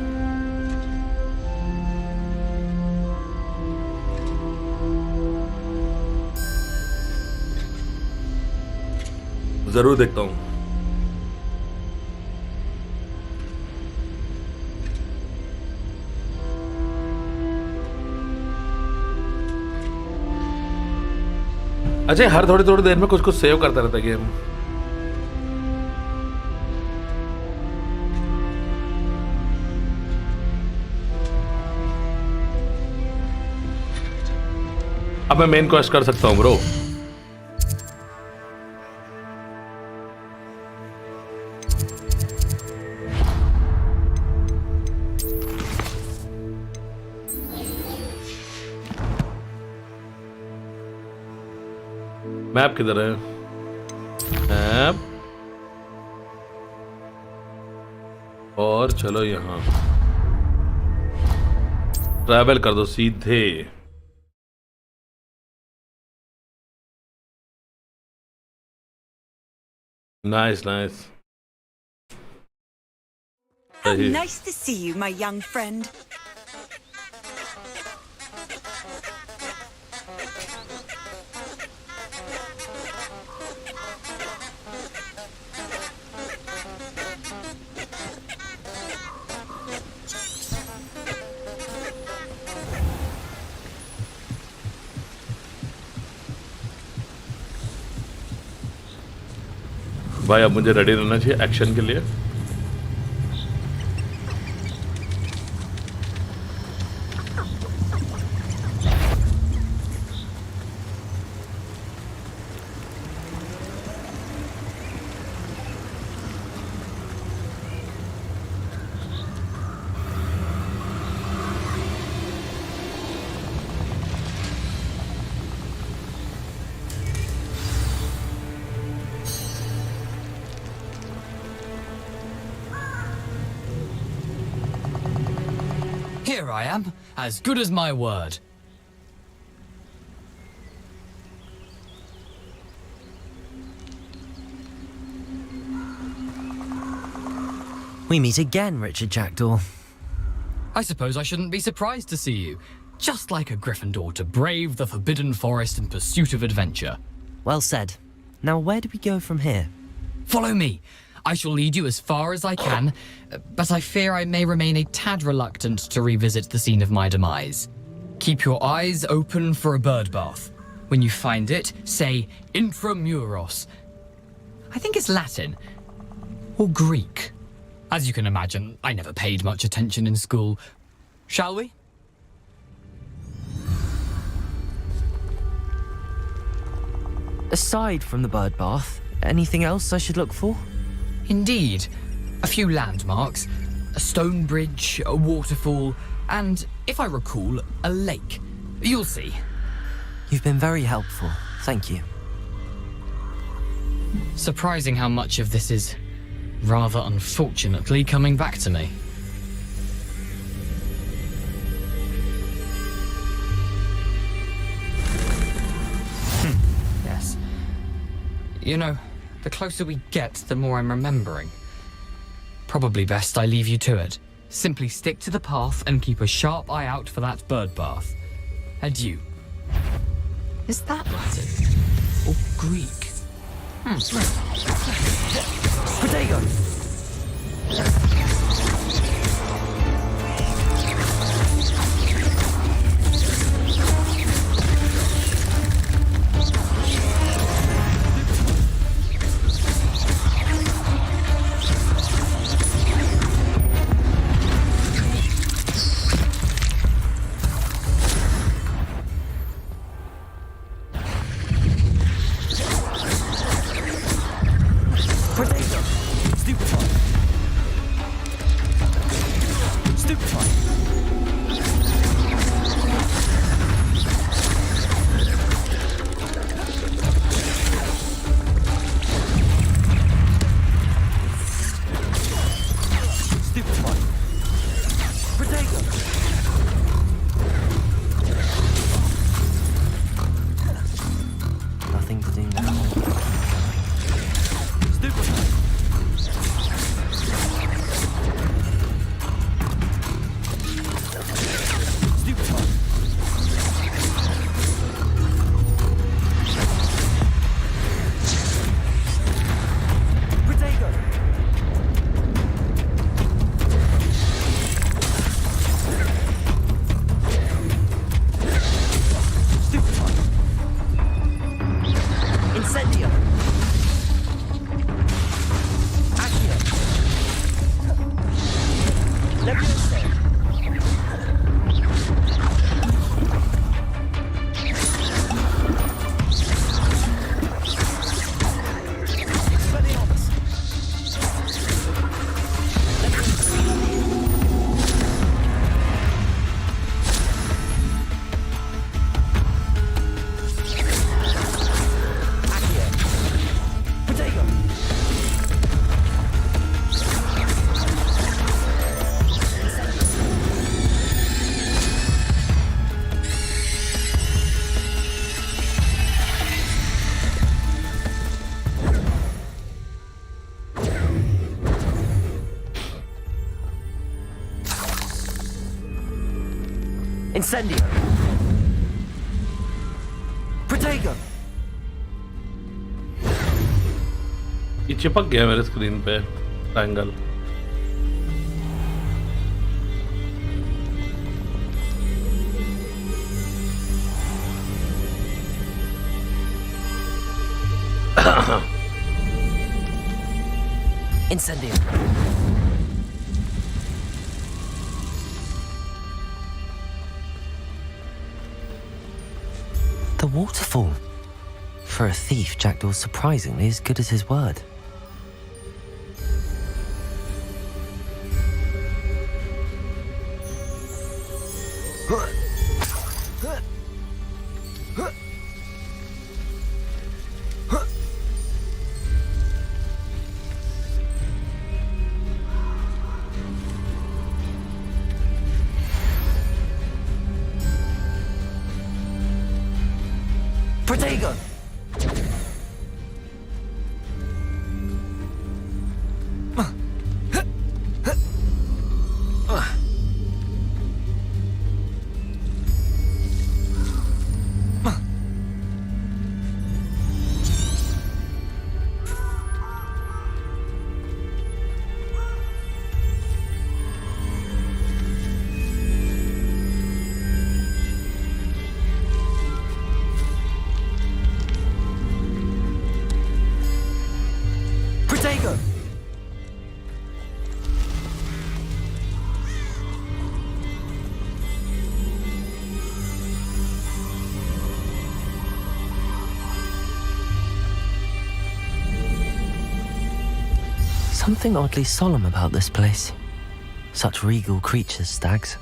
जरूर देखता हूँ अच्छा हर थोड़ी थोड़ी देर में कुछ कुछ सेव करता रहता है गेम अब मैं मेन क्वेस्ट कर सकता हूँ ब्रो मैप किधर है मैप और चलो यहाँ ट्रैवल कर दो सीधे। Nice nice. How nice to see you, my young friend. भाई अब मुझे रेडी रहना चाहिए एक्शन के लिए। Here I am, as good as my word. We meet again, Richard Jackdaw. I suppose I shouldn't be surprised to see you. Just like a Gryffindor to brave the Forbidden Forest in pursuit of adventure. Well said. Now where do we go from here? Follow me. I shall lead you as far as I can, but I fear I may remain a tad reluctant to revisit the scene of my demise. Keep your eyes open for a bird bath. When you find it, say intramuros. I think it's Latin. Or Greek. As you can imagine, I never paid much attention in school. Shall we? Aside from the bird bath, anything else I should look for? Indeed. A few landmarks, a stone bridge, a waterfall, and, if I recall, a lake. You'll see. You've been very helpful. Thank you. Surprising how much of this is, rather unfortunately, coming back to me. Yes. You know, the closer we get, the more I'm remembering. Probably best I leave you to it. Simply stick to the path and keep a sharp eye out for that bird bath. Adieu. Is that Latin? Or Greek? Protego! Incendio. Protego. ये चिपक गया मेरे screen पे triangle. Incendio. The waterfall. For a thief, Jackdaw's surprisingly as good as his word. Protego! Protego! Something oddly solemn about this place. Such regal creatures, stags.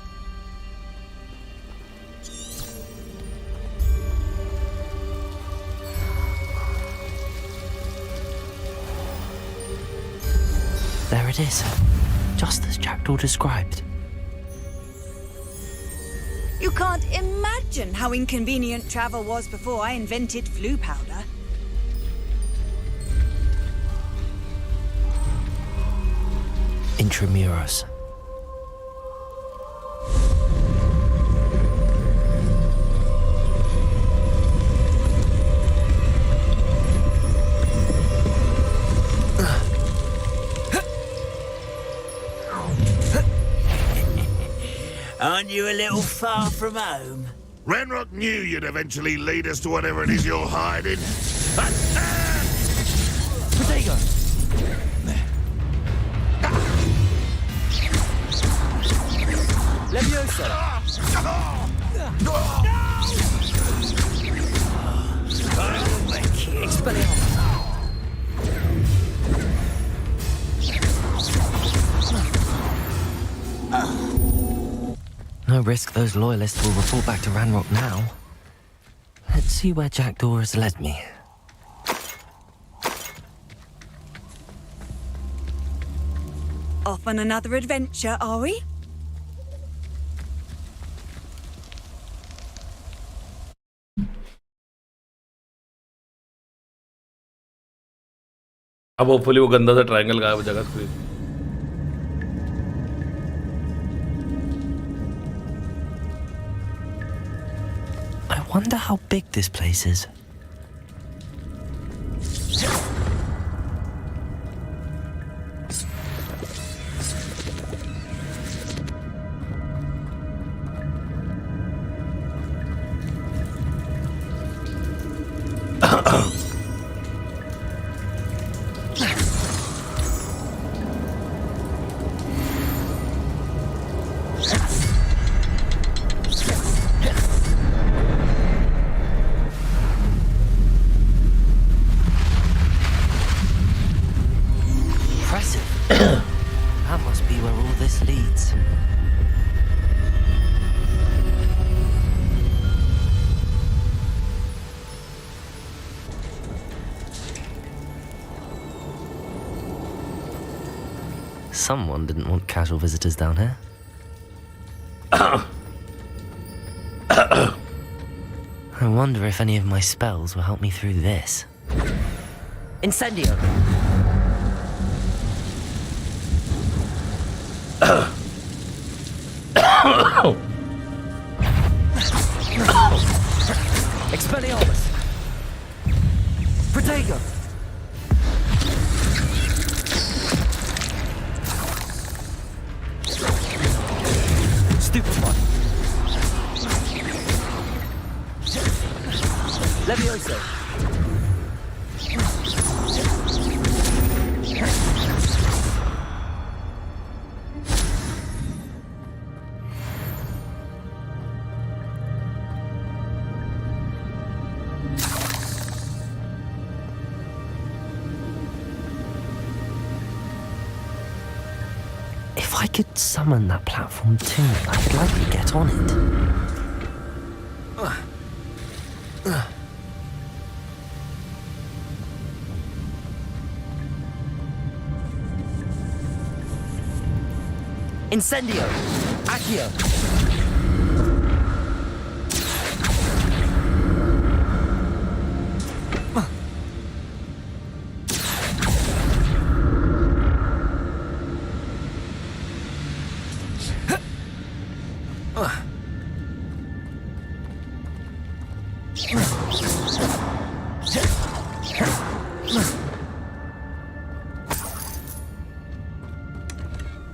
There it is, just as Jackdaw described. You can't imagine how inconvenient travel was before I invented flu powder. Intramuros. Aren't you a little far from home? Renrock knew you'd eventually lead us to whatever it is you're hiding. Protego! Leviosa! Expelliarmus! No risk those loyalists will report back to Ranrock now. Let's see where Jackdaw has led me. Off on another adventure, are we? अब hopefully वो गंदा सा triangle गायब हो जाएगा screen. I wonder how big this place is. That must be where all this leads. Someone didn't want casual visitors down here. I wonder if any of my spells will help me through this. Incendio! Mafioso. If I could summon that platform to me, I could likely get on it. Incendio. Accio.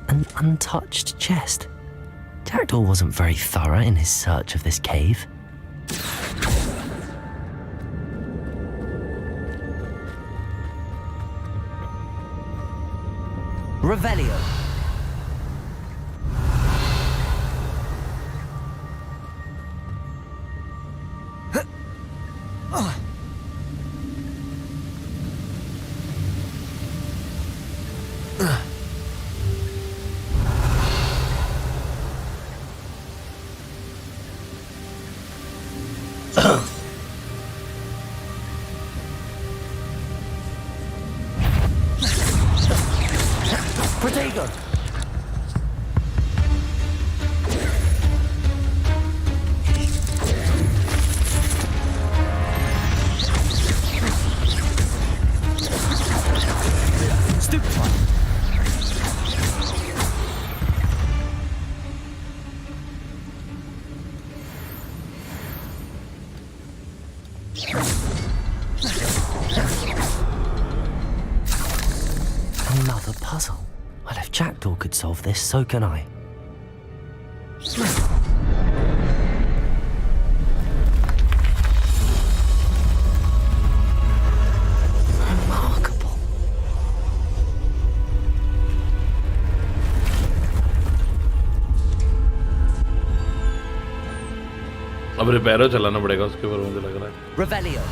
An untouched chest. Jackdaw wasn't very thorough in his search of this cave. Revelio. Protego. Stupefy. Another puzzle. Well, if Jackdaw could solve this, so can I. Remarkable. अब रिपेयरो चलाना पड़ेगा उसके ऊपर मुझे लग रहा है. Revelio.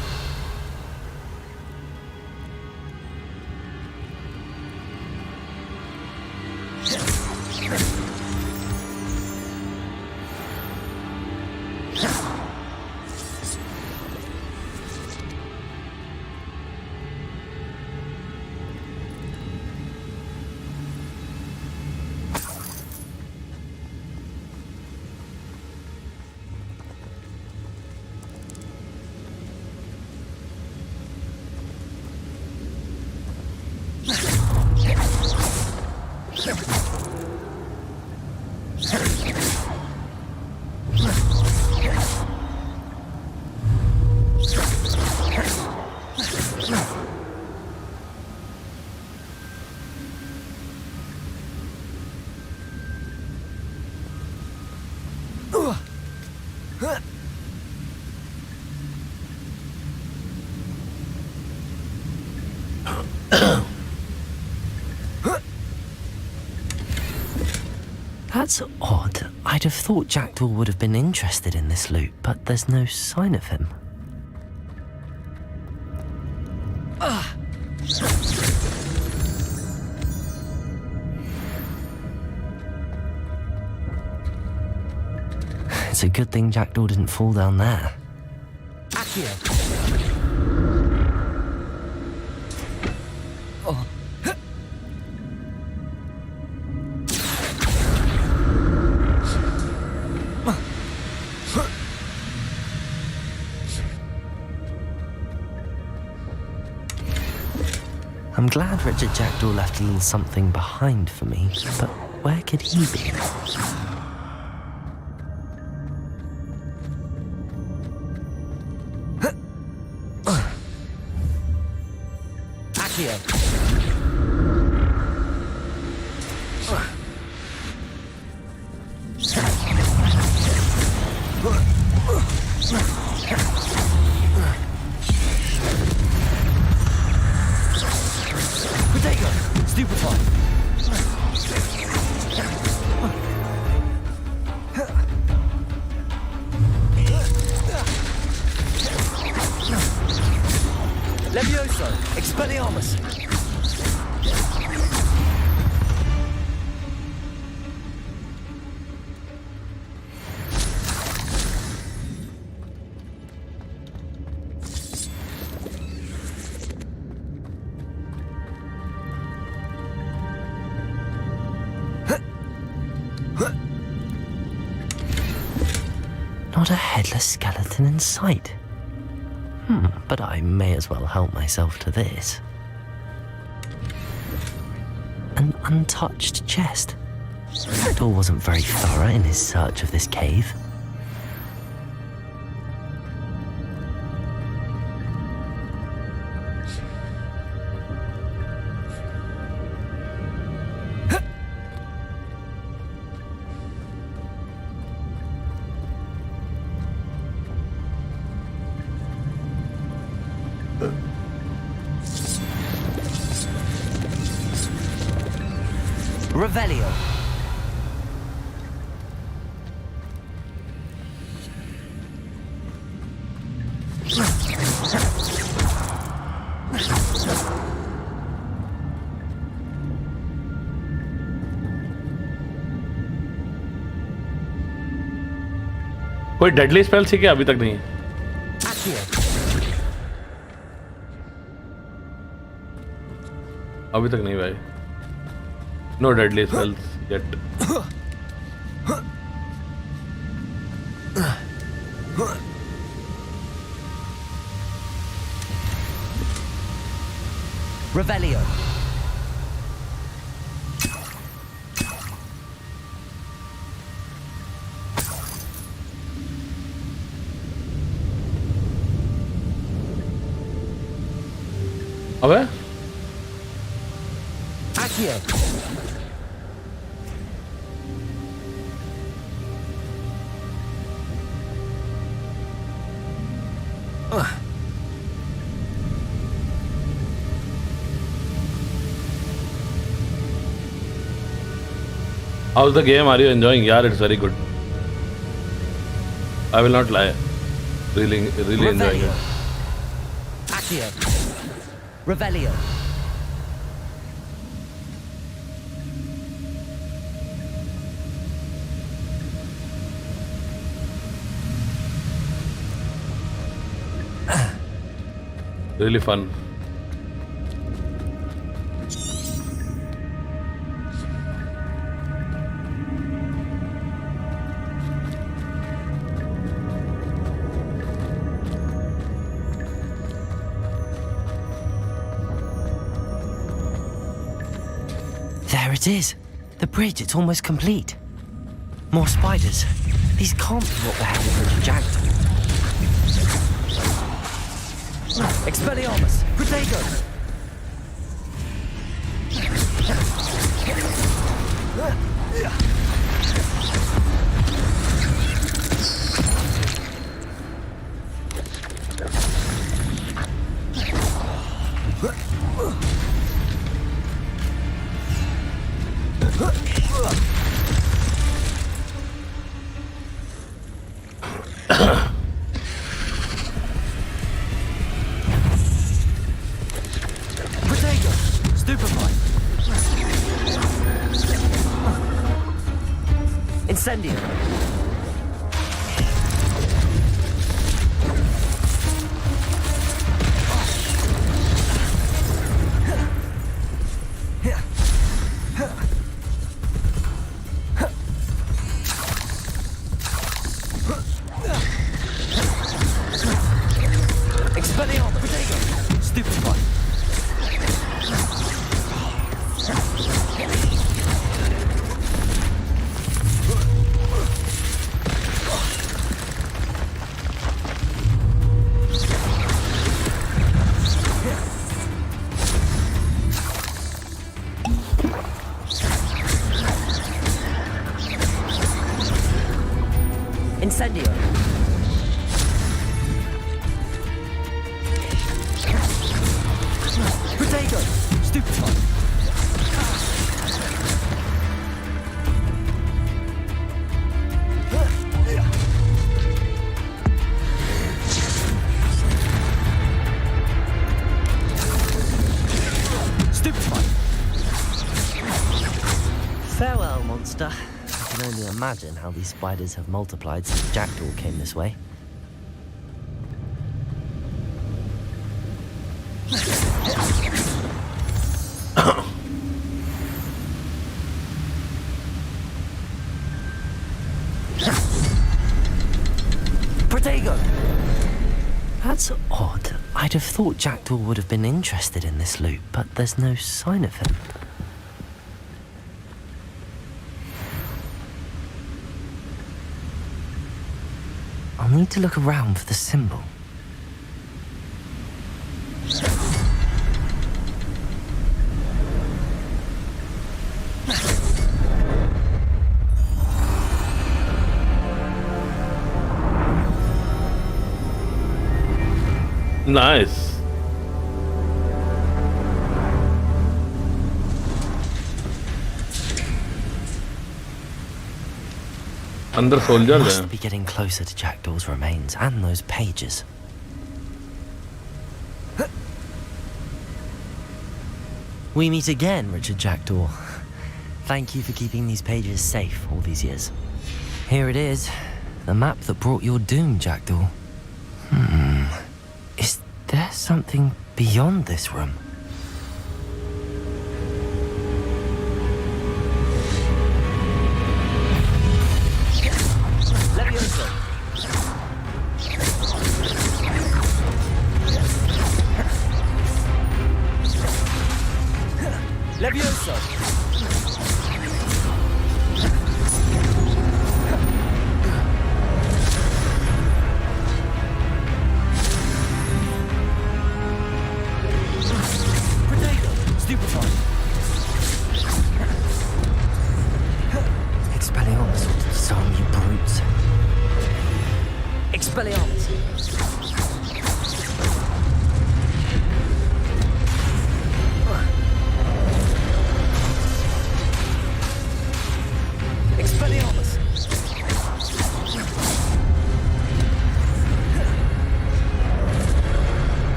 That's odd. I'd have thought Jackdaw would have been interested in this loot, but there's no sign of him. It's a good thing Jackdaw didn't fall down there. Accio. Oh. I'm glad Richard Jackdaw left a little something behind for me, but where could he be? Accio. Stupefy. Levioso. Expelliarmus. Not a headless skeleton in sight. But I may as well help myself to this. An untouched chest. Jackdaw wasn't very thorough in his search of this cave. Revelio. कोई deadly spell सीखे अभी तक नहीं? अभी तक नहीं भाई. No deadly spells yet. Revelio. अबे? Accio. How's the game? Are you enjoying? Yeah, it's very good. I will not lie. Really enjoying it. Accio. Revelio. Really fun. There it is. The bridge, it's almost complete. More spiders. These can't be what the hell bridge of Jackdaw. Expelliarmus. Protego. Incendio. Expelliarmus. Protego. Stupefy. Incendio. Protego. Stupefy. Farewell, monster. I can only imagine how these spiders have multiplied since Jackdaw came this way. Protego! That's odd. I'd have thought Jackdaw would have been interested in this loot, but there's no sign of him. I'll need to look around for the symbol. Nice. Under soldier Must be getting closer to Jackdaw's remains and those pages. We meet again, Richard Jackdaw. Thank you for keeping these pages safe all these years. Here it is, the map that brought your doom, Jackdaw. Is there something beyond this room? Levioso! Protego! Stupefy! Expelliarmus will disarm you brutes. Expelliarmus! Expelliarmus!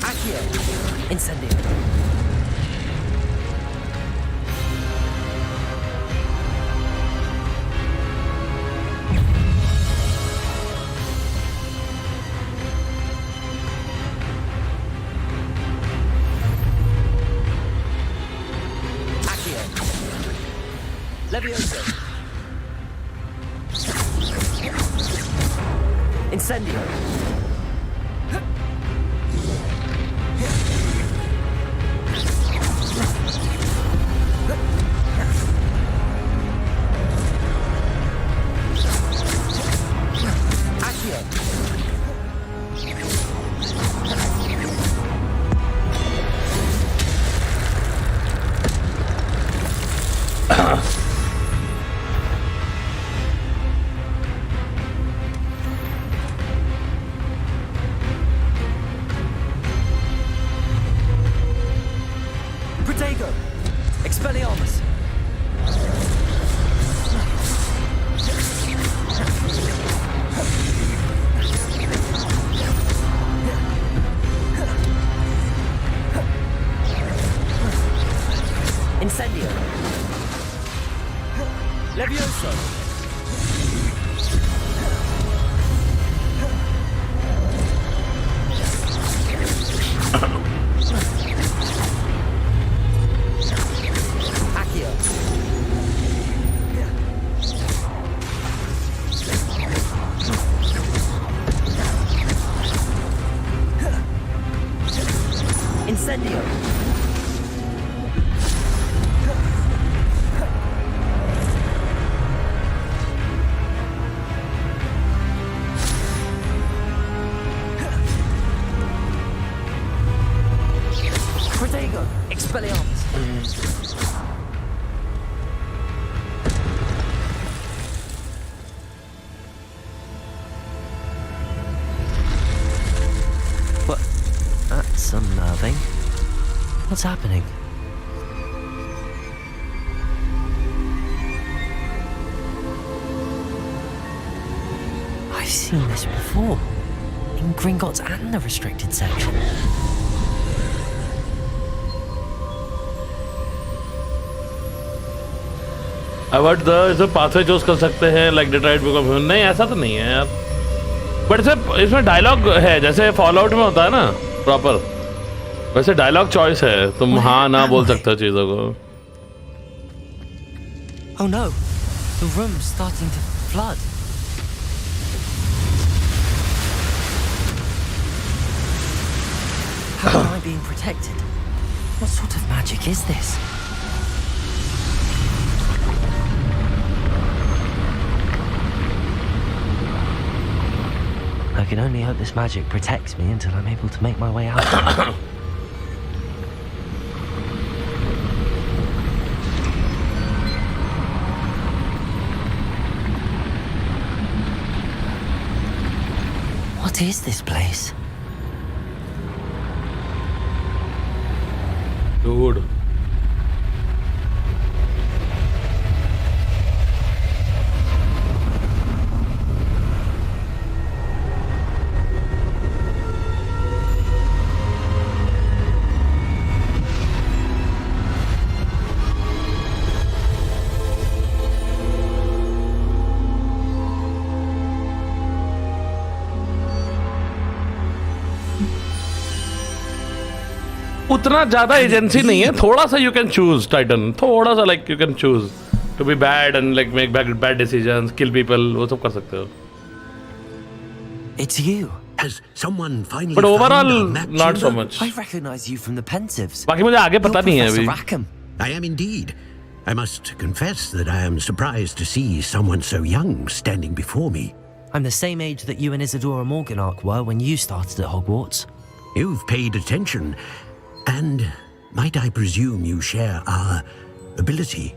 Accio! Incendio! Levioso! Incendio! Protego! Expelliarmus! Incendio! Levioso! Accio! Incendio! Protego! Expelliarmus! What? That's unnerving. What's happening? I've seen this before. In Gringotts and the restricted section. Avoid the इसे pathway choose कर सकते हैं like डिट्राइड become नहीं ऐसा तो नहीं है यार बट इसमें डायलॉग है जैसे फॉल आउट में होता है ना प्रॉपर वैसे डायलॉग चॉइस है तुम हाँ ना बोल सकते हो चीजों को Oh no, the room's starting to flood. How am I being protected? What sort of magic is this? I can only hope this magic protects me until I'm able to make my way out. What is this place? Dude. उतना ज्यादा agency नहीं है थोड़ा सा you can choose Titan थोड़ा सा like you can choose to be bad and like make bad decisions kill people वो सब कर सकते हो It's you. Has someone finally But overall, found our map not so chamber? much. I recognize you from the Pensieves. बाकी मुझे आगे पता नहीं है अभी Rackham. I am indeed. I must confess that I am surprised to see someone so young standing before me. I'm the same age that you and Isadora Morganark were when you started at Hogwarts. You've paid attention, and might I presume you share our ability?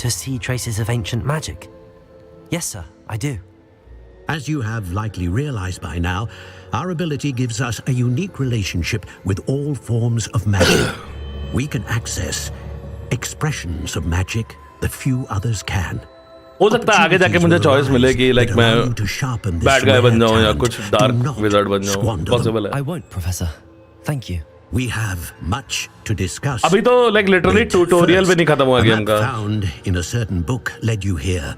To see traces of ancient magic? Yes, sir, I do. As you have likely realized by now, our ability gives us a unique relationship with all forms of magic. We can access expressions of magic that few others can. हो सकता है आगे जाके मुझे choice मिले कि like मैं bad guy बन जाऊं या कुछ डार्क विजार्ड बन जाऊं पॉसिबल है I won't, Professor. Thank you. We have much to discuss. अभी तो लाइक लिटरली ट्यूटोरियल भी नहीं खत्म हुआ गेम का Found in a certain book led you here.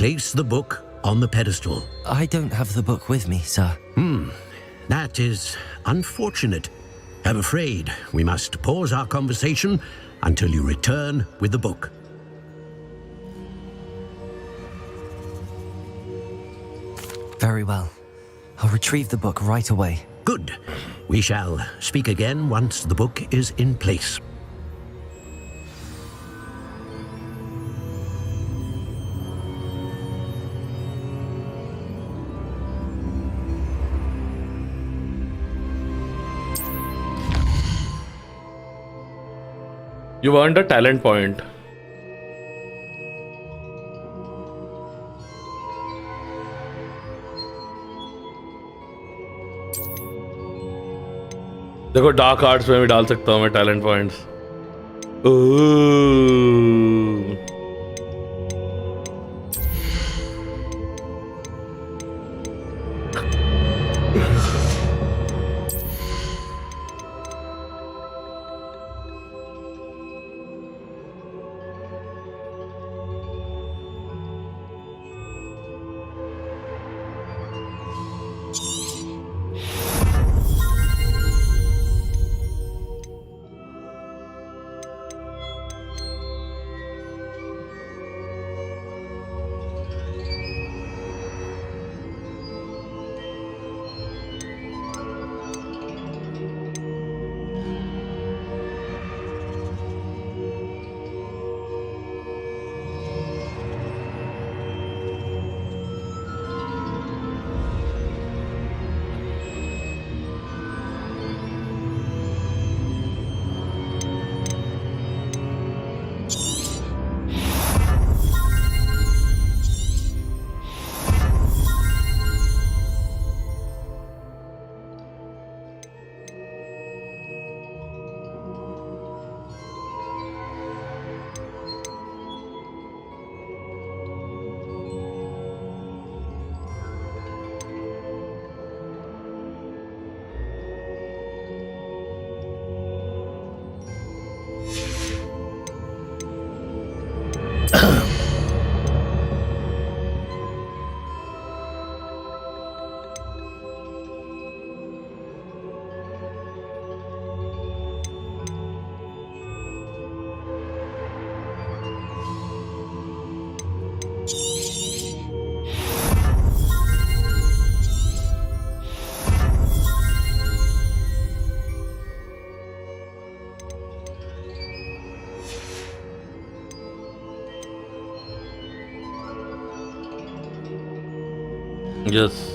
Place the book on the pedestal. I don't have the book with me, sir. That is unfortunate. I'm afraid we must pause our conversation until you return with the book. Very well. I'll retrieve the book right away. Good. We shall speak again once the book is in place. You've earned a talent point. देखो dark arts में भी डाल सकता हूँ मैं talent points Yes.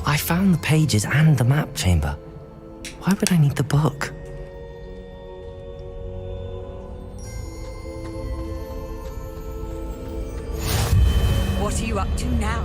I found the pages and the map chamber. Why would I need the book? What are you up to now?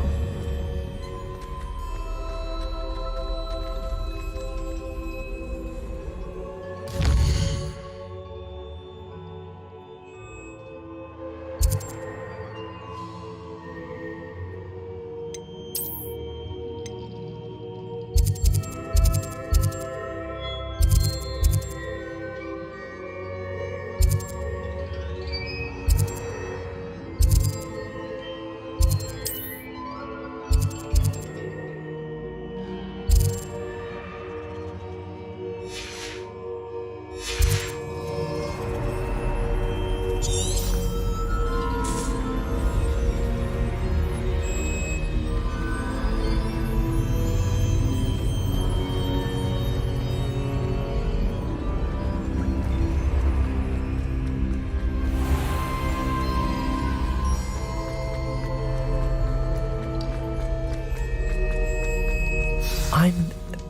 I'm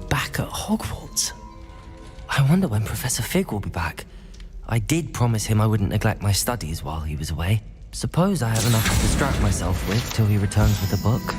back at Hogwarts. I wonder when Professor Fig will be back. I did promise him I wouldn't neglect my studies while he was away. Suppose I have enough to distract myself with till he returns with a book.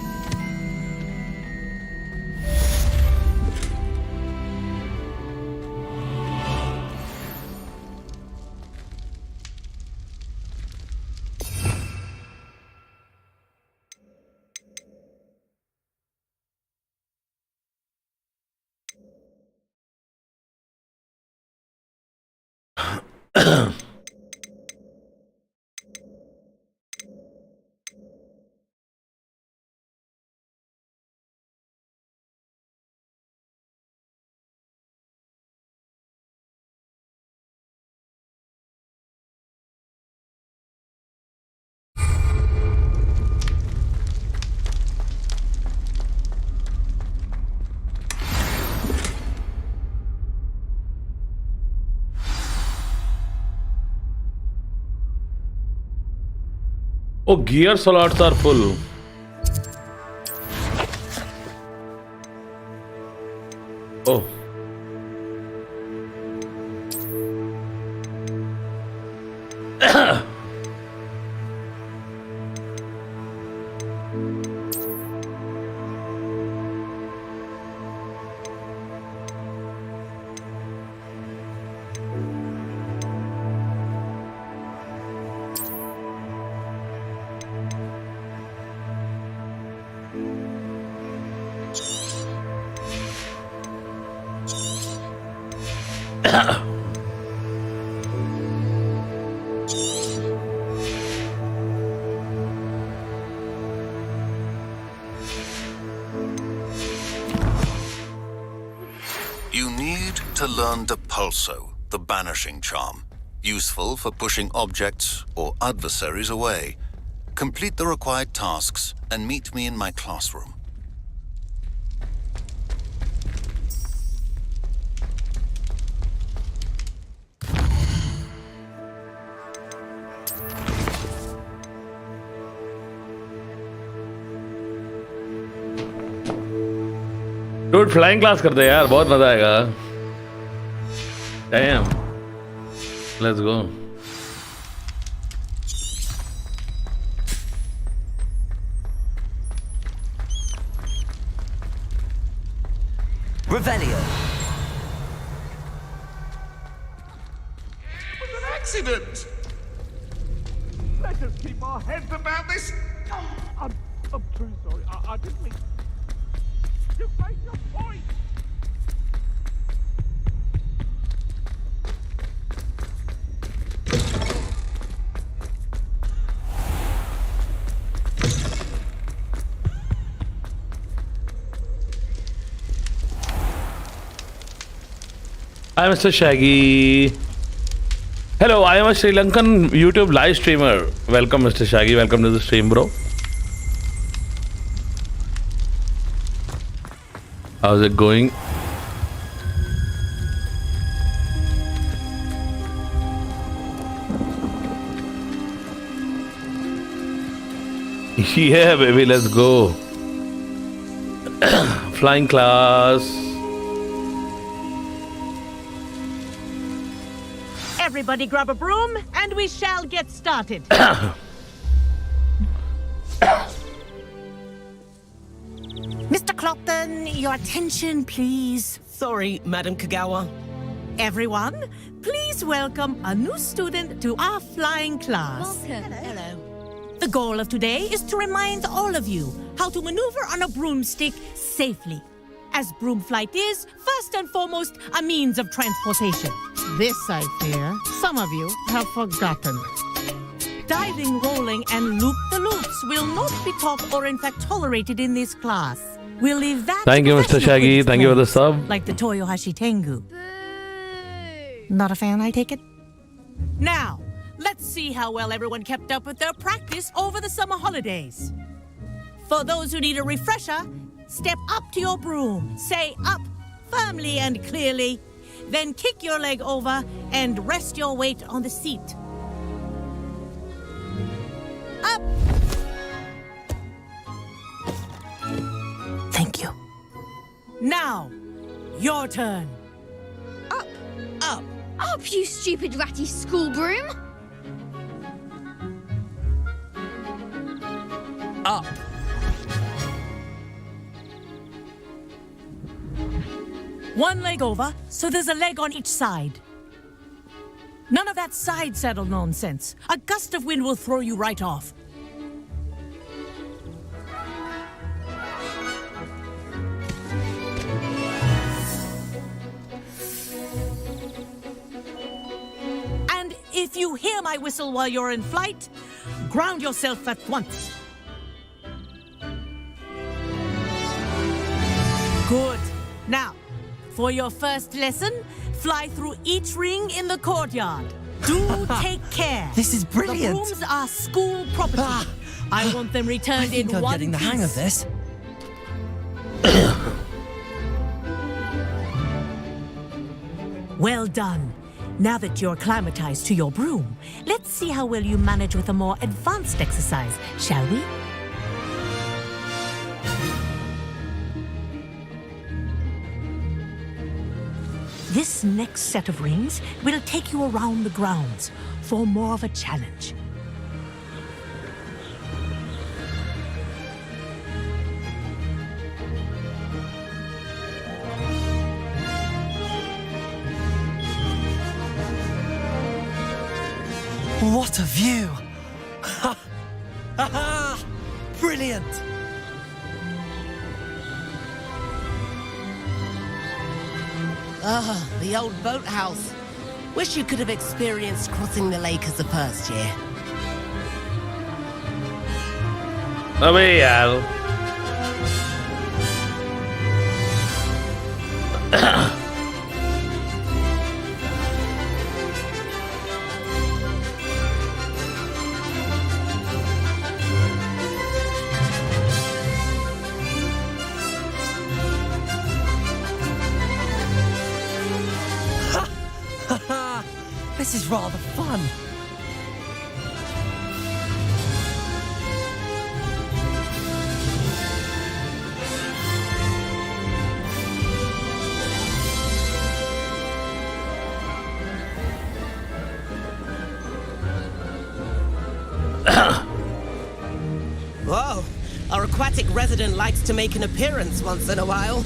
Oh, gear slots are full. Oh. You need to learn Depulso, the banishing charm. Useful for pushing objects or adversaries away. Complete the required tasks and meet me in my classroom. Dude, flying class कर दे यार, बहुत मजा आएगा. Damn. Let's go. Revelio. accident. Let us keep our heads about this. I'm truly sorry. I didn't mean... You've made your point. Hi, Mr. Shaggy. Hello, I am a Sri Lankan YouTube live streamer. Welcome, Mr. Shaggy. Welcome to the stream, bro. How's it going? Yeah, baby, let's go. Flying class. Everybody grab a broom, and we shall get started. Mr. Clopton, your attention, please. Sorry, Madam Kagawa. Everyone, please welcome a new student to our flying class. Welcome. Hello. The goal of today is to remind all of you how to maneuver on a broomstick safely, as broom flight is, first and foremost, a means of transportation. This, I fear, some of you have forgotten. Diving, rolling, and loop-the-loops will not be taught or in fact tolerated in this class. We'll leave that Thank you, Mr. Shaggy. Thank you for the sub. like the Toyohashi Tengu. Not a fan, I take it? Now, let's see how well everyone kept up with their practice over the summer holidays. For those who need a refresher, step up to your broom, say up firmly and clearly, then kick your leg over and rest your weight on the seat. Up! Thank you. Now, your turn. Up. Up. Up, you stupid ratty school broom. Up. One leg over, so there's a leg on each side. None of that side saddle nonsense. A gust of wind will throw you right off. And if you hear my whistle while you're in flight, ground yourself at once. Good. Now, for your first lesson, fly through each ring in the courtyard. Do take care. This is brilliant. The rooms are school property. I want them returned in I'm one getting the hang of this. Well done. Now that you're acclimatized to your broom, let's see how well you manage with a more advanced exercise, shall we? This next set of rings will take you around the grounds for more of a challenge. What a view! Ha! Ha! Brilliant! Ah, the old boathouse. Wish you could have experienced crossing the lake as a first year. अबे यार This is rather fun. Whoa, our aquatic resident likes to make an appearance once in a while.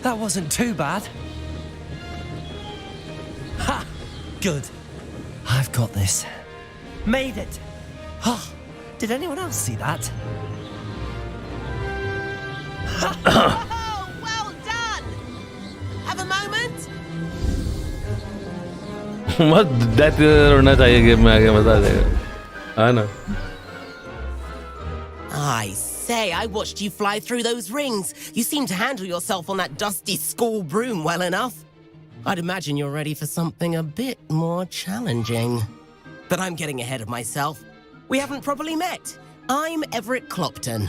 That wasn't too bad. Ha! Good. I've got this. Made it. Oh, did anyone else see that? Oh, well done! Have a moment? मत death होना चाहिए game में आगे मजा आ जाएगा हाँ ना I say, I watched you fly through those rings. You seem to handle yourself on that dusty school broom well enough. I'd imagine you're ready for something a bit more challenging. But I'm getting ahead of myself. We haven't properly met. I'm Everett Clopton.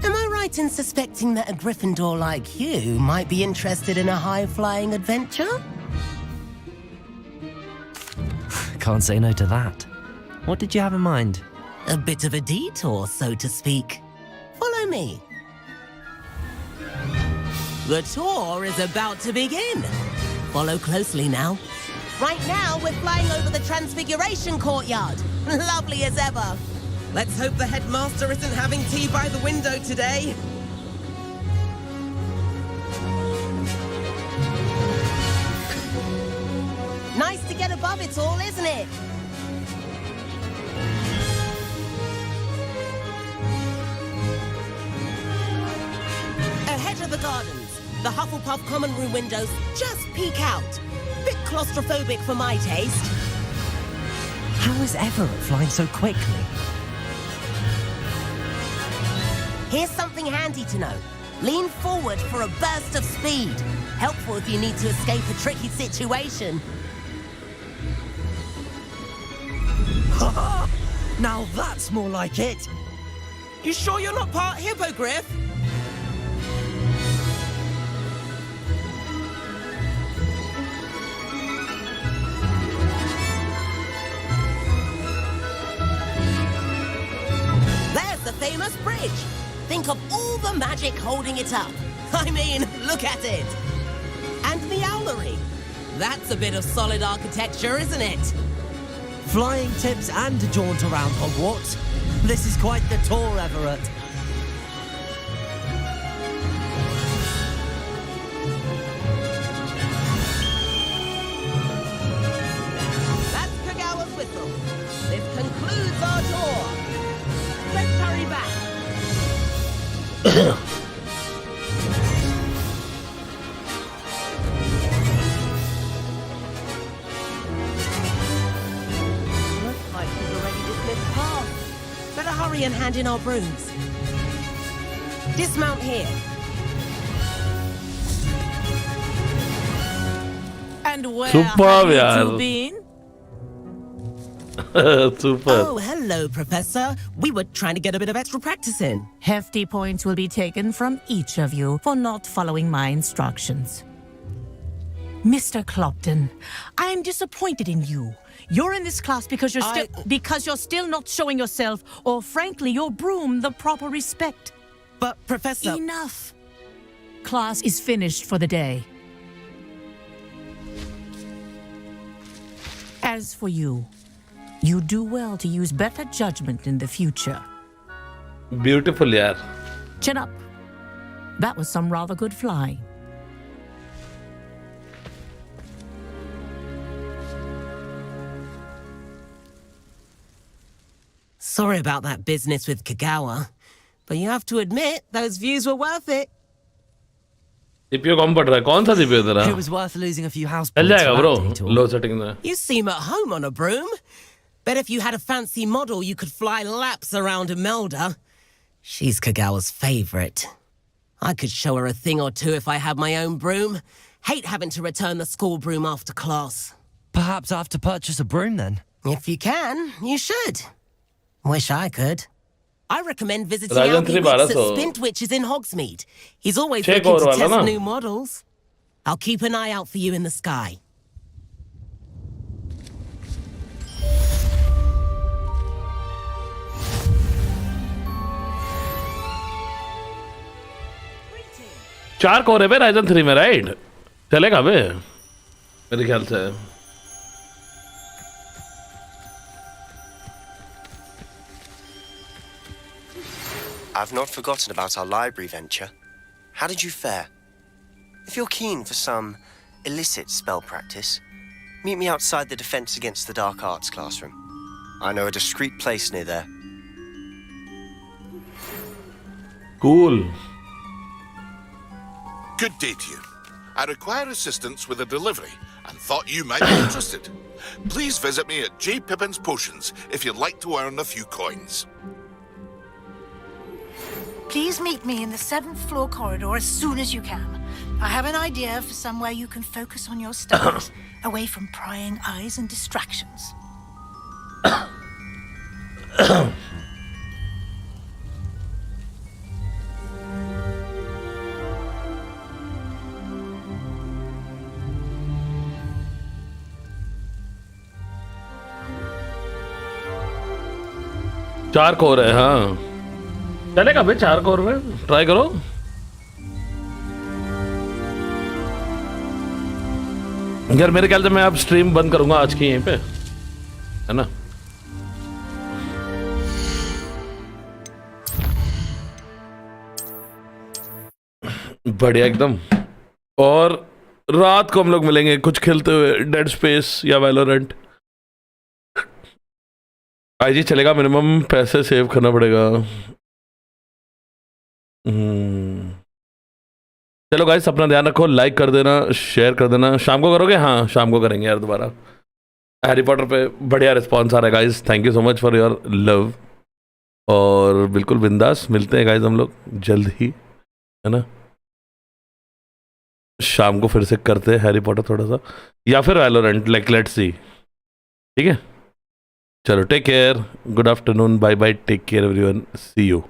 Am I right in suspecting that a Gryffindor like you might be interested in a high-flying adventure? Can't say no to that. What did you have in mind? A bit of a detour, so to speak. Follow me. The tour is about to begin. Follow closely now. Right now, we're flying over the Transfiguration Courtyard. Lovely as ever. Let's hope the headmaster isn't having tea by the window today. Nice to get above it all, isn't it? Ahead of the gardens, the Hufflepuff common room windows just peek out. Bit claustrophobic for my taste. How is Everett flying so quickly? Here's something handy to know. Lean forward for a burst of speed. Helpful if you need to escape a tricky situation. Now that's more like it. You sure you're not part hippogriff? There's the famous bridge. Think of all the magic holding it up. I mean, look at it. And the owlery. That's a bit of solid architecture, isn't it? Flying tips and a jaunt around Hogwarts. This is quite the tour, Everett. That's Kagawa's whistle. This concludes our tour. Let's hurry back. Looks like he's already dismissed path. Better hurry and hand in our brooms. Dismount here. And where Superb, have you yaar. two been? Super. Oh, hello, Professor. We were trying to get a bit of extra practice in. Hefty points will be taken from each of you for not following my instructions. Mr. Clopton, I am disappointed in you. You're in this class because you're still not showing yourself, or frankly, your broom the proper respect. But, Professor... Enough. Class is finished for the day. As for you, you do well to use better judgment in the future. Beautiful, yaar. Chin up. That was some rather good flying. Sorry about that business with Kagawa, but you have to admit, those views were worth it. CPU कम पड़ रहा है कौन सा CPU तेरा It was worth losing a few house चल points जाएगा for bro that detour. Low setting में You seem at home on a broom. Bet if you had a fancy model, you could fly laps around Imelda. She's Kagawa's favorite. I could show her a thing or two if I had my own broom. Hate having to return the school broom after class. Perhaps I have to purchase a broom then. If you can, you should. Wish I could. I recommend visiting Rajan Albie 3 Wicks at so- Spintwitches in Hogsmeade. He's always Check looking to over test wala na. new models. I'll keep an eye out for you in the sky. चार core है बे Ryzen 3 में right चलेगा बे मेरे ख्याल से I've not forgotten about our library venture. How did you fare? If you're keen for some illicit spell practice, meet me outside the Defense Against the Dark Arts classroom. I know a discreet place near there. Cool. Good day to you. I require assistance with a delivery and thought you might be interested. Please visit me at J. Pippin's Potions if you'd like to earn a few coins. Please meet me in the 7th floor corridor as soon as you can. I have an idea for somewhere you can focus on your studies, away from prying eyes and distractions. चार core है, हाँ चलेगा भाई 4 core में try करो। यार मेरे ख्याल से मैं अब स्ट्रीम बंद करूंगा आज की यहीं पे, है ना। बढ़िया एकदम। और रात को हम लोग मिलेंगे कुछ खेलते हुए, डेड स्पेस या वैलोरेंट। आईजी चलेगा, मिनिमम पैसे सेव करना पड़ेगा। चलो गाइस, अपना ध्यान रखो, लाइक कर देना, शेयर कर देना। शाम को करोगे? हाँ शाम को करेंगे यार दोबारा। हैरी पॉटर पे बढ़िया रिस्पॉन्स आ रहा है guys, thank you so much for your love. और बिल्कुल बिंदास मिलते हैं गाइस हम लोग जल्द ही, है ना। शाम को फिर से करते हैं हैरी पॉटर थोड़ा सा, या फिर वैलोरेंट, लाइक लेट्स सी, ठीक है। चलो take care, good afternoon, bye bye, take care everyone, see you.